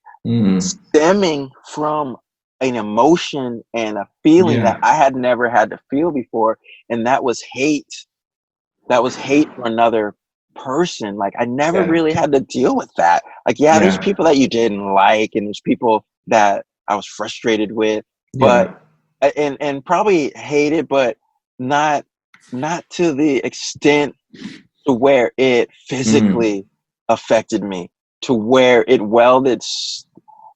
stemming from an emotion and a feeling that I had never had to feel before. And that was hate. That was hate for another person. Like, I never really had to deal with that. Like, there's people that you didn't like, and there's people that I was frustrated with, but and probably hated, but not to the extent to where it physically affected me, to where it welded.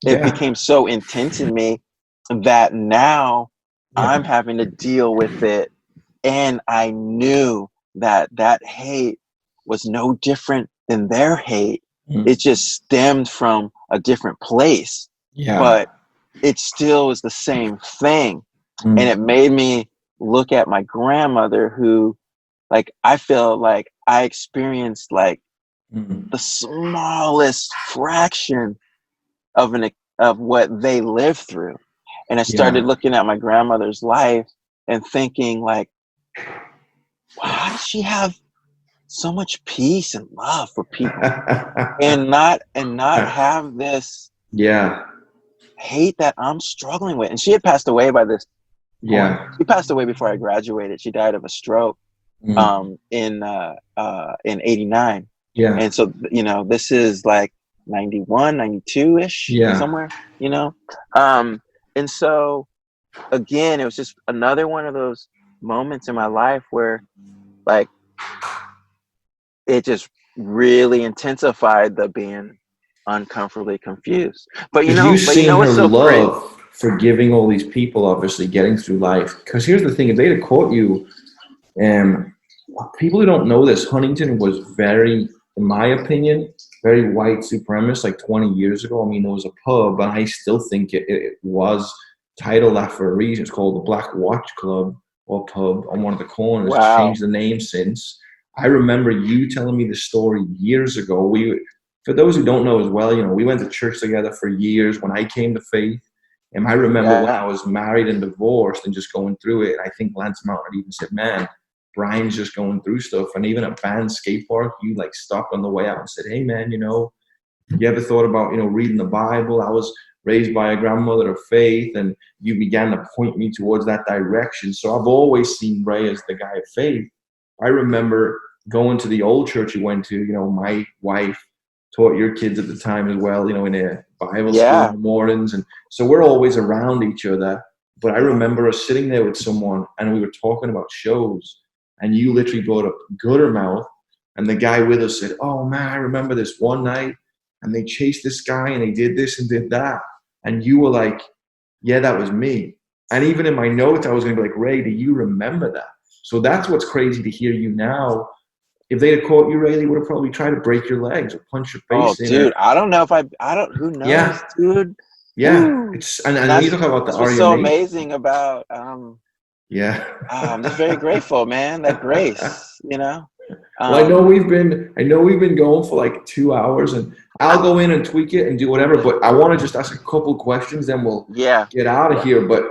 It became so intense in me that now I'm having to deal with it. And I knew that hate was no different than their hate. It just stemmed from a different place, but it still is the same thing. And it made me look at my grandmother, who like, I feel like I experienced like Mm. the smallest fraction of what they lived through. And I started looking at my grandmother's life and thinking like, wow, how does she have so much peace and love for people and not have this hate that I'm struggling with? And she had passed away by this point. She passed away before I graduated. She died of a stroke in '89. And so, you know, this is like 91, 92-ish, somewhere, you know? And so again, it was just another one of those moments in my life where like it just really intensified the being uncomfortably confused. But you know you've seen her what's so great? love forgiving all these people, obviously getting through life. Because here's the thing: if they'd have caught you, people who don't know this, Huntington was very, in my opinion, very white supremacist. Like 20 years ago, I mean, it was a pub, and I still think it was titled that for a reason. It's called the Black Watch Club or pub on one of the corners. Wow. It's changed the name since. I remember you telling me the story years ago. For those who don't know as well, you know, we went to church together for years when I came to faith. And I remember when I was married and divorced and just going through it. I think Lance Mountain even said, man, Brian's just going through stuff. And even at band skate park, you like stopped on the way out and said, hey man, you know, you ever thought about, you know, reading the Bible? I was raised by a grandmother of faith, and you began to point me towards that direction. So I've always seen Ray as the guy of faith. I remember going to the old church you went to, you know, my wife taught your kids at the time as well, you know, in a Bible school in the mornings. And so we're always around each other. But I remember us sitting there with someone and we were talking about shows, and you literally brought up Guttermouth, and the guy with us said, oh man, I remember this one night and they chased this guy and they did this and did that. And you were like, yeah, that was me. And even in my notes, I was going to be like, Ray, do you remember that? So that's what's crazy to hear you now. If they had caught you, Ray, they would have probably tried to break your legs or punch your face in. Dude, I don't know if I don't, who knows, dude? Yeah. Ooh. It's, and you talk about the that's what's so amazing about, I'm just very grateful, man, that grace, you know? Well, I know we've been going for like 2 hours, and I'll go in and tweak it and do whatever, but I want to just ask a couple questions, then we'll get out of here. But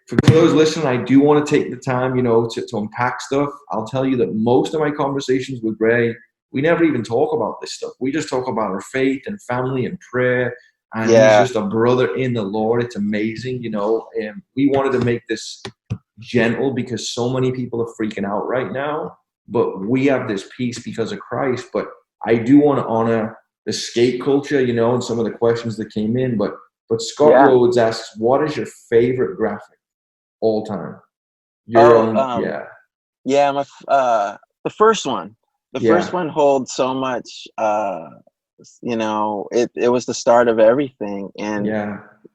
for those listening, I do want to take the time, you know, to unpack stuff. I'll tell you that most of my conversations with Ray, we never even talk about this stuff. We just talk about our faith and family and prayer, and he's just a brother in the Lord. It's amazing, you know, and we wanted to make this gentle because so many people are freaking out right now. But we have this peace because of Christ. But I do want to honor the skate culture, you know, and some of the questions that came in. But Scott Rhodes asks, what is your favorite graphic all time? Your own, my the first one. The first one holds so much. You know, it was the start of everything, and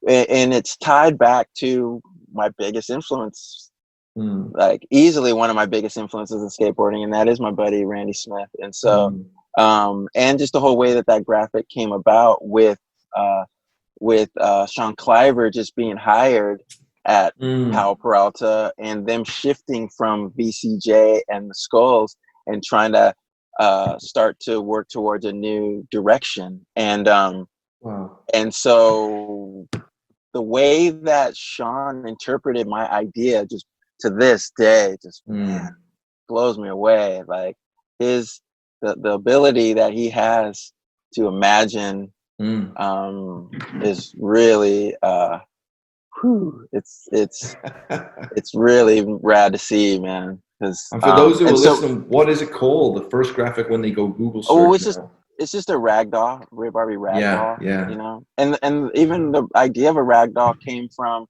it's tied back to my biggest influence. Like easily one of my biggest influences in skateboarding, and that is my buddy Randy Smith. And so and just the whole way that graphic came about with Sean Cliver just being hired at Powell-Peralta, and them shifting from VCJ and the Skulls and trying to start to work towards a new direction. And and so the way that Sean interpreted my idea just to this day just blows me away. Like the ability that he has to imagine is really it's really rad to see, man. And for those who are listening, what is it called? The first graphic when they go Google search? It's just a ragdoll, Ray Barbee ragdoll. You know, and even the idea of a ragdoll came from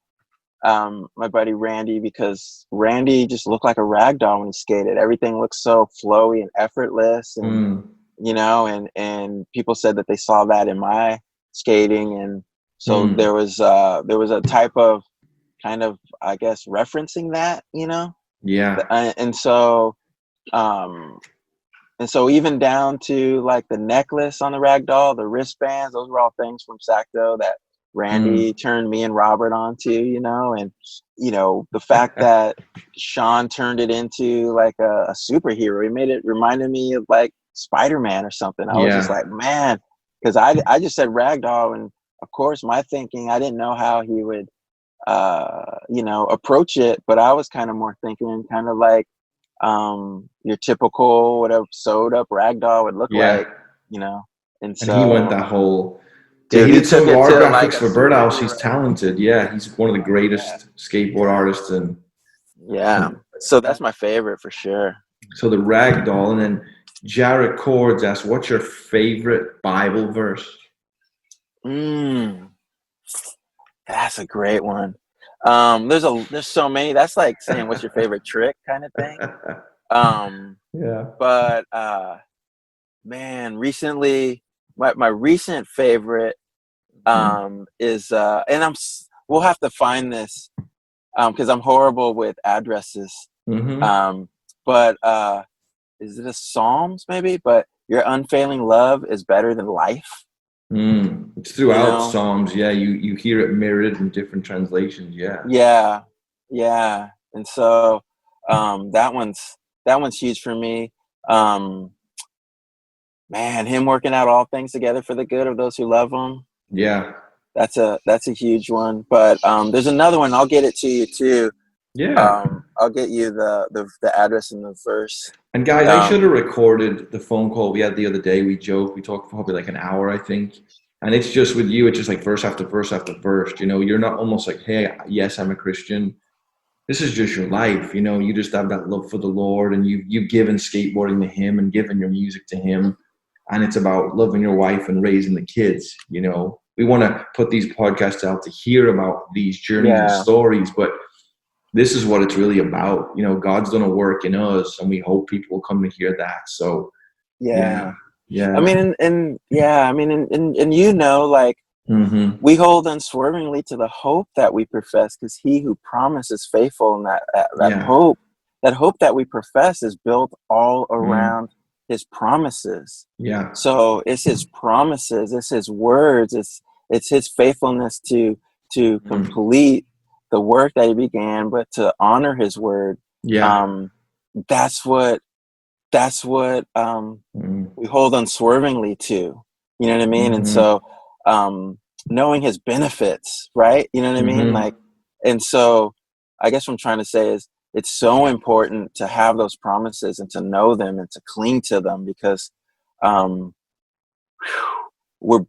my buddy Randy, because Randy just looked like a ragdoll when he skated. Everything looked so flowy and effortless, and you know, and people said that they saw that in my skating, and so there was a type of kind of, I guess, referencing that, you know. And so even down to like the necklace on the ragdoll, the wristbands, those were all things from Sacto that Randy turned me and Robert onto, and the fact that Sean turned it into like a superhero. He made it reminded me of like Spider-Man or something. I was just like, man, because I just said ragdoll, and of course my thinking, I didn't know how he would approach it, but I was kind of more thinking kind of like your typical whatever sewed up ragdoll would look like, and so he went that whole dude, he did some of our graphics like for Birdhouse. He's talented. He's one of the greatest skateboard artists. And so that's my favorite for sure. So the ragdoll. And then Jarrett Cords asks, what's your favorite Bible verse? That's a great one. There's so many. That's like saying what's your favorite trick kind of thing. But man, recently my recent favorite is and we'll have to find this because I'm horrible with addresses. But is it a Psalms maybe? But your unfailing love is better than life. It's throughout Psalms. You hear it mirrored in different translations. Yeah. And so that one's huge for me. Man, him working out all things together for the good of those who love him. That's a huge one. But there's another one. I'll get it to you too. I'll get you the address and the verse. And guys, I should have recorded the phone call we had the other day. We joked. We talked for probably like an hour, I think. And it's just with you, it's just like verse after verse after verse. You're not almost like, hey, yes, I'm a Christian. This is just your life. You just have that love for the Lord, and you've given skateboarding to him and given your music to him. And it's about loving your wife and raising the kids. We want to put these podcasts out to hear about these journeys and stories, but this is what it's really about. God's done a work in us, and we hope people will come to hear that. So, I mean, like we hold unswervingly to the hope that we profess, because he who promises faithful, and that hope that we profess is built all around his promises. So it's his promises, it's his words, it's his faithfulness to complete the work that he began, but to honor his word. That's what we hold unswervingly to. You know what I mean? And so knowing his benefits, right? You know what I mean? Like, and so I guess what I'm trying to say is it's so important to have those promises and to know them and to cling to them, because we're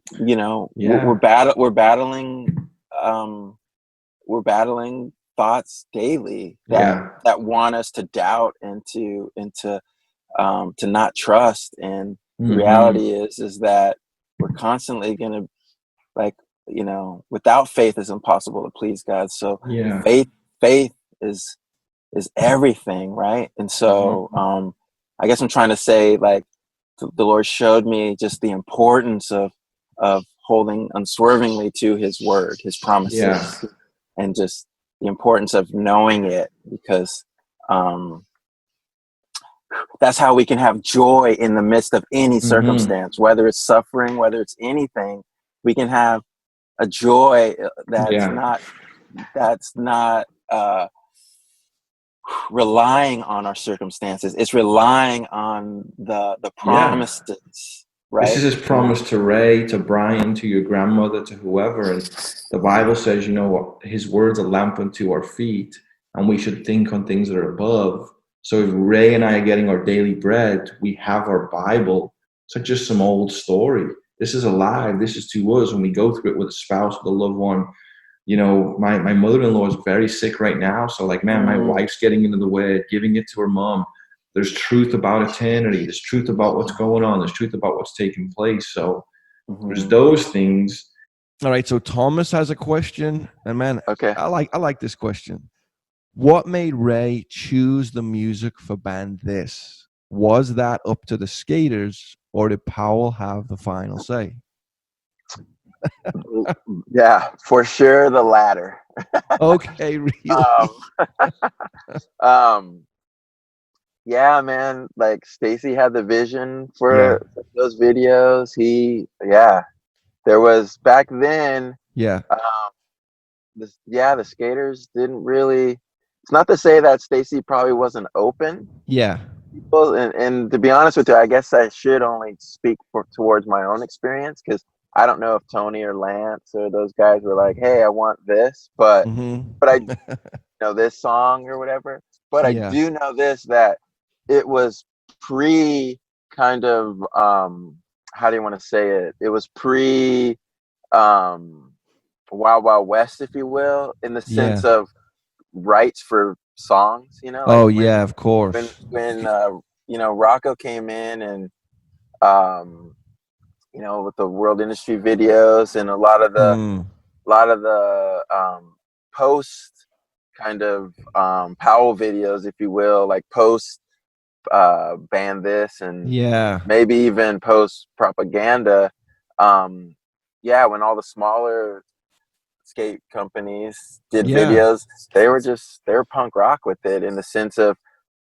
battling thoughts daily that want us to doubt and to not trust. And the reality is that we're constantly going to, like, without faith it's impossible to please God. So faith is everything, right? And so I guess I'm trying to say, like, the Lord showed me just the importance of holding unswervingly to his word, his promises, and just the importance of knowing it, because that's how we can have joy in the midst of any circumstance, whether it's suffering, whether it's anything. We can have a joy that's not relying on our circumstances. It's relying on the promises. Right? This is his promise to Ray, to Brian, to your grandmother, to whoever. And the Bible says, his words are a lamp unto our feet, and we should think on things that are above. So if Ray and I are getting our daily bread, we have our Bible. It's not just some old story. This is alive. This is to us when we go through it with a spouse, with a loved one. My mother-in-law is very sick right now. So like, man, my wife's getting into the way, giving it to her mom. There's truth about eternity. There's truth about what's going on. There's truth about what's taking place. So there's those things. All right. So Thomas has a question, and man, okay, I like this question. What made Ray choose the music for Band This? Was that up to the skaters, or did Powell have the final say? Yeah, for sure the latter. Okay, really? Yeah, man, like Stacy had the vision for those videos. there was back then. Yeah. The skaters didn't really. It's not to say that Stacy probably wasn't open. Yeah. People, and to be honest with you, I guess I should only speak towards my own experience, because I don't know if Tony or Lance or those guys were like, "Hey, I want this," but I know this song or whatever. But I do know this, that it was pre kind of how do you want to say it? It was pre Wild Wild West, if you will, in the sense of rights for songs, you know. Like when, of course. When you know, Rocco came in, and you know, with the World Industry videos and a lot of the post kind of Powell videos, if you will, like post ban this, and maybe even post propaganda. When all the smaller skate companies did videos, they were punk rock with it, in the sense of,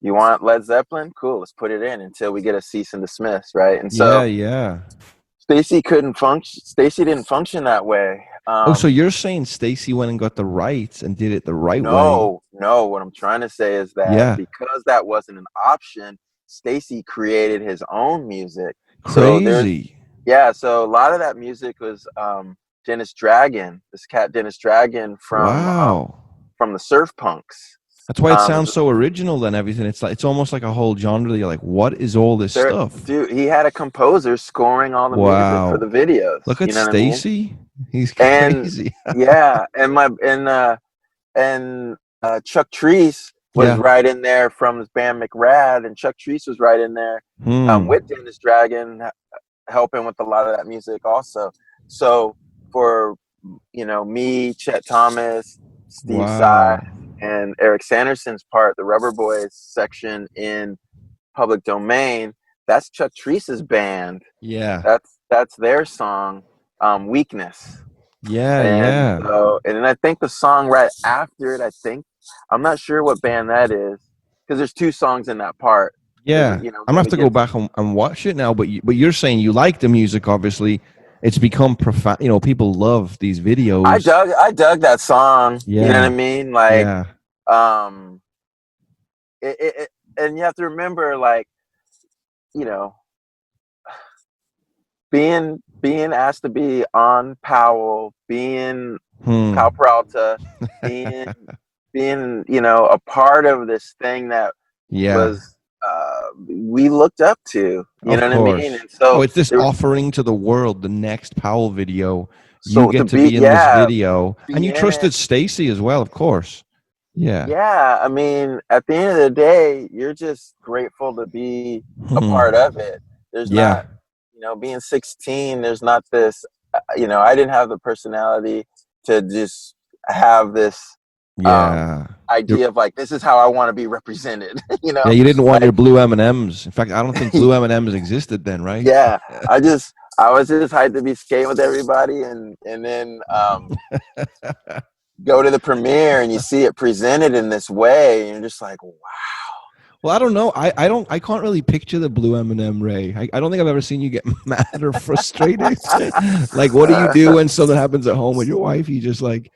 you want Led Zeppelin? Cool, let's put it in until we get a cease and dismiss, right? And so Stacy didn't function that way. So you're saying Stacy went and got the rights and did it the right way? No, what I'm trying to say is that because that wasn't an option, Stacy created his own music. Crazy. So a lot of that music was Dennis Dragon, this cat Dennis Dragon from the Surf Punks. That's why it sounds so original and everything. It's like, it's almost like a whole genre that you're like, what is all this stuff? Dude, he had a composer scoring all the music for the videos. Look at Stacy. I mean? He's crazy. And Chuck Treese was right in there from his band McRad, and Chuck Treese was right in there with Dennis Dragon, helping with a lot of that music also. So for, you know, me, Chet Thomas, Steve Sy, and Eric Sanderson's part, the Rubber Boys section in Public Domain, that's Chuck Treese's band. That's their song, Weakness. So, and I think the song right after it, I'm not sure what band that is, because there's two songs in that part. You know, I'm gonna have to go back and watch it now. But you're saying you like the music, obviously. It's become profound. You know, people love these videos. I dug that song. You know what I mean? Like, and you have to remember, like, you know, being asked to be on Powell, being Powell-Peralta, being, you know, a part of this thing that was we looked up to, you know what I mean? And so it's this offering to the world, the next Powell video. You get to be in this video, and you trusted Stacy as well, of course. I mean, at the end of the day, you're just grateful to be a part of it. There's not, you know, being 16, there's not this, you know, I didn't have the personality to just have this idea of like, this is how I want to be represented. You know, you didn't want your blue M&Ms. In fact, I don't think blue M&Ms existed then, right? I was just hyped to be skating with everybody, and then go to the premiere and you see it presented in this way, and you're just like, wow. Well, I don't know. I can't really picture the blue M&M, Ray. I don't think I've ever seen you get mad or frustrated. Like, what do you do when something happens at home with your wife? You just like,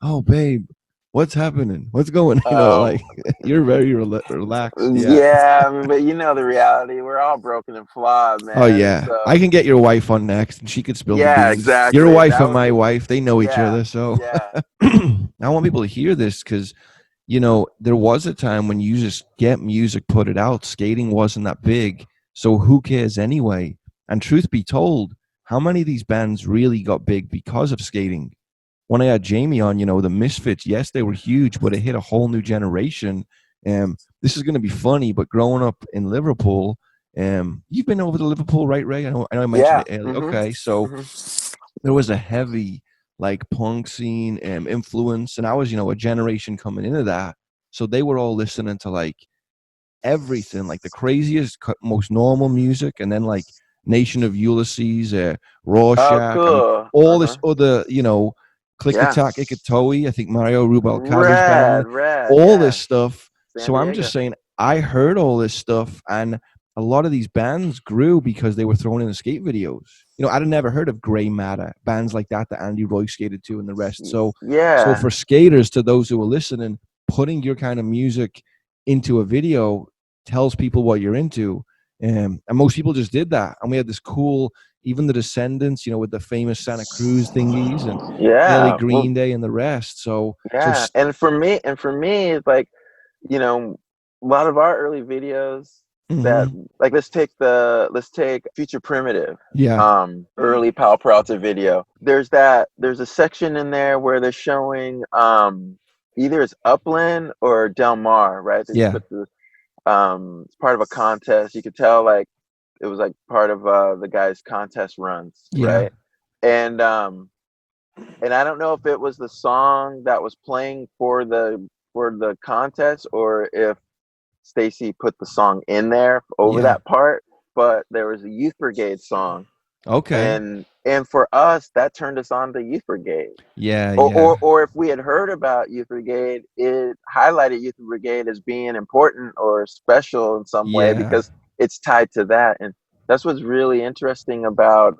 oh, babe, what's happening? What's going on? You know, like, you're very relaxed. I mean, but you know the reality. We're all broken and flawed, man. Oh, yeah. So. I can get your wife on next, and she could spill the beans. Exactly. Your wife and my wife, they know each other. So I want people to hear this, because, you know, there was a time when you just get music, put it out. Skating wasn't that big. So who cares anyway? And truth be told, how many of these bands really got big because of skating? When I had Jamie on, you know, the Misfits, yes, they were huge, but it hit a whole new generation. This is going to be funny, but growing up in Liverpool, you've been over to Liverpool, right, Ray? I know I mentioned it earlier. Okay, so there was a heavy, like, punk scene influence, and I was, you know, a generation coming into that. So they were all listening to, like, everything, like the craziest, most normal music, and then, like, Nation of Ulysses, Rorschach, and all this other, you know, Click Attack Ikatoe, I think Mario Rubalcaba's band, all this stuff. So I'm just saying, I heard all this stuff, and a lot of these bands grew because they were thrown in the skate videos. You know, I'd have never heard of Grey Matter, bands like that Andy Roy skated to and the rest. So for skaters, to those who are listening, putting your kind of music into a video tells people what you're into. And most people just did that. And we had this cool, even the Descendants, you know, with the famous Santa Cruz thingies and early Green Day and the rest. And for me, it's like, you know, a lot of our early videos that, like, let's take Future Primitive, early Powell-Peralta video. There's a section in there where they're showing either it's Upland or Del Mar, right? It's part of a contest. You could tell, like, it was like part of the guy's contest runs, right? And I don't know if it was the song that was playing for the contest or if Stacy put the song in there over that part, but there was a Youth Brigade song. Okay. And for us, that turned us on to Youth Brigade. Or if we had heard about Youth Brigade, it highlighted Youth Brigade as being important or special in some way because it's tied to that. And that's what's really interesting about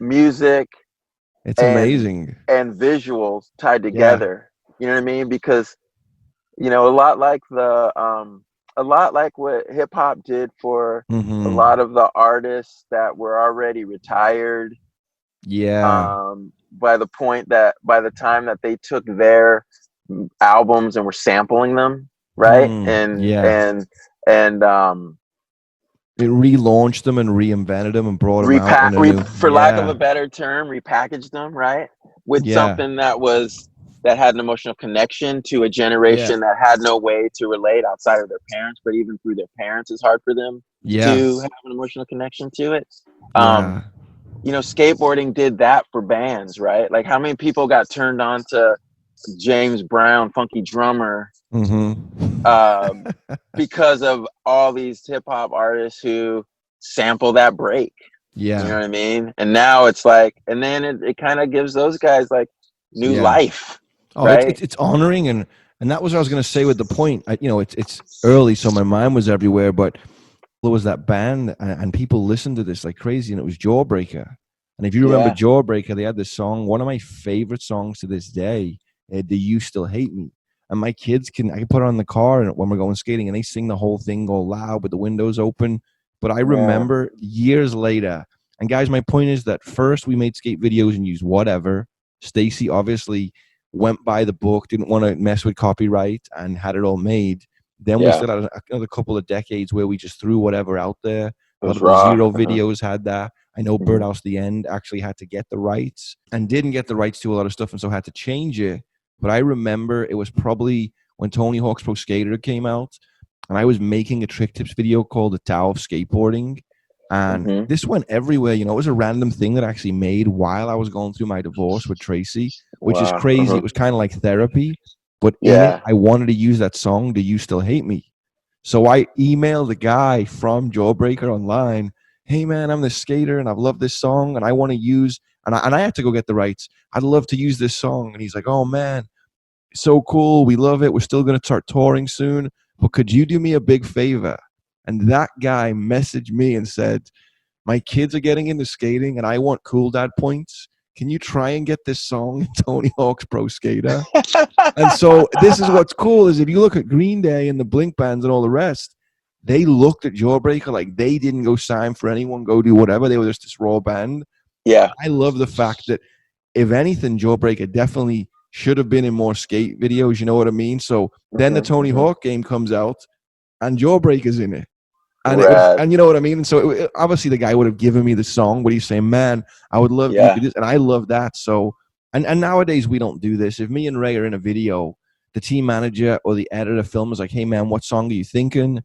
music. It's amazing. And visuals tied together. You know what I mean? Because, you know, a lot like what hip hop did for a lot of the artists that were already retired. By the time that they took their albums and were sampling them, right? It relaunched them and reinvented them and brought them out. For lack of a better term, repackaged them, right? With something that had an emotional connection to a generation that had no way to relate outside of their parents, but even through their parents, it's hard for them to have an emotional connection to it. You know, skateboarding did that for bands, right? Like, how many people got turned on to James Brown, Funky Drummer, because of all these hip hop artists who sample that break. You know what I mean? And now it's like, and then it kind of gives those guys like new life. Right? It's honoring, and that was what I was going to say with the point. You know, it's early, so my mind was everywhere, but there was that band, and people listened to this like crazy, and it was Jawbreaker. And if you remember Jawbreaker, they had this song, one of my favorite songs to this day, Do You Still Hate Me? And my kids I can put it on the car and when we're going skating, and they sing the whole thing, go loud with the windows open. But I remember years later, and guys, my point is that first we made skate videos and used whatever. Stacy obviously went by the book, didn't want to mess with copyright, and had it all made. Then we still had another couple of decades where we just threw whatever out there. A lot of the Zero videos had that. I know Birdhouse The End actually had to get the rights and didn't get the rights to a lot of stuff, and so had to change it. But I remember it was probably when Tony Hawk's Pro Skater came out, and I was making a trick tips video called The Tao of Skateboarding. And this went everywhere. You know, it was a random thing that I actually made while I was going through my divorce with Tracy, which is crazy. It was kind of like therapy, but in it, I wanted to use that song, Do You Still Hate Me? So I emailed the guy from Jawbreaker online, hey man, I'm the skater and I've loved this song and I want to use, and I had to go get the rights. I'd love to use this song. And he's like, oh man, so cool. We love it. We're still going to start touring soon, but could you do me a big favor? And that guy messaged me and said, my kids are getting into skating and I want cool dad points. Can you try and get this song in Tony Hawk's Pro Skater? And so this is what's cool is if you look at Green Day and the Blink bands and all the rest, they looked at Jawbreaker like they didn't go sign for anyone, go do whatever. They were just this raw band. Yeah. I love the fact that if anything, Jawbreaker definitely should have been in more skate videos. You know what I mean? So then the Tony Hawk game comes out and Jawbreaker's in it. And, and you know what I mean? And so obviously the guy would have given me the song, but he's saying, man, I would love to do this. And I love that. So, and nowadays we don't do this. If me and Ray are in a video, the team manager or the editor film is like, hey man, what song are you thinking?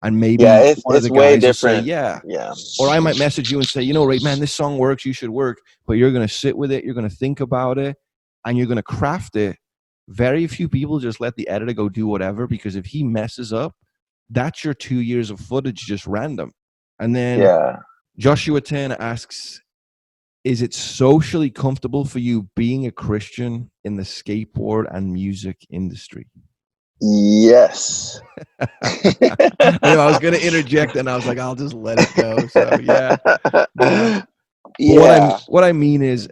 And maybe it's way different. Say, or I might message you and say, you know, Ray, man, this song works. You should work, but you're going to sit with it. You're going to think about it and you're going to craft it. Very few people just let the editor go do whatever, because if he messes up, that's your 2 years of footage just random. And then Joshua Turner asks, is it socially comfortable for you being a Christian in the skateboard and music industry? Yes. I know I was going to interject, and I was like, I'll just let it go. So yeah. What I mean is,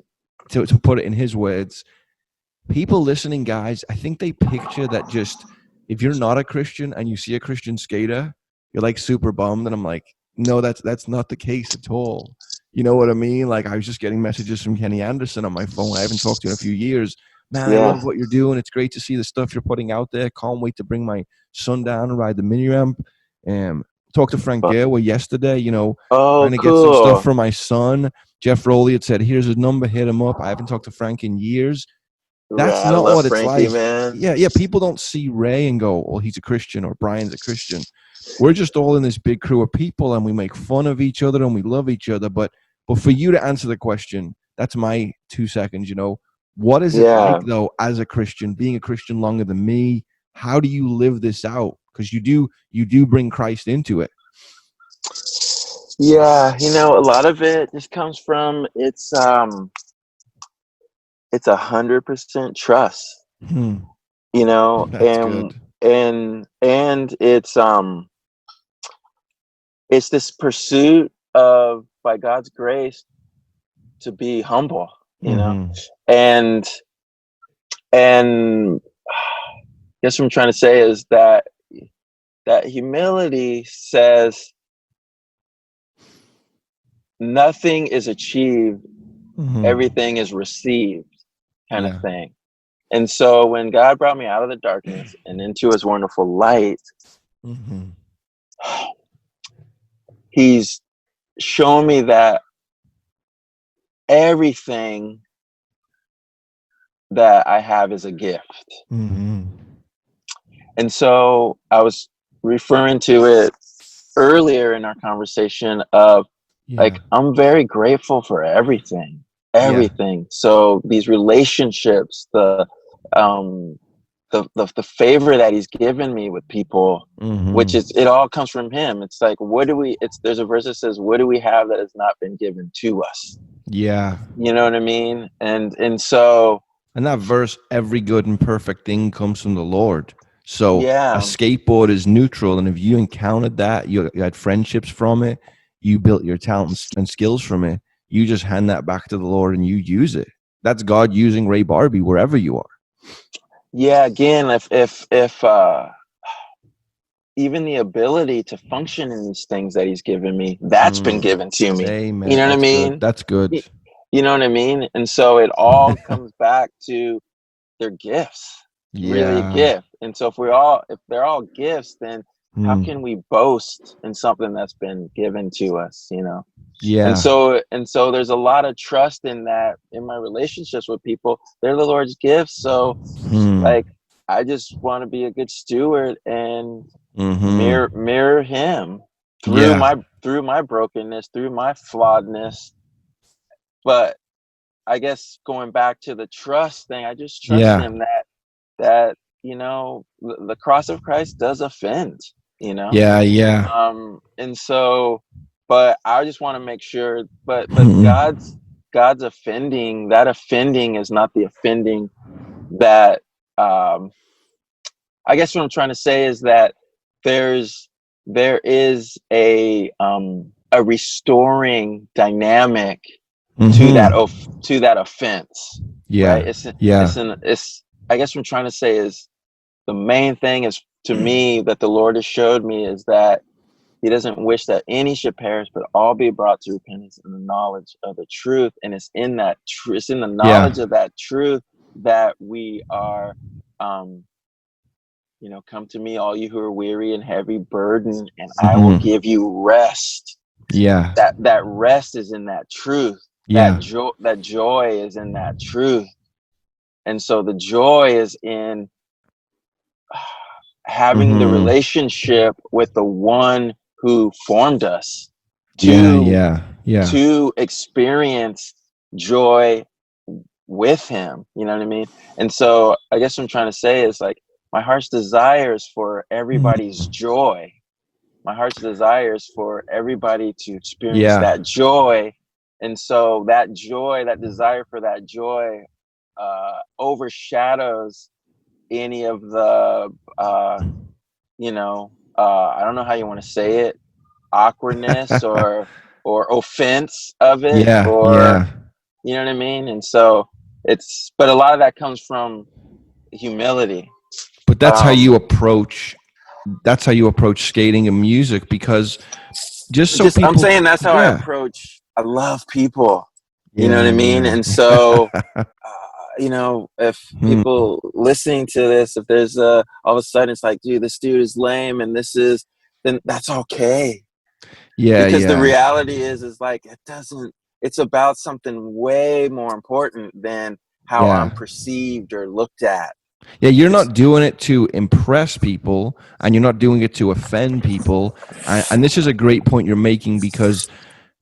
to put it in his words, people listening, guys, I think they picture that just if you're not a Christian and you see a Christian skater, you're like super bummed. And I'm like, no, that's not the case at all. You know what I mean? Like, I was just getting messages from Kenny Anderson on my phone. I haven't talked to him in a few years. Man, I love what you're doing. It's great to see the stuff you're putting out there. Can't wait to bring my son down and ride the mini ramp. Talked to Frank Gawa yesterday, trying to get some stuff for my son. Jeff Rowley had said, here's his number, hit him up. I haven't talked to Frank in years. That's not what it's Frankie, like. Man. Yeah. People don't see Ray and go, well, he's a Christian or Brian's a Christian. We're just all in this big crew of people, and we make fun of each other and we love each other. But for you to answer the question, that's my 2 seconds, What is it like, though, as a Christian, being a Christian longer than me? How do you live this out? Because you do bring Christ into it. Yeah, a lot of it just comes from it's 100% trust. That's and good. and it's this pursuit of, by God's grace, to be humble, and I guess what I'm trying to say is that humility says nothing is achieved, everything is received, kind of thing. And so when God brought me out of the darkness and into his wonderful light, he's shown me that everything that I have is a gift. And so I was referring to it earlier in our conversation of like, I'm very grateful for everything. So these relationships, the favor that he's given me with people, which is, it all comes from him. It's like, there's a verse that says, what do we have that has not been given to us? Yeah. You know what I mean? And that verse, every good and perfect thing comes from the Lord. So a skateboard is neutral. And if you encountered that, you had friendships from it, you built your talents and skills from it, you just hand that back to the Lord and you use it. That's God using Ray Barbee wherever you are. Yeah. Again, if even the ability to function in these things that he's given me, that's been given to me. Amen. You know what I mean? Good. That's good. You know what I mean? And so it all comes back to their gifts. Really a gift. And so if they're all gifts, then how can we boast in something that's been given to us, Yeah. And so there's a lot of trust in that, in my relationships with people. They're the Lord's gifts. So like, I just want to be a good steward and mirror him through my brokenness, through my flawedness. But I guess going back to the trust thing, I just trust him that the cross of Christ does offend, and so, but I just want to make sure, but God's offending, that offending is not the offending that I guess what I'm trying to say is that there is a restoring dynamic to that offense. Right? It's I guess what I'm trying to say is, the main thing is, to me, that the Lord has showed me, is that he doesn't wish that any should perish, but all be brought to repentance and the knowledge of the truth. And it's in that it's in the knowledge of that truth that we are, come to me, all you who are weary and heavy burden, and I will give you rest. Yeah. That rest is in that truth. That joy is in that truth. And so the joy is in having the relationship with the one who formed us to experience joy with him. You know what I mean? And so I guess what I'm trying to say is, like, my heart's desire is for everybody's joy. My heart's desire is for everybody to experience that joy. And so that joy, that desire for that joy, overshadows any of the, you know, I don't know how you want to say it, awkwardness or offense of it, or you know what I mean. And so but a lot of that comes from humility. But that's how you approach. That's how you approach skating and music, because people, I'm saying that's how I approach. I love people. You know what I mean? And so, you know, if people listening to this, if there's all of a sudden it's like, dude, this dude is lame, and then that's okay. Yeah, because the reality is like it's about something way more important than how I'm perceived or looked at. Yeah, you're not doing it to impress people, and you're not doing it to offend people. And this is a great point you're making, because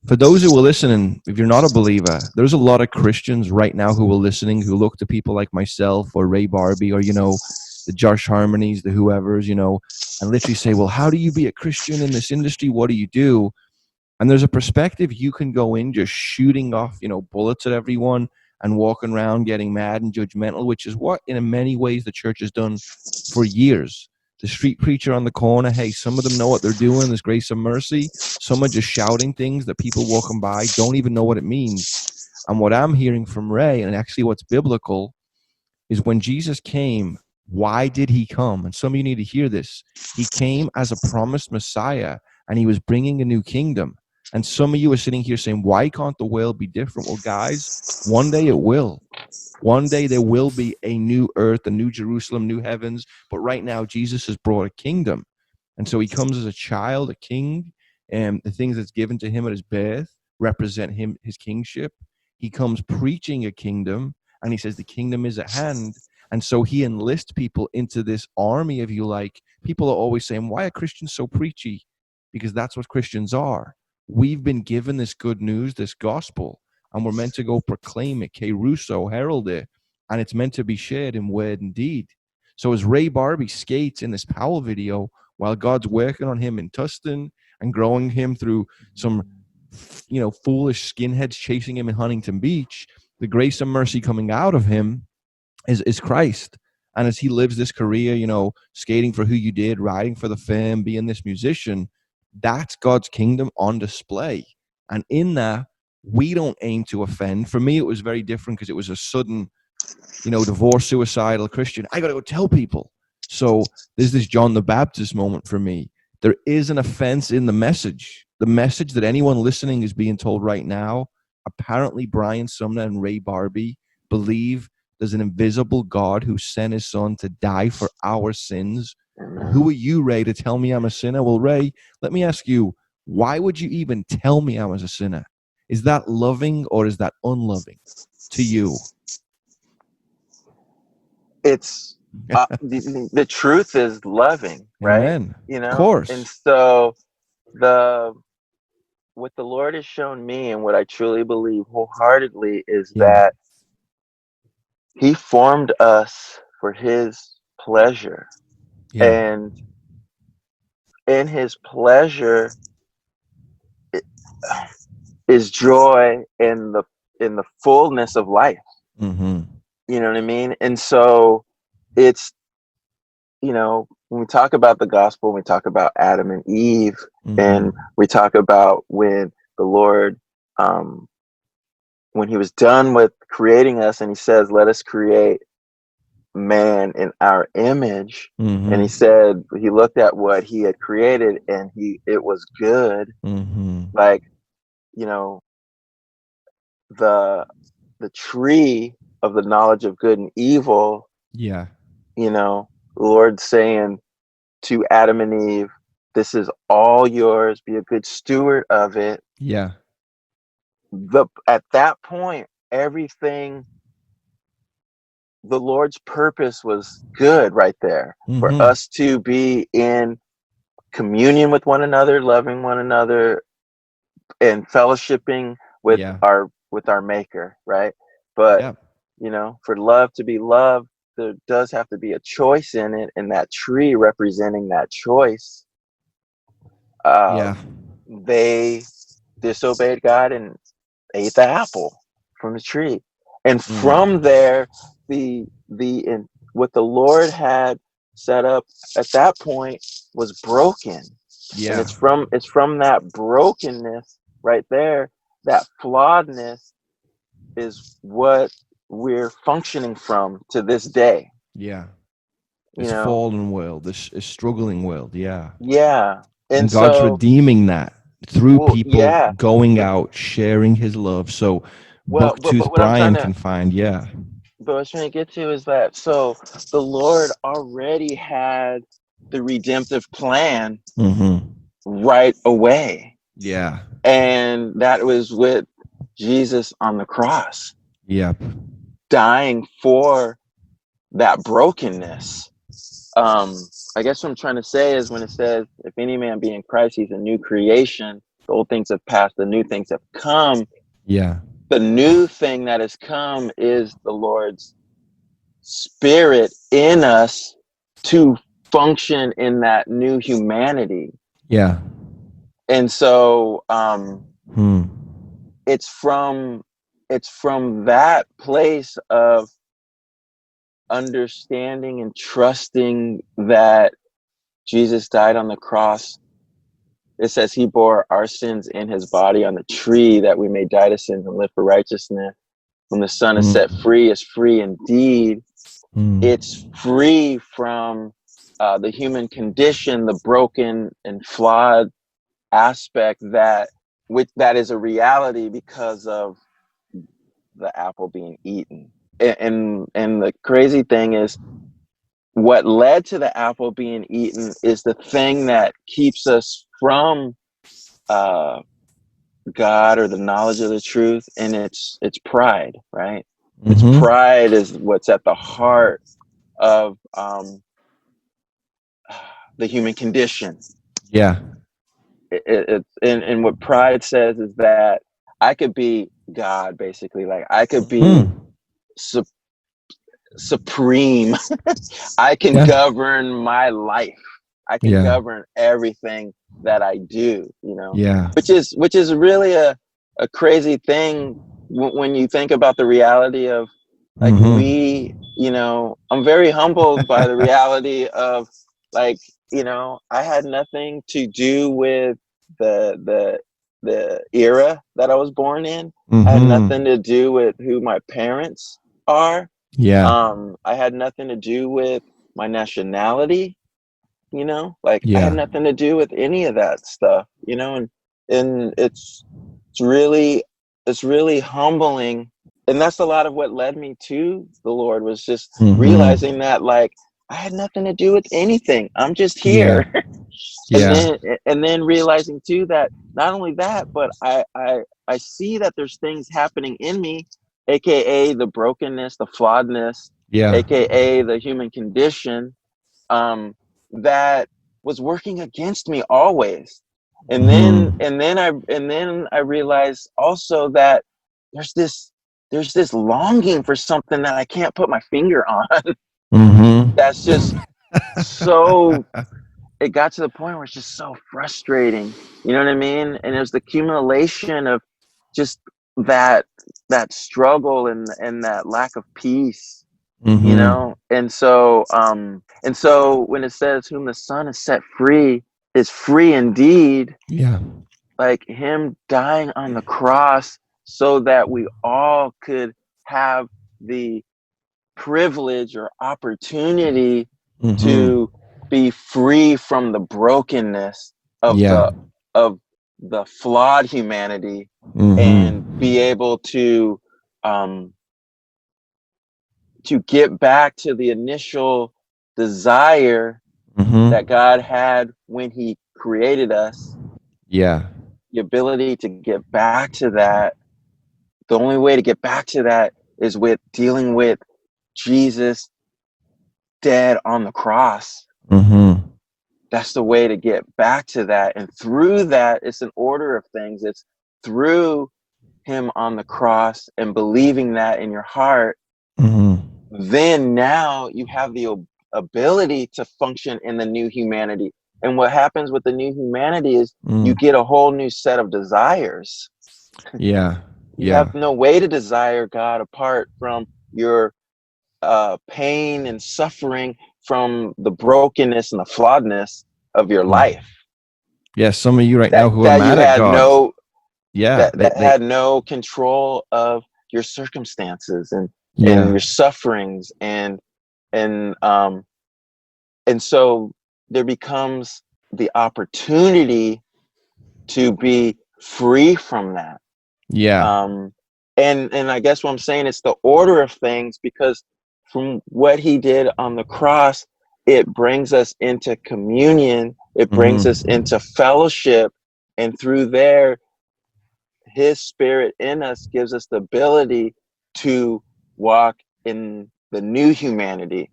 for those who are listening, if you're not a believer, there's a lot of Christians right now who are listening, who look to people like myself or Ray Barbee, or, you know, the Josh Harmonies, the whoever's, you know, and literally say, well, how do you be a Christian in this industry? What do you do? And there's a perspective you can go in just shooting off, you know, bullets at everyone and walking around getting mad and judgmental, which is what in many ways the church has done for years. The street preacher on the corner, hey, some of them know what they're doing. There's grace and mercy. Some are just shouting things that people walking by don't even know what it means. And what I'm hearing from Ray, and actually what's biblical, is when Jesus came, why did he come? And some of you need to hear this. He came as a promised Messiah, and he was bringing a new kingdom. And some of you are sitting here saying, why can't the world be different? Well, guys, one day it will. One day there will be a new earth, a new Jerusalem, new heavens. But right now, Jesus has brought a kingdom. And so he comes as a child, a king, and the things that's given to him at his birth represent him, his kingship. He comes preaching a kingdom, and he says the kingdom is at hand. And so he enlists people into this army, if you like. People are always saying, why are Christians so preachy? Because that's what Christians are. We've been given this good news, this gospel, and we're meant to go proclaim it, Russo, herald it, and it's meant to be shared in word and deed. So as Ray Barbee skates in this Powell video, while God's working on him in Tustin and growing him through some, you know, foolish skinheads chasing him in Huntington Beach, the grace and mercy coming out of him is Christ. And as he lives this career, you know, skating for who you did, riding for the firm, being this musician, that's God's kingdom on display. And in that, we don't aim to offend. For me, it was very different because it was a sudden, you know, divorce, suicidal Christian. I got to go tell people. So there's this John the Baptist moment for me. There is an offense in the message. The message that anyone listening is being told right now, apparently Brian Sumner and Ray Barbee believe there's an invisible God who sent his son to die for our sins. Who are you, Ray, to tell me I'm a sinner? Well, Ray, let me ask you, why would you even tell me I was a sinner? Is that loving or is that unloving to you? It's the truth is loving, right? Amen. You know, of course. And so what the Lord has shown me, and what I truly believe wholeheartedly, is that he formed us for his pleasure. And in his pleasure is joy in the fullness of life. Mm-hmm. You know what I mean? And so it's, you know, when we talk about the gospel, we talk about Adam and Eve, and we talk about when the Lord, when he was done with creating us, and he says, let us create man in our image. And he said, he looked at what he had created, and it was good. Like, you know, the tree of the knowledge of good and evil, you know, the Lord saying to Adam and Eve, this is all yours, be a good steward of it. At that point, everything, the Lord's purpose was good right there, for us to be in communion with one another, loving one another, and fellowshipping with our Maker, right? But you know, for love to be love, there does have to be a choice in it, and that tree representing that choice. They disobeyed God and ate the apple from the tree, and from there, the what the Lord had set up at that point was broken. Yeah. And it's from that brokenness right there, that flawedness is what we're functioning from to this day. Yeah. This fallen world, this struggling world. Yeah. Yeah. And God's redeeming that through people going out, sharing his love. So Bucktooth Brian can find, But what I was trying to get to is that, so the Lord already had the redemptive plan right away. Yeah. And that was with Jesus on the cross. Yep. Dying for that brokenness. I guess what I'm trying to say is when it says, if any man be in Christ, he's a new creation. The old things have passed, the new things have come. Yeah. The new thing that has come is the Lord's Spirit in us to function in that new humanity. Yeah. And so it's from that place of understanding and trusting that Jesus died on the cross. It says he bore our sins in his body on the tree that we may die to sins and live for righteousness. When the Son is set free, is free indeed. It's free from the human condition, the broken and flawed aspect that is a reality because of the apple being eaten. And the crazy thing is, what led to the apple being eaten is the thing that keeps us from God or the knowledge of the truth, and it's pride, right? It's pride is what's at the heart of the human condition. Yeah. And what pride says is that I could be God, basically. Like I could be supreme. I can govern my life. I can govern everything that I do, which is really a crazy thing when you think about the reality of like I'm very humbled by the reality of like, I had nothing to do with the era that I was born in. I had nothing to do with who my parents are. I had nothing to do with my nationality, I had nothing to do with any of that stuff, and it's really humbling. And that's a lot of what led me to the Lord, was just realizing that like I had nothing to do with anything. I'm just here. And then realizing too that not only that, but I see that there's things happening in me, aka the brokenness, the flawedness, aka the human condition, that was working against me always. And then I realized also that there's this longing for something that I can't put my finger on. That's just so, it got to the point where it's just so frustrating. You know what I mean? And it was the accumulation of just that struggle and that lack of peace, And so when it says whom the Son is set free is free indeed. Yeah. Like him dying on the cross so that we all could have the privilege or opportunity to be free from the brokenness of the flawed humanity and be able to get back to the initial desire that God had when he created us. Yeah. The ability to get back to that. The only way to get back to that is with dealing with Jesus dead on the cross. That's the way to get back to that. And through that, it's an order of things. It's through him on the cross and believing that in your heart. Then now you have the ability to function in the new humanity. And what happens with the new humanity is you get a whole new set of desires. You have no way to desire God apart from your pain and suffering from the brokenness and the flawedness of your life. Yes, some of you right now who are mad at God. That had no control of your circumstances and your sufferings and so there becomes the opportunity to be free from that. And I guess what I'm saying is the order of things, because from what he did on the cross, it brings us into communion, it brings us into fellowship, and through there, his spirit in us gives us the ability to walk in the new humanity,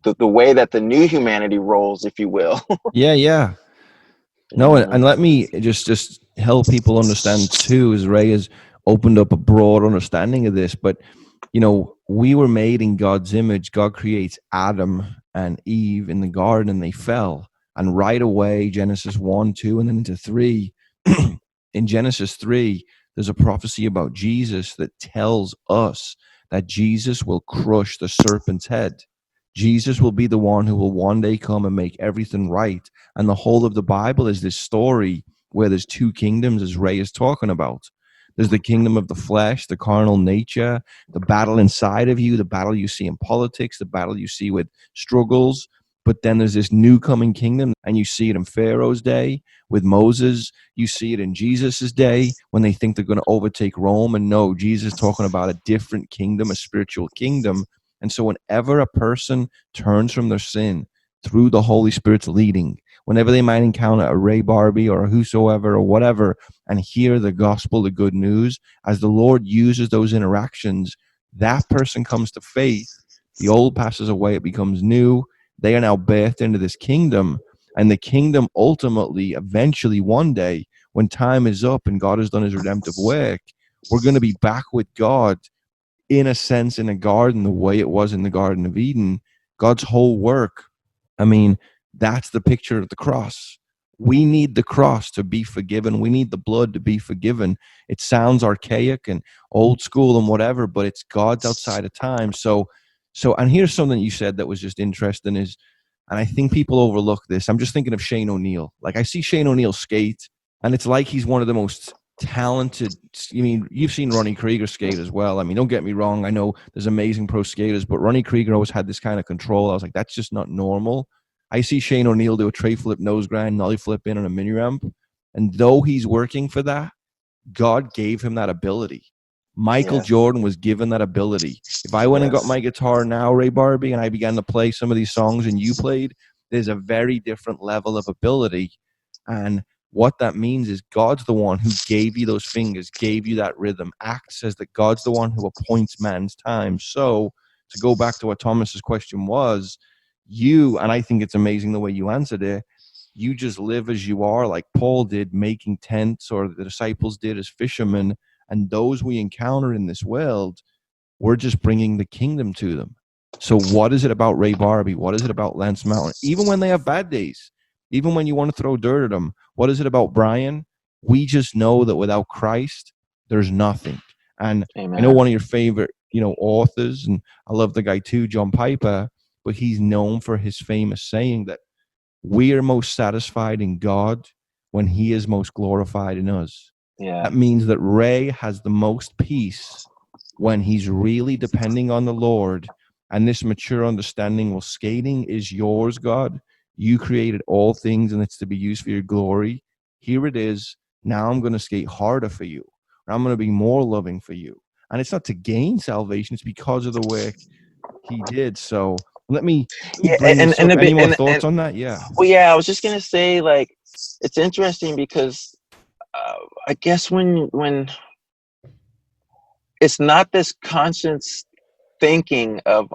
the way that the new humanity rolls, if you will. No, and let me just help people understand too, as Ray has opened up a broad understanding of this. But, you know, we were made in God's image. God creates Adam and Eve in the garden, and they fell. And right away, Genesis 1, 2, and then into 3, in Genesis 3, there's a prophecy about Jesus that tells us that Jesus will crush the serpent's head. Jesus will be the one who will one day come and make everything right. And the whole of the Bible is this story where there's two kingdoms, as Ray is talking about. There's the kingdom of the flesh, the carnal nature, the battle inside of you, the battle you see in politics, the battle you see with struggles. But then there's this new coming kingdom, and you see it in Pharaoh's day with Moses. You see it in Jesus's day when they think they're going to overtake Rome. And no, Jesus is talking about a different kingdom, a spiritual kingdom. And so whenever a person turns from their sin through the Holy Spirit's leading, whenever they might encounter a Ray Barbee or a whosoever or whatever, and hear the gospel, the good news, as the Lord uses those interactions, that person comes to faith. The old passes away, it becomes new. They are now birthed into this kingdom. And the kingdom ultimately, eventually, one day, when time is up and God has done his redemptive work, we're going to be back with God, in a sense, in a garden, the way it was in the Garden of Eden. God's whole work, I mean, that's the picture of the cross. We need the cross to be forgiven. We need the blood to be forgiven. It sounds archaic and old school and whatever, but it's God's outside of time. So, and here's something you said that was just interesting is, and I think people overlook this. I'm just thinking of Shane O'Neill. Like, I see Shane O'Neill skate, and it's like he's one of the most talented. I mean, you've seen Ronnie Krieger skate as well. I mean, don't get me wrong. I know there's amazing pro skaters, but Ronnie Krieger always had this kind of control. I was like, that's just not normal. I see Shane O'Neill do a tray flip, nose grind, nollie flip in on a mini ramp. And though he's working for that, God gave him that ability. Michael Jordan was given that ability. If I went and got my guitar now, Ray Barbee, and I began to play some of these songs and you played, there's a very different level of ability. And what that means is God's the one who gave you those fingers, gave you that rhythm. Acts says that God's the one who appoints man's time. So to go back to what Thomas's question was, you, and I think it's amazing the way you answered it, you just live as you are, like Paul did, making tents, or the disciples did as fishermen. And those we encounter in this world, we're just bringing the kingdom to them. So what is it about Ray Barbee? What is it about Lance Mountain? Even when they have bad days, even when you want to throw dirt at them, what is it about Brian? We just know that without Christ, there's nothing. And Amen. I know one of your favorite, authors, and I love the guy too, John Piper, but he's known for his famous saying that we are most satisfied in God when he is most glorified in us. Yeah. That means that Ray has the most peace when he's really depending on the Lord, and this mature understanding, well, skating is yours, God. You created all things and it's to be used for your glory. Here it is. Now I'm going to skate harder for you. Or I'm going to be more loving for you. And it's not to gain salvation. It's because of the work he did. So let me bring this up. Any more thoughts on that? Yeah. Well, yeah, I was just going to say, like, it's interesting because I guess when it's not this conscious thinking of,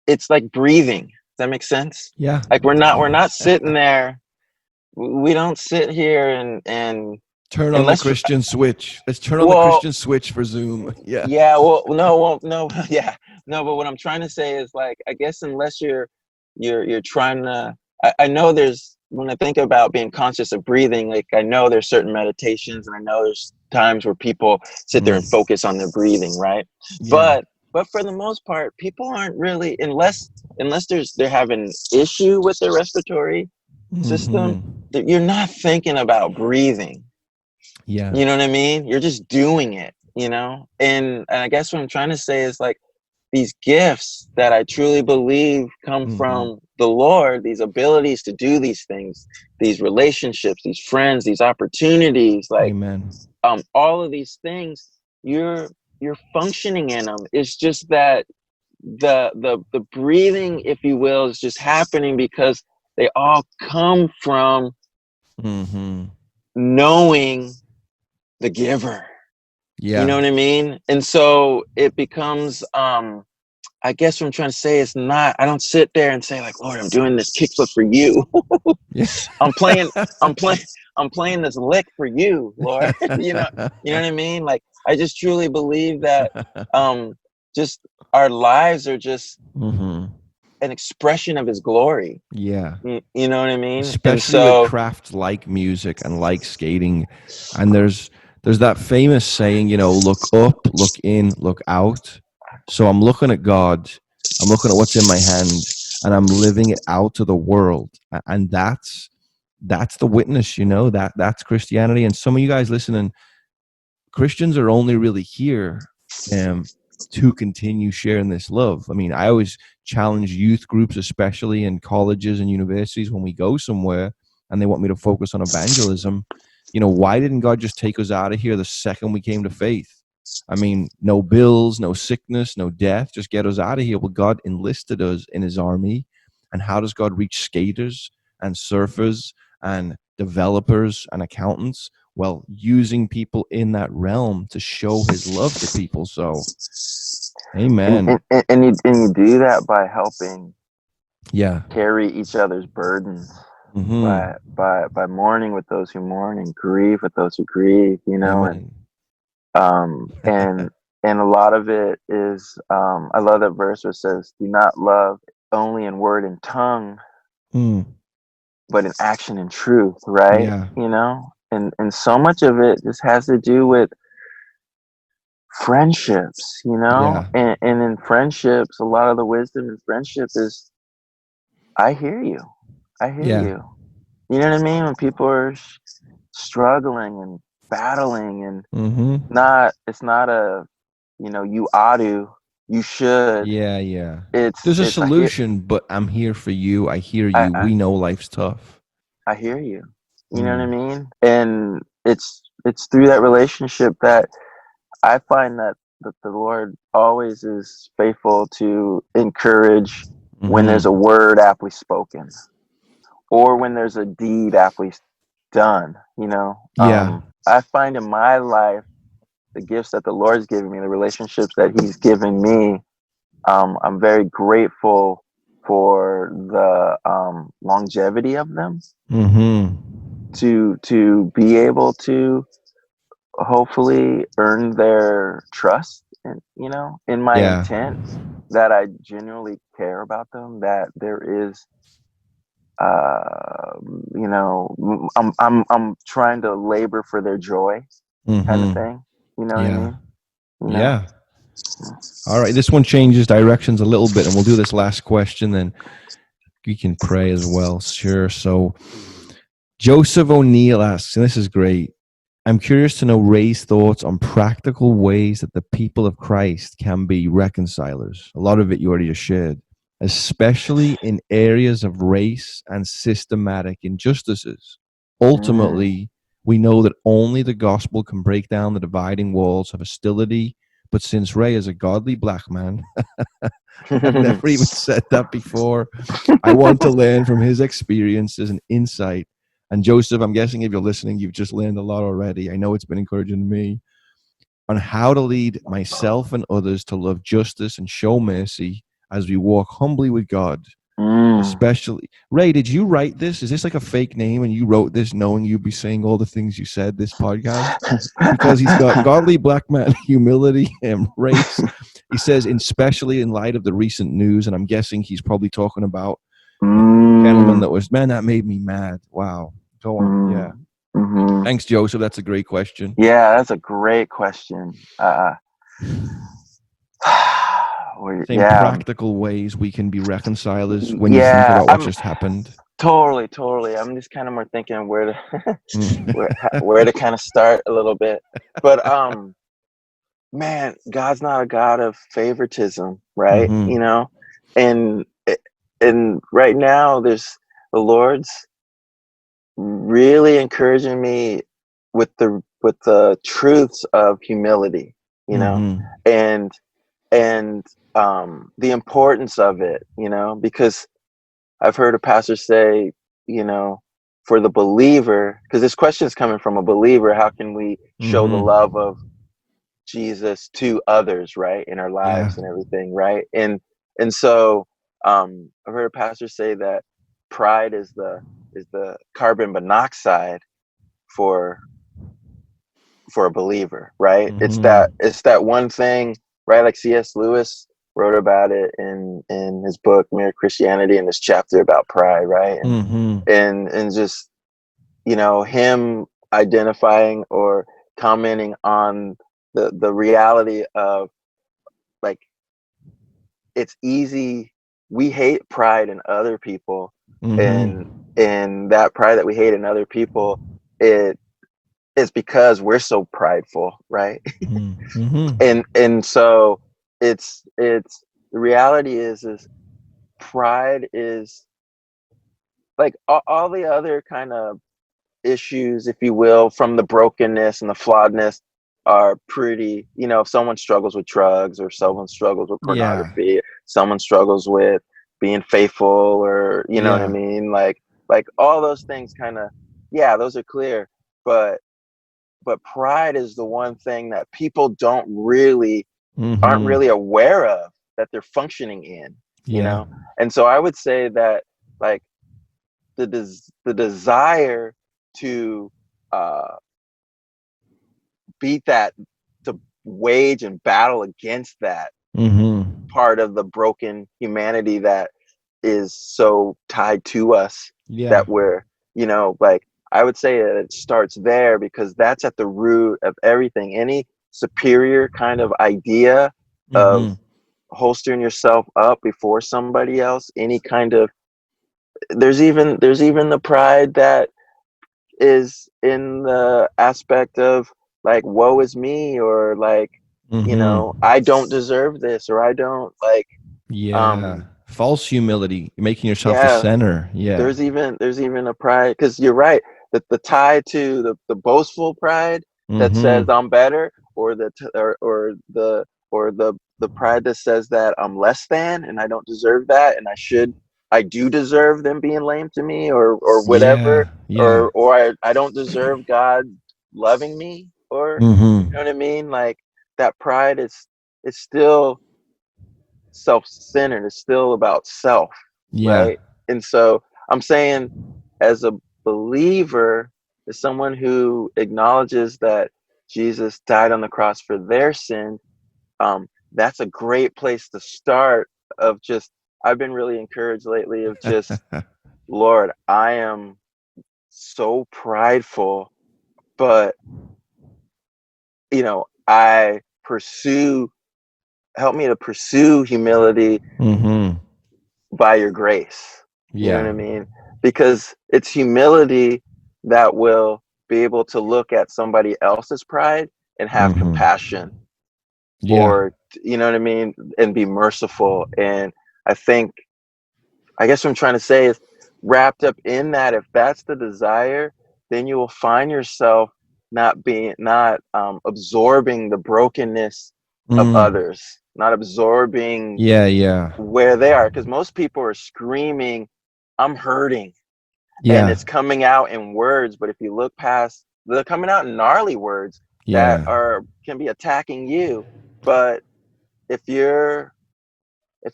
it's like breathing. Does that make sense? Yeah. Like we're not sitting there. We don't sit here and turn on the Christian switch. Let's turn on the Christian switch for Zoom. Yeah. Yeah. No. Yeah. No. But what I'm trying to say is, like, I guess unless you're trying to, I know there's, when I think about being conscious of breathing, like I know there's certain meditations and I know there's times where people sit there and focus on their breathing, right? Yeah. but for the most part, people aren't really, unless they're having an issue with their respiratory system, you're not thinking about breathing. Yeah. You know what I mean? You're just doing it, you know? And I guess what I'm trying to say is like these gifts that I truly believe come from the Lord, these abilities to do these things, these relationships, these friends, these opportunities, like Amen. All of these things, you're functioning in them. It's just that the breathing, if you will, is just happening because they all come from knowing the giver. Yeah. You know what I mean? And so it becomes, I guess what I'm trying to say is I don't sit there and say like, Lord, I'm doing this kickflip for you. Yeah. I'm playing this lick for you, Lord. you know what I mean? Like, I just truly believe that, just our lives are just an expression of his glory. Yeah. You know what I mean? Especially with crafts like music and like skating. And there's that famous saying, you know, look up, look in, look out. So I'm looking at God, I'm looking at what's in my hand, and I'm living it out to the world. And that's the witness, you know, that's Christianity. And some of you guys listening, Christians are only really here to continue sharing this love. I mean, I always challenge youth groups, especially in colleges and universities, when we go somewhere and they want me to focus on evangelism. You know, why didn't God just take us out of here the second we came to faith? I mean, no bills, no sickness, no death, just get us out of here. Well, God enlisted us in his army. And how does God reach skaters and surfers and developers and accountants? Well, using people in that realm to show his love to people. So, amen. And you do that by helping carry each other's burdens. By mourning with those who mourn and grieve with those who grieve, you know. Amen. And a lot of it is, I love that verse where it says, do not love only in word and tongue, but in action and truth, right? Yeah. You know, and so much of it just has to do with friendships, you know. And in friendships, a lot of the wisdom in friendship is, I hear you. You know what I mean? When people are struggling and battling and it's not a, you know, you ought to, you should. Yeah. There's a solution, but I'm here for you. I hear you. We know life's tough. I hear you. You know what I mean? And it's through that relationship that I find that the Lord always is faithful to encourage when there's a word aptly spoken, or when there's a deed aptly done, you know. I find in my life, the gifts that the Lord's given me, the relationships that he's given me, I'm very grateful for the longevity of them. To be able to hopefully earn their trust, and, you know, in my intent that I genuinely care about them, that there is, you know, I'm trying to labor for their joy, kind of thing. You know what I mean? You know? Yeah. All right. This one changes directions a little bit, and we'll do this last question, then you can pray as well. Sure. So Joseph O'Neill asks, and this is great, I'm curious to know Ray's thoughts on practical ways that the people of Christ can be reconcilers. A lot of it you already just shared, especially in areas of race and systematic injustices. Ultimately, we know that only the gospel can break down the dividing walls of hostility. But since Ray is a godly black man, I've never even said that before, I want to learn from his experiences and insight. And Joseph, I'm guessing if you're listening, you've just learned a lot already. I know it's been encouraging to me on how to lead myself and others to love justice and show mercy as we walk humbly with God. Especially, Ray, did you write this? Is this like a fake name and you wrote this knowing you'd be saying all the things you said this podcast? Because he's got godly black man, humility, and race. He says, especially in light of the recent news, and I'm guessing he's probably talking about the gentleman that was, man, that made me mad. Wow. Go on. Yeah. Thanks, Joseph. That's a great question. Yeah, that's a great question. same practical ways we can be reconciled as when you think about what just happened. Totally. I'm just kind of more thinking where to where to kind of start a little bit. But man, God's not a God of favoritism, right? Mm-hmm. You know, and right now the Lord's really encouraging me with the truths of humility, you know, and the importance of it, you know, because I've heard a pastor say, you know, for the believer, because this question is coming from a believer, how can we show the love of Jesus to others, right, in our lives and everything, right? And so I've heard a pastor say that pride is the carbon monoxide for a believer, right? It's that one thing, right? Like C.S. Lewis wrote about it in his book Mere Christianity, in this chapter about pride, right? And just, you know, him identifying or commenting on the reality of, like, it's easy, we hate pride in other people, and that pride that we hate in other people, it's because we're so prideful, right? and so it's the reality is pride is like all the other kind of issues, if you will, from the brokenness and the flawedness are pretty, you know, if someone struggles with drugs, or someone struggles with pornography, someone struggles with being faithful, or, you know what I mean? Like all those things kind of, those are clear, but pride is the one thing that people aren't really aware of, that they're functioning in, you know? And so I would say that, like, the desire to beat that, to wage and battle against that part of the broken humanity that is so tied to us, that we're, you know, like, I would say that it starts there, because that's at the root of everything. Any superior kind of idea of holstering yourself up before somebody else, any kind of, there's even the pride that is in the aspect of, like, woe is me, or like, you know, I don't deserve this, or I don't, like, false humility, making yourself the center. There's even a pride, because you're right, that the tie to the boastful pride that says I'm better, or the pride that says that I'm less than, and I don't deserve that, and I do deserve them being lame to me, or whatever, or I don't deserve God loving me, or you know what I mean? Like, that pride is, it's still self-centered. It's still about self, right? And so I'm saying, as a believer, as someone who acknowledges that Jesus died on the cross for their sin, that's a great place to start. Of just, I've been really encouraged lately of just, Lord, I am so prideful, but, you know, help me to pursue humility by your grace. You know what I mean? Because it's humility that will be able to look at somebody else's pride and have compassion, or, you know what I mean, and be merciful. And I guess what I'm trying to say is, wrapped up in that, if that's the desire, then you will find yourself not absorbing the brokenness of others, not absorbing where they are, because most people are screaming, I'm hurting, and it's coming out in words. But if you look past, they're coming out in gnarly words that can be attacking you. But if you're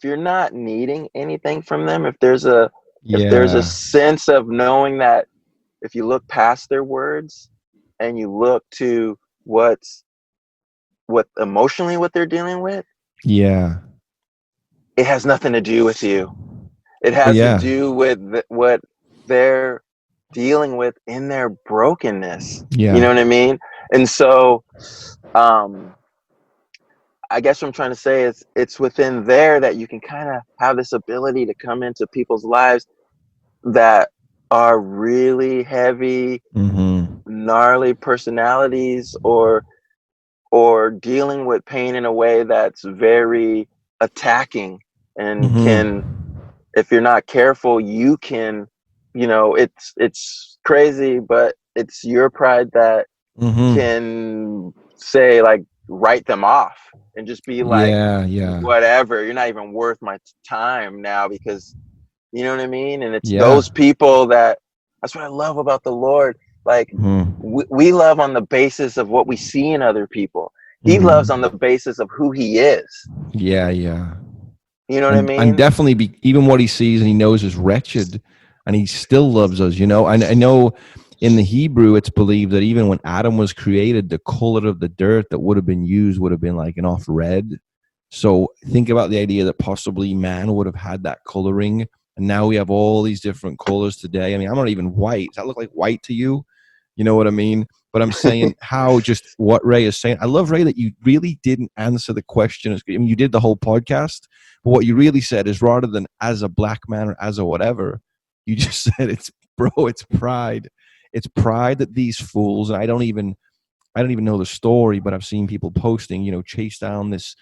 not needing anything from them, if there's a sense of knowing that, if you look past their words and you look to what emotionally what they're dealing with, it has nothing to do with you. It has to do with what they're dealing with in their brokenness. You know what I mean? And so I guess what I'm trying to say is it's within there that you can kind of have this ability to come into people's lives that are really heavy, gnarly personalities, or dealing with pain in a way that's very attacking, and can, if you're not careful, you can, it's crazy, but it's your pride that can say, like, write them off and just be like, whatever, you're not even worth my time now, because you know what I mean? And it's those people that's what I love about the Lord. Like, we love on the basis of what we see in other people. He loves on the basis of who he is. Yeah. You know what I mean? And definitely even what he sees and he knows is wretched, and he still loves us, And I know in the Hebrew, it's believed that even when Adam was created, the color of the dirt that would have been used would have been like an off red. So think about the idea that possibly man would have had that coloring. And now we have all these different colors today. I mean, I'm not even white. Does that look like white to you? You know what I mean? But I'm saying how just what Ray is saying. I love, Ray, that you really didn't answer the question. I mean, you did the whole podcast, but what you really said is, rather than as a black man or as a whatever, you just said it's pride. It's pride that these fools, and I don't even know the story, but I've seen people posting, chase down this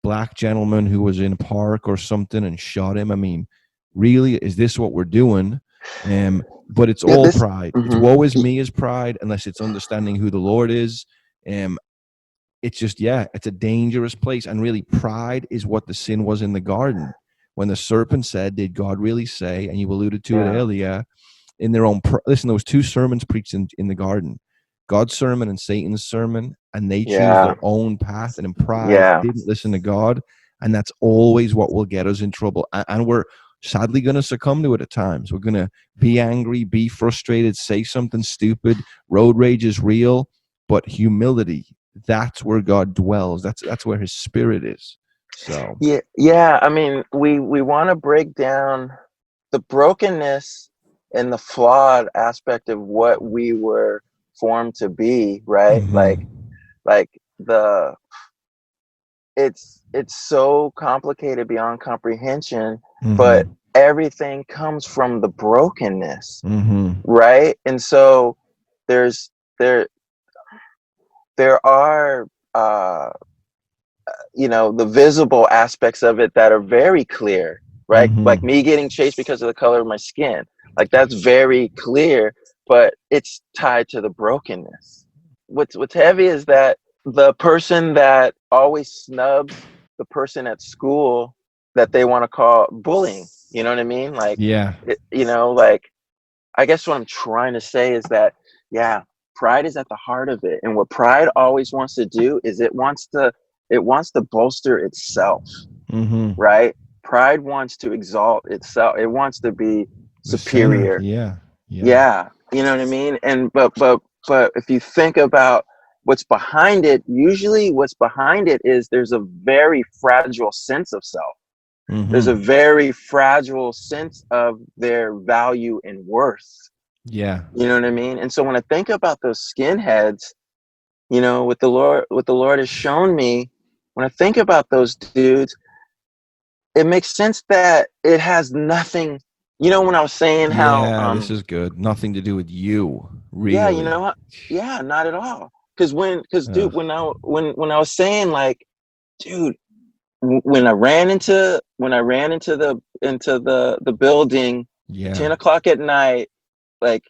black gentleman who was in a park or something and shot him. I mean, really, is this what we're doing? But it's all pride. It's woe is me is pride, unless it's understanding who the Lord is. It's just, it's a dangerous place. And really, pride is what the sin was in the garden. When the serpent said, did God really say? And you alluded to it earlier, in their own, listen, there was two sermons preached in the garden, God's sermon and Satan's sermon, and they choose their own path, and in pride didn't listen to God. And that's always what will get us in trouble. And we're sadly going to succumb to it at times. We're going to be angry, be frustrated, say something stupid. Road rage is real, but humility, that's where God dwells. That's where his spirit is. So yeah. I mean, we want to break down the brokenness and the flawed aspect of what we were formed to be, right? Like it's so complicated beyond comprehension, but everything comes from the brokenness, right? And so there are the visible aspects of it that are very clear, right? Like me getting chased because of the color of my skin, like that's very clear, but it's tied to the brokenness. What's heavy is that the person that always snubs the person at school that they want to call bullying, you know what I mean? Like, like, I guess what I'm trying to say is that, pride is at the heart of it. And what pride always wants to do is it wants to bolster itself, right? Pride wants to exalt itself. It wants to be superior. Yeah. You know what I mean? And, but if you think about what's behind it, usually what's behind it is there's a very fragile sense of self. There's a very fragile sense of their value and worth. Yeah. You know what I mean? And so when I think about those skinheads, what the Lord has shown me, when I think about those dudes, it makes sense that it has nothing, when I was saying how this is good. Nothing to do with you, really. Yeah, you know what? Yeah, not at all. Dude, when I was saying, like, dude, when I ran into the building, 10 o'clock at night, like,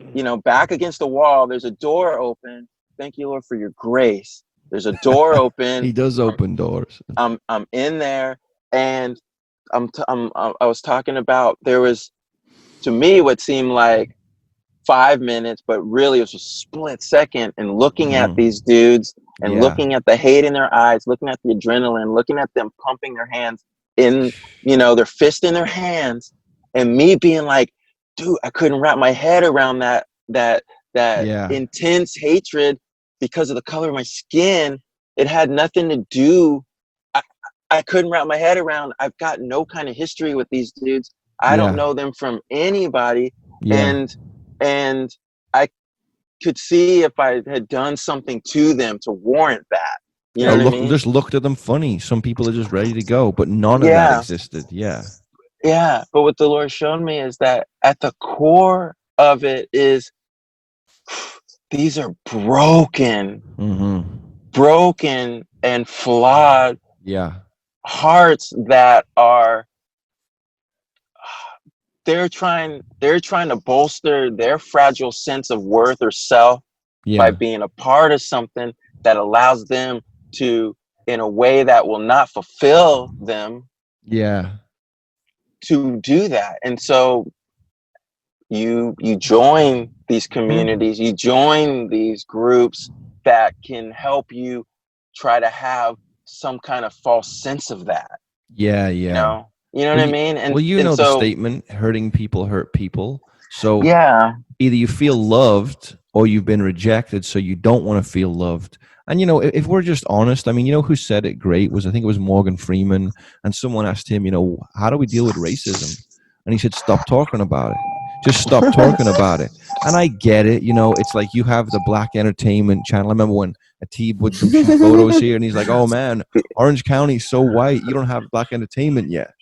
back against the wall, there's a door open. Thank you, Lord, for your grace. There's a door open. He does open doors. I'm in there, and I was talking about, there was, to me, what seemed like 5 minutes, but really it was a split second, and looking at these dudes and looking at the hate in their eyes, looking at the adrenaline, looking at them pumping their hands in, their fist in their hands, and me being like, dude, I couldn't wrap my head around that intense hatred because of the color of my skin. It had nothing to do. I couldn't wrap my head around. I've got no kind of history with these dudes. I don't know them from anybody. And I could see if I had done something to them to warrant that. You know what I mean? Just looked at them funny. Some people are just ready to go, but none of that existed. Yeah. Yeah. But what the Lord showed me is that at the core of it is these are broken and flawed hearts that are they're trying to bolster their fragile sense of worth or self by being a part of something that allows them to, in a way that will not fulfill them, to do that. And so you join these communities, you join these groups that can help you try to have some kind of false sense of that. You know what I mean? And the statement, hurting people hurt people. So either you feel loved or you've been rejected, so you don't want to feel loved. And if we're just honest, I mean, who said it great was, I think it was Morgan Freeman, and someone asked him, how do we deal with racism? And he said, stop talking about it. Just stop talking about it. And I get it. It's like you have the Black Entertainment Channel. I remember when Atib would do photos here, and he's like, oh man, Orange County's so white, you don't have Black Entertainment yet.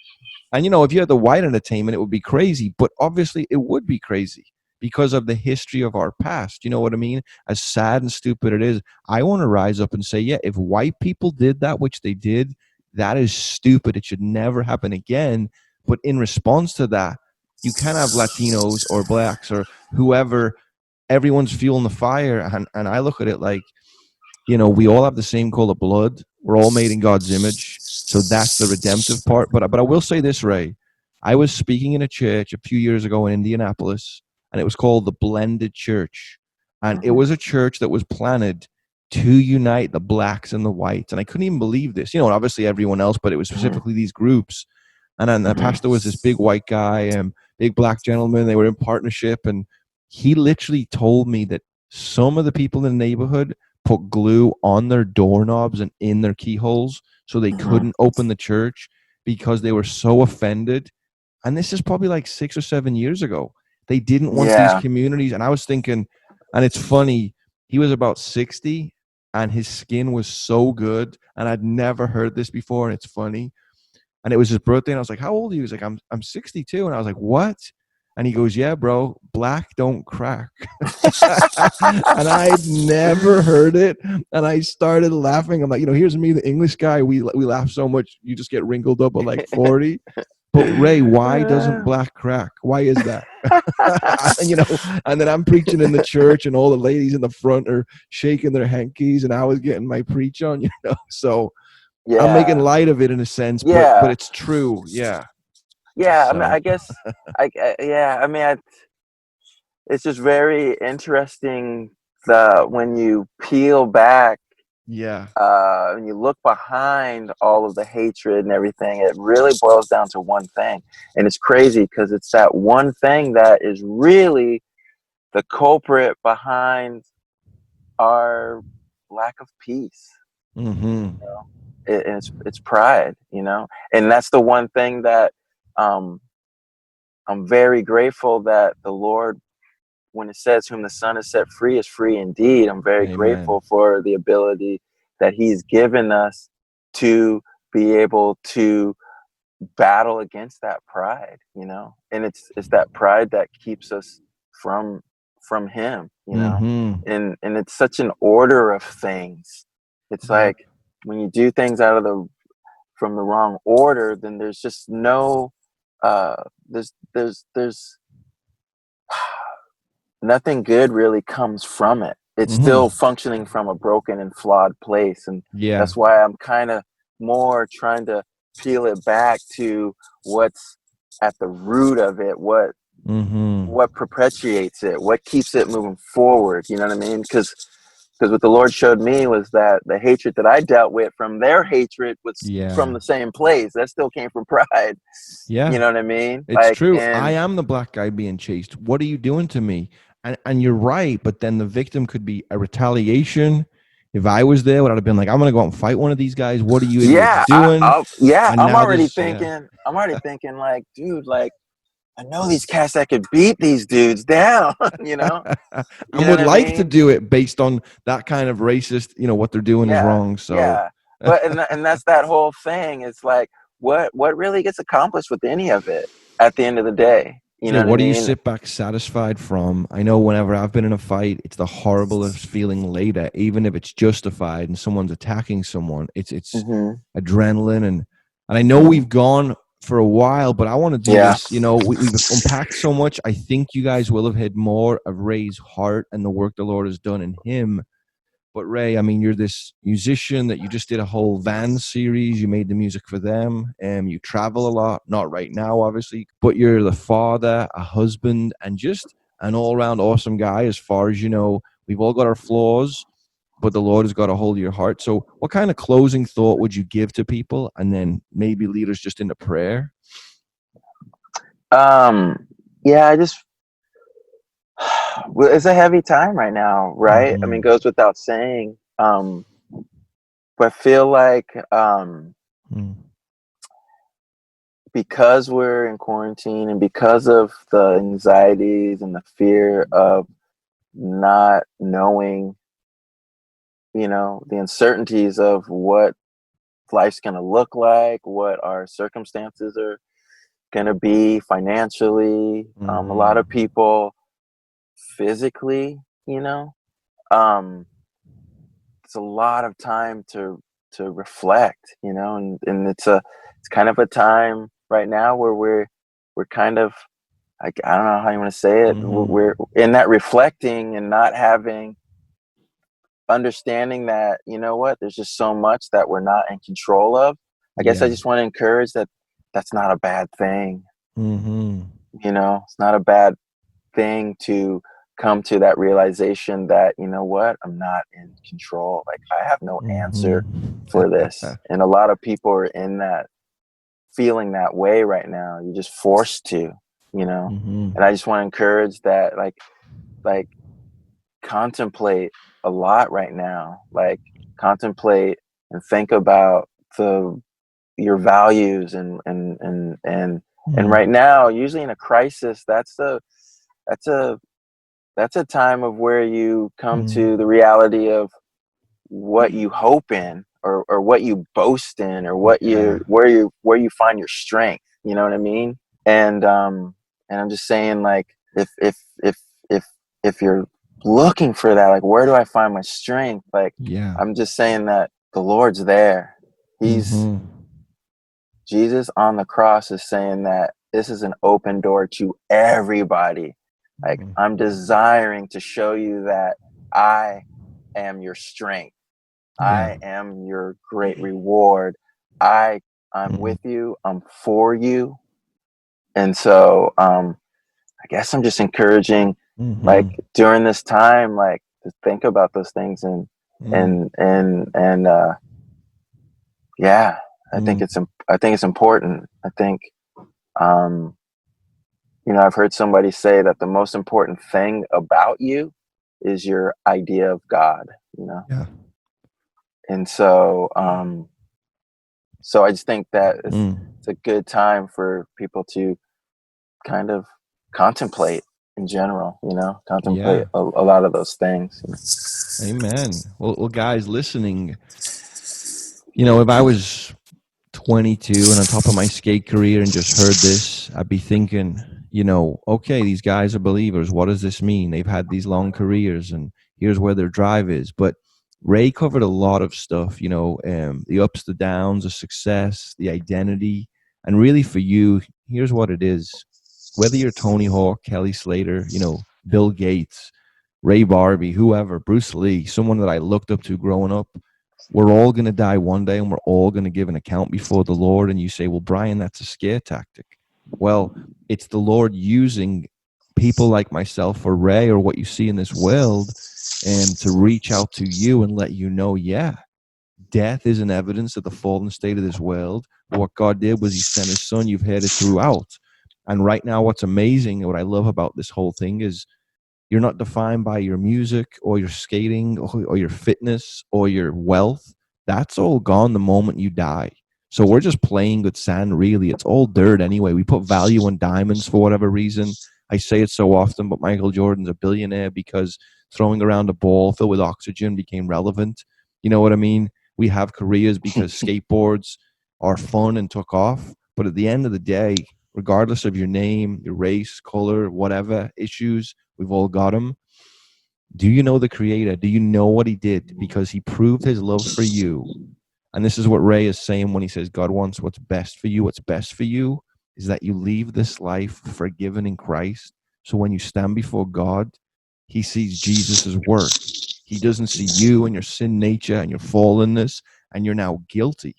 And if you had the white entertainment, it would be crazy. But obviously it would be crazy because of the history of our past. You know what I mean? As sad and stupid it is, I want to rise up and say, yeah, if white people did that, which they did, that is stupid. It should never happen again. But in response to that, you can have Latinos or blacks or whoever, everyone's fueling the fire. And I look at it like, we all have the same color blood. We're all made in God's image. So that's the redemptive part. But I will say this, Ray. I was speaking in a church a few years ago in Indianapolis, and it was called the Blended Church. And it was a church that was planted to unite the blacks and the whites. And I couldn't even believe this. And obviously everyone else, but it was specifically these groups. And then the pastor was this big white guy and big black gentleman. They were in partnership. And he literally told me that some of the people in the neighborhood put glue on their doorknobs and in their keyholes so they couldn't open the church because they were so offended. And this is probably like 6 or 7 years ago. They didn't want these communities. And I was thinking, and it's funny, he was about 60 and his skin was so good. And I'd never heard this before. And it's funny. And it was his birthday. And I was like, how old are you? He was like, I'm 62. And I was like, what? And he goes, yeah, bro, black don't crack. And I'd never heard it. And I started laughing. I'm like, here's me, the English guy. We laugh so much, you just get wrinkled up at like 40. But Ray, why doesn't black crack? Why is that? And then I'm preaching in the church and all the ladies in the front are shaking their hankies and I was getting my preach on, So I'm making light of it in a sense, but it's true. Yeah. Yeah. So. I mean, I guess, it's just very interesting when you peel back. When you look behind all of the hatred and everything, it really boils down to one thing. And it's crazy because it's that one thing that is really the culprit behind our lack of peace. It's pride, and that's the one thing that I'm very grateful that the Lord, when it says whom the Son has set free is free indeed, I'm very grateful for the ability that he's given us to be able to battle against that pride, and it's that pride that keeps us from him, and it's such an order of things. It's like when you do things from the wrong order, then there's just no there's nothing good really comes from it. It's still functioning from a broken and flawed place. And that's why I'm kind of more trying to peel it back to what's at the root of it, what perpetuates it, what keeps it moving forward. You know what I mean? Because what the Lord showed me was that the hatred that I dealt with from their hatred was from the same place. That still came from pride. Yeah. You know what I mean? It's true. I am the black guy being chased. What are you doing to me? And you're right. But then the victim could be a retaliation. If I was there, would I have been like, I'm going to go out and fight one of these guys? What are you doing? I'm already thinking like, dude, like, I know these cats that could beat these dudes down, you know? And would like to do it based on that kind of racist, what they're doing is wrong. So yeah, but and that's that whole thing. It's like what really gets accomplished with any of it at the end of the day? You know what I mean? What do you sit back satisfied from? I know whenever I've been in a fight, it's the horriblest feeling later, even if it's justified and someone's attacking someone. It's adrenaline, and I know we've gone for a while, but I want to do this. We've unpacked so much. I think you guys will have had more of Ray's heart and the work the Lord has done in him. But Ray, I mean, you're this musician that you just did a whole van series. You made the music for them, and you travel a lot. Not right now, obviously, but you're the father, a husband, and just an all-around awesome guy. As far as you know, we've all got our flaws, but the Lord has got a hold of your heart. So what kind of closing thought would you give to people, and then maybe lead us just into prayer? It's a heavy time right now, right? I mean, it goes without saying. But I feel like because we're in quarantine and because of the anxieties and the fear of not knowing, the uncertainties of what life's going to look like, what our circumstances are going to be financially. A lot of people physically, it's a lot of time to reflect, and it's kind of a time right now where we're kind of, I don't know how you want to say it. We're in that reflecting and not understanding that, there's just so much that we're not in control of. I guess I just want to encourage that that's not a bad thing. It's not a bad thing to come to that realization that, I'm not in control. Like, I have no answer for this. And a lot of people are in that, feeling that way right now. You're just forced to, and I just want to encourage that, like contemplate a lot right now, like contemplate and think about your values and right now, usually in a crisis, that's a time of where you come to the reality of what you hope in, or what you boast in, or where you find your strength. You know what I mean? And I'm just saying, like, if you're looking for that, like, where do I find my strength? Like, I'm just saying that the Lord's there. He's Jesus on the cross is saying that this is an open door to everybody. Like, I'm desiring to show you that I am your strength. I am your great reward. I'm with you. I'm for you. And so, I guess I'm just encouraging, like, during this time, like, to think about those things and I think it's important. I think, I've heard somebody say that the most important thing about you is your idea of God, And so, so I just think that it's a good time for people to kind of contemplate in general, contemplate a lot of those things. Amen. Well, guys listening, if I was 22 and on top of my skate career and just heard this, I'd be thinking, okay, these guys are believers. What does this mean? They've had these long careers and here's where their drive is. But Ray covered a lot of stuff, the ups, the downs, the success, the identity. And really for you, here's what it is. Whether you're Tony Hawk, Kelly Slater, Bill Gates, Ray Barbee, whoever, Bruce Lee, someone that I looked up to growing up, we're all going to die one day and we're all going to give an account before the Lord. And you say, well, Brian, that's a scare tactic. Well, it's the Lord using people like myself or Ray or what you see in this world and to reach out to you and let you know, death is an evidence of the fallen state of this world. But what God did was he sent his son. You've heard it throughout. And right now, what's amazing and what I love about this whole thing is you're not defined by your music or your skating or your fitness or your wealth. That's all gone the moment you die. So we're just playing with sand, really. It's all dirt anyway. We put value on diamonds for whatever reason. I say it so often, but Michael Jordan's a billionaire because throwing around a ball filled with oxygen became relevant. You know what I mean? We have careers because skateboards are fun and took off. But at the end of the day, regardless of your name, your race, color, whatever issues, we've all got them. Do you know the Creator? Do you know what he did? Because he proved his love for you. And this is what Ray is saying when he says God wants what's best for you. What's best for you is that you leave this life forgiven in Christ. So when you stand before God, he sees Jesus' work. He doesn't see you and your sin nature and your fallenness, and you're now guilty.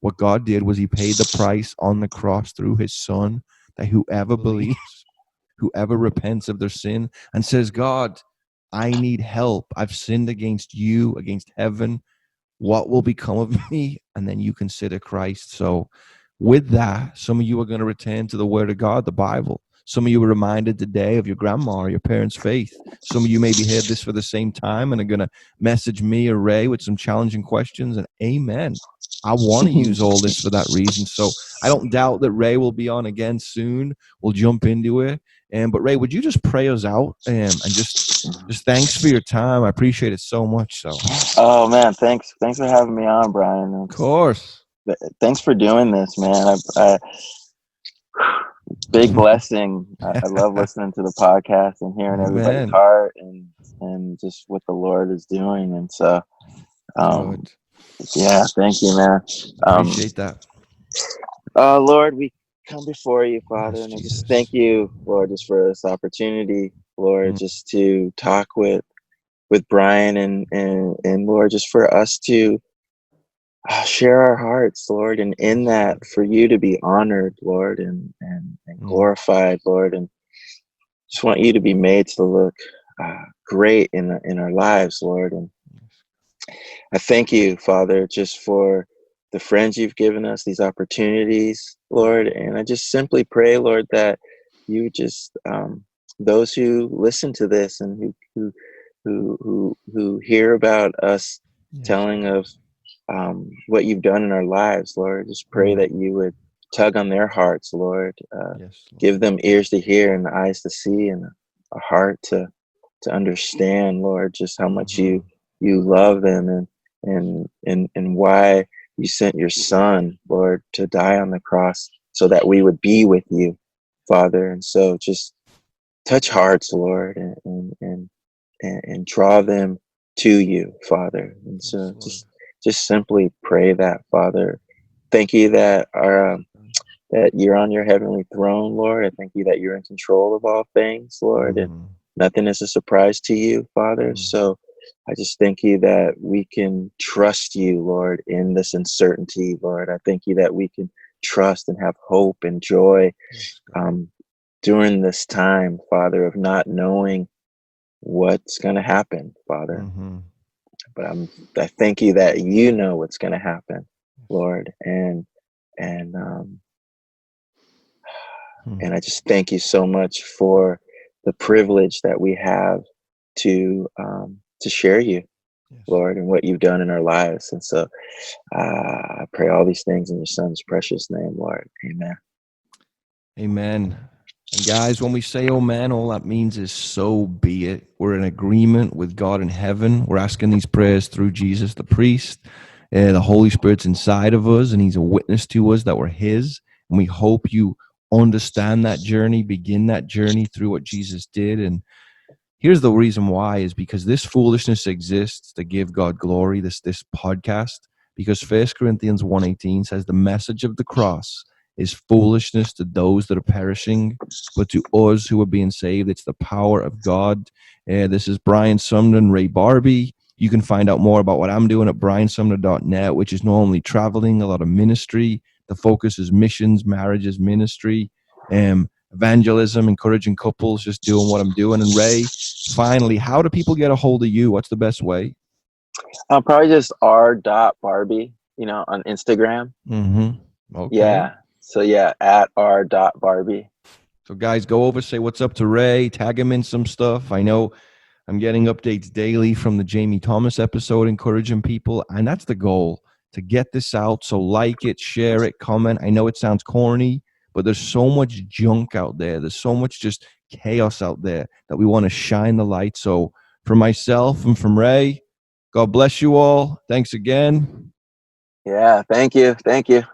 What God did was he paid the price on the cross through his son, that whoever believes, whoever repents of their sin and says, God, I need help. I've sinned against you, against heaven. What will become of me? And then you consider Christ. So with that, some of you are going to return to the word of God, the Bible. Some of you were reminded today of your grandma or your parents' faith. Some of you maybe heard this for the same time and are going to message me or Ray with some challenging questions. And amen. I want to use all this for that reason. So I don't doubt that Ray will be on again soon. We'll jump into it. But Ray, would you just pray us out and just thanks for your time. I appreciate it so much. So. Oh man, thanks for having me on, Brian. Of course. Thanks for doing this, man. Big blessing. I love listening to the podcast and hearing everybody's heart and just what the Lord is doing. And so, yeah, thank you, man. Appreciate that. Lord, we come before you, Father, and I just thank you, Lord, just for this opportunity, Lord, just to talk with Brian and Lord, just for us to share our hearts, Lord, and in that for you to be honored, Lord, and glorified, Lord, and just want you to be made to look great in our lives, Lord. And I thank you, Father, just for the friends you've given us, these opportunities, Lord, and I just simply pray, Lord, that you just those who listen to this and who hear about us telling of what you've done in our lives, Lord, just pray that you would tug on their hearts, Lord. Lord. Give them ears to hear and eyes to see and a heart to understand, Lord, just how much you love them and why you sent your son, Lord, to die on the cross so that we would be with you, Father. And so just touch hearts, Lord, and draw them to you, Father. And so just simply pray that, Father. Thank you that that you're on your heavenly throne, Lord. I thank you that you're in control of all things, Lord, and nothing is a surprise to you, Father. So I just thank you that we can trust you, Lord, in this uncertainty, Lord. I thank you that we can trust and have hope and joy during this time, Father, of not knowing what's going to happen, Father. But I thank you that you know what's going to happen, Lord, and I just thank you so much for the privilege that we have to share you, Lord, and what you've done in our lives. And so I pray all these things in your son's precious name, Lord. Amen. Amen. And guys, when we say, oh man, all that means is so be it. We're in agreement with God in heaven. We're asking these prayers through Jesus, the priest. The Holy Spirit's inside of us, and he's a witness to us that we're his. And we hope you understand that journey, begin that journey through what Jesus did. And here's the reason why is because this foolishness exists to give God glory, this podcast, because 1 Corinthians 1:18 says the message of the cross is foolishness to those that are perishing, but to us who are being saved, it's the power of God. This is Brian Sumner and Ray Barbee. You can find out more about what I'm doing at briansumner.net, which is not only traveling, a lot of ministry. The focus is missions, marriages, ministry, evangelism, encouraging couples, just doing what I'm doing. And Ray, finally, how do people get a hold of you? What's the best way? Probably just r.barbie, on Instagram. Okay. Yeah. So yeah, at r.barbie. So guys, go over, say what's up to Ray, tag him in some stuff. I know I'm getting updates daily from the Jamie Thomas episode, encouraging people. And that's the goal. to get this out. So like it, share it, comment. I know it sounds corny, but there's so much junk out there. There's so much just chaos out there that we want to shine the light. So for myself and from Ray, God bless you all. Thanks again. Yeah, thank you. Thank you.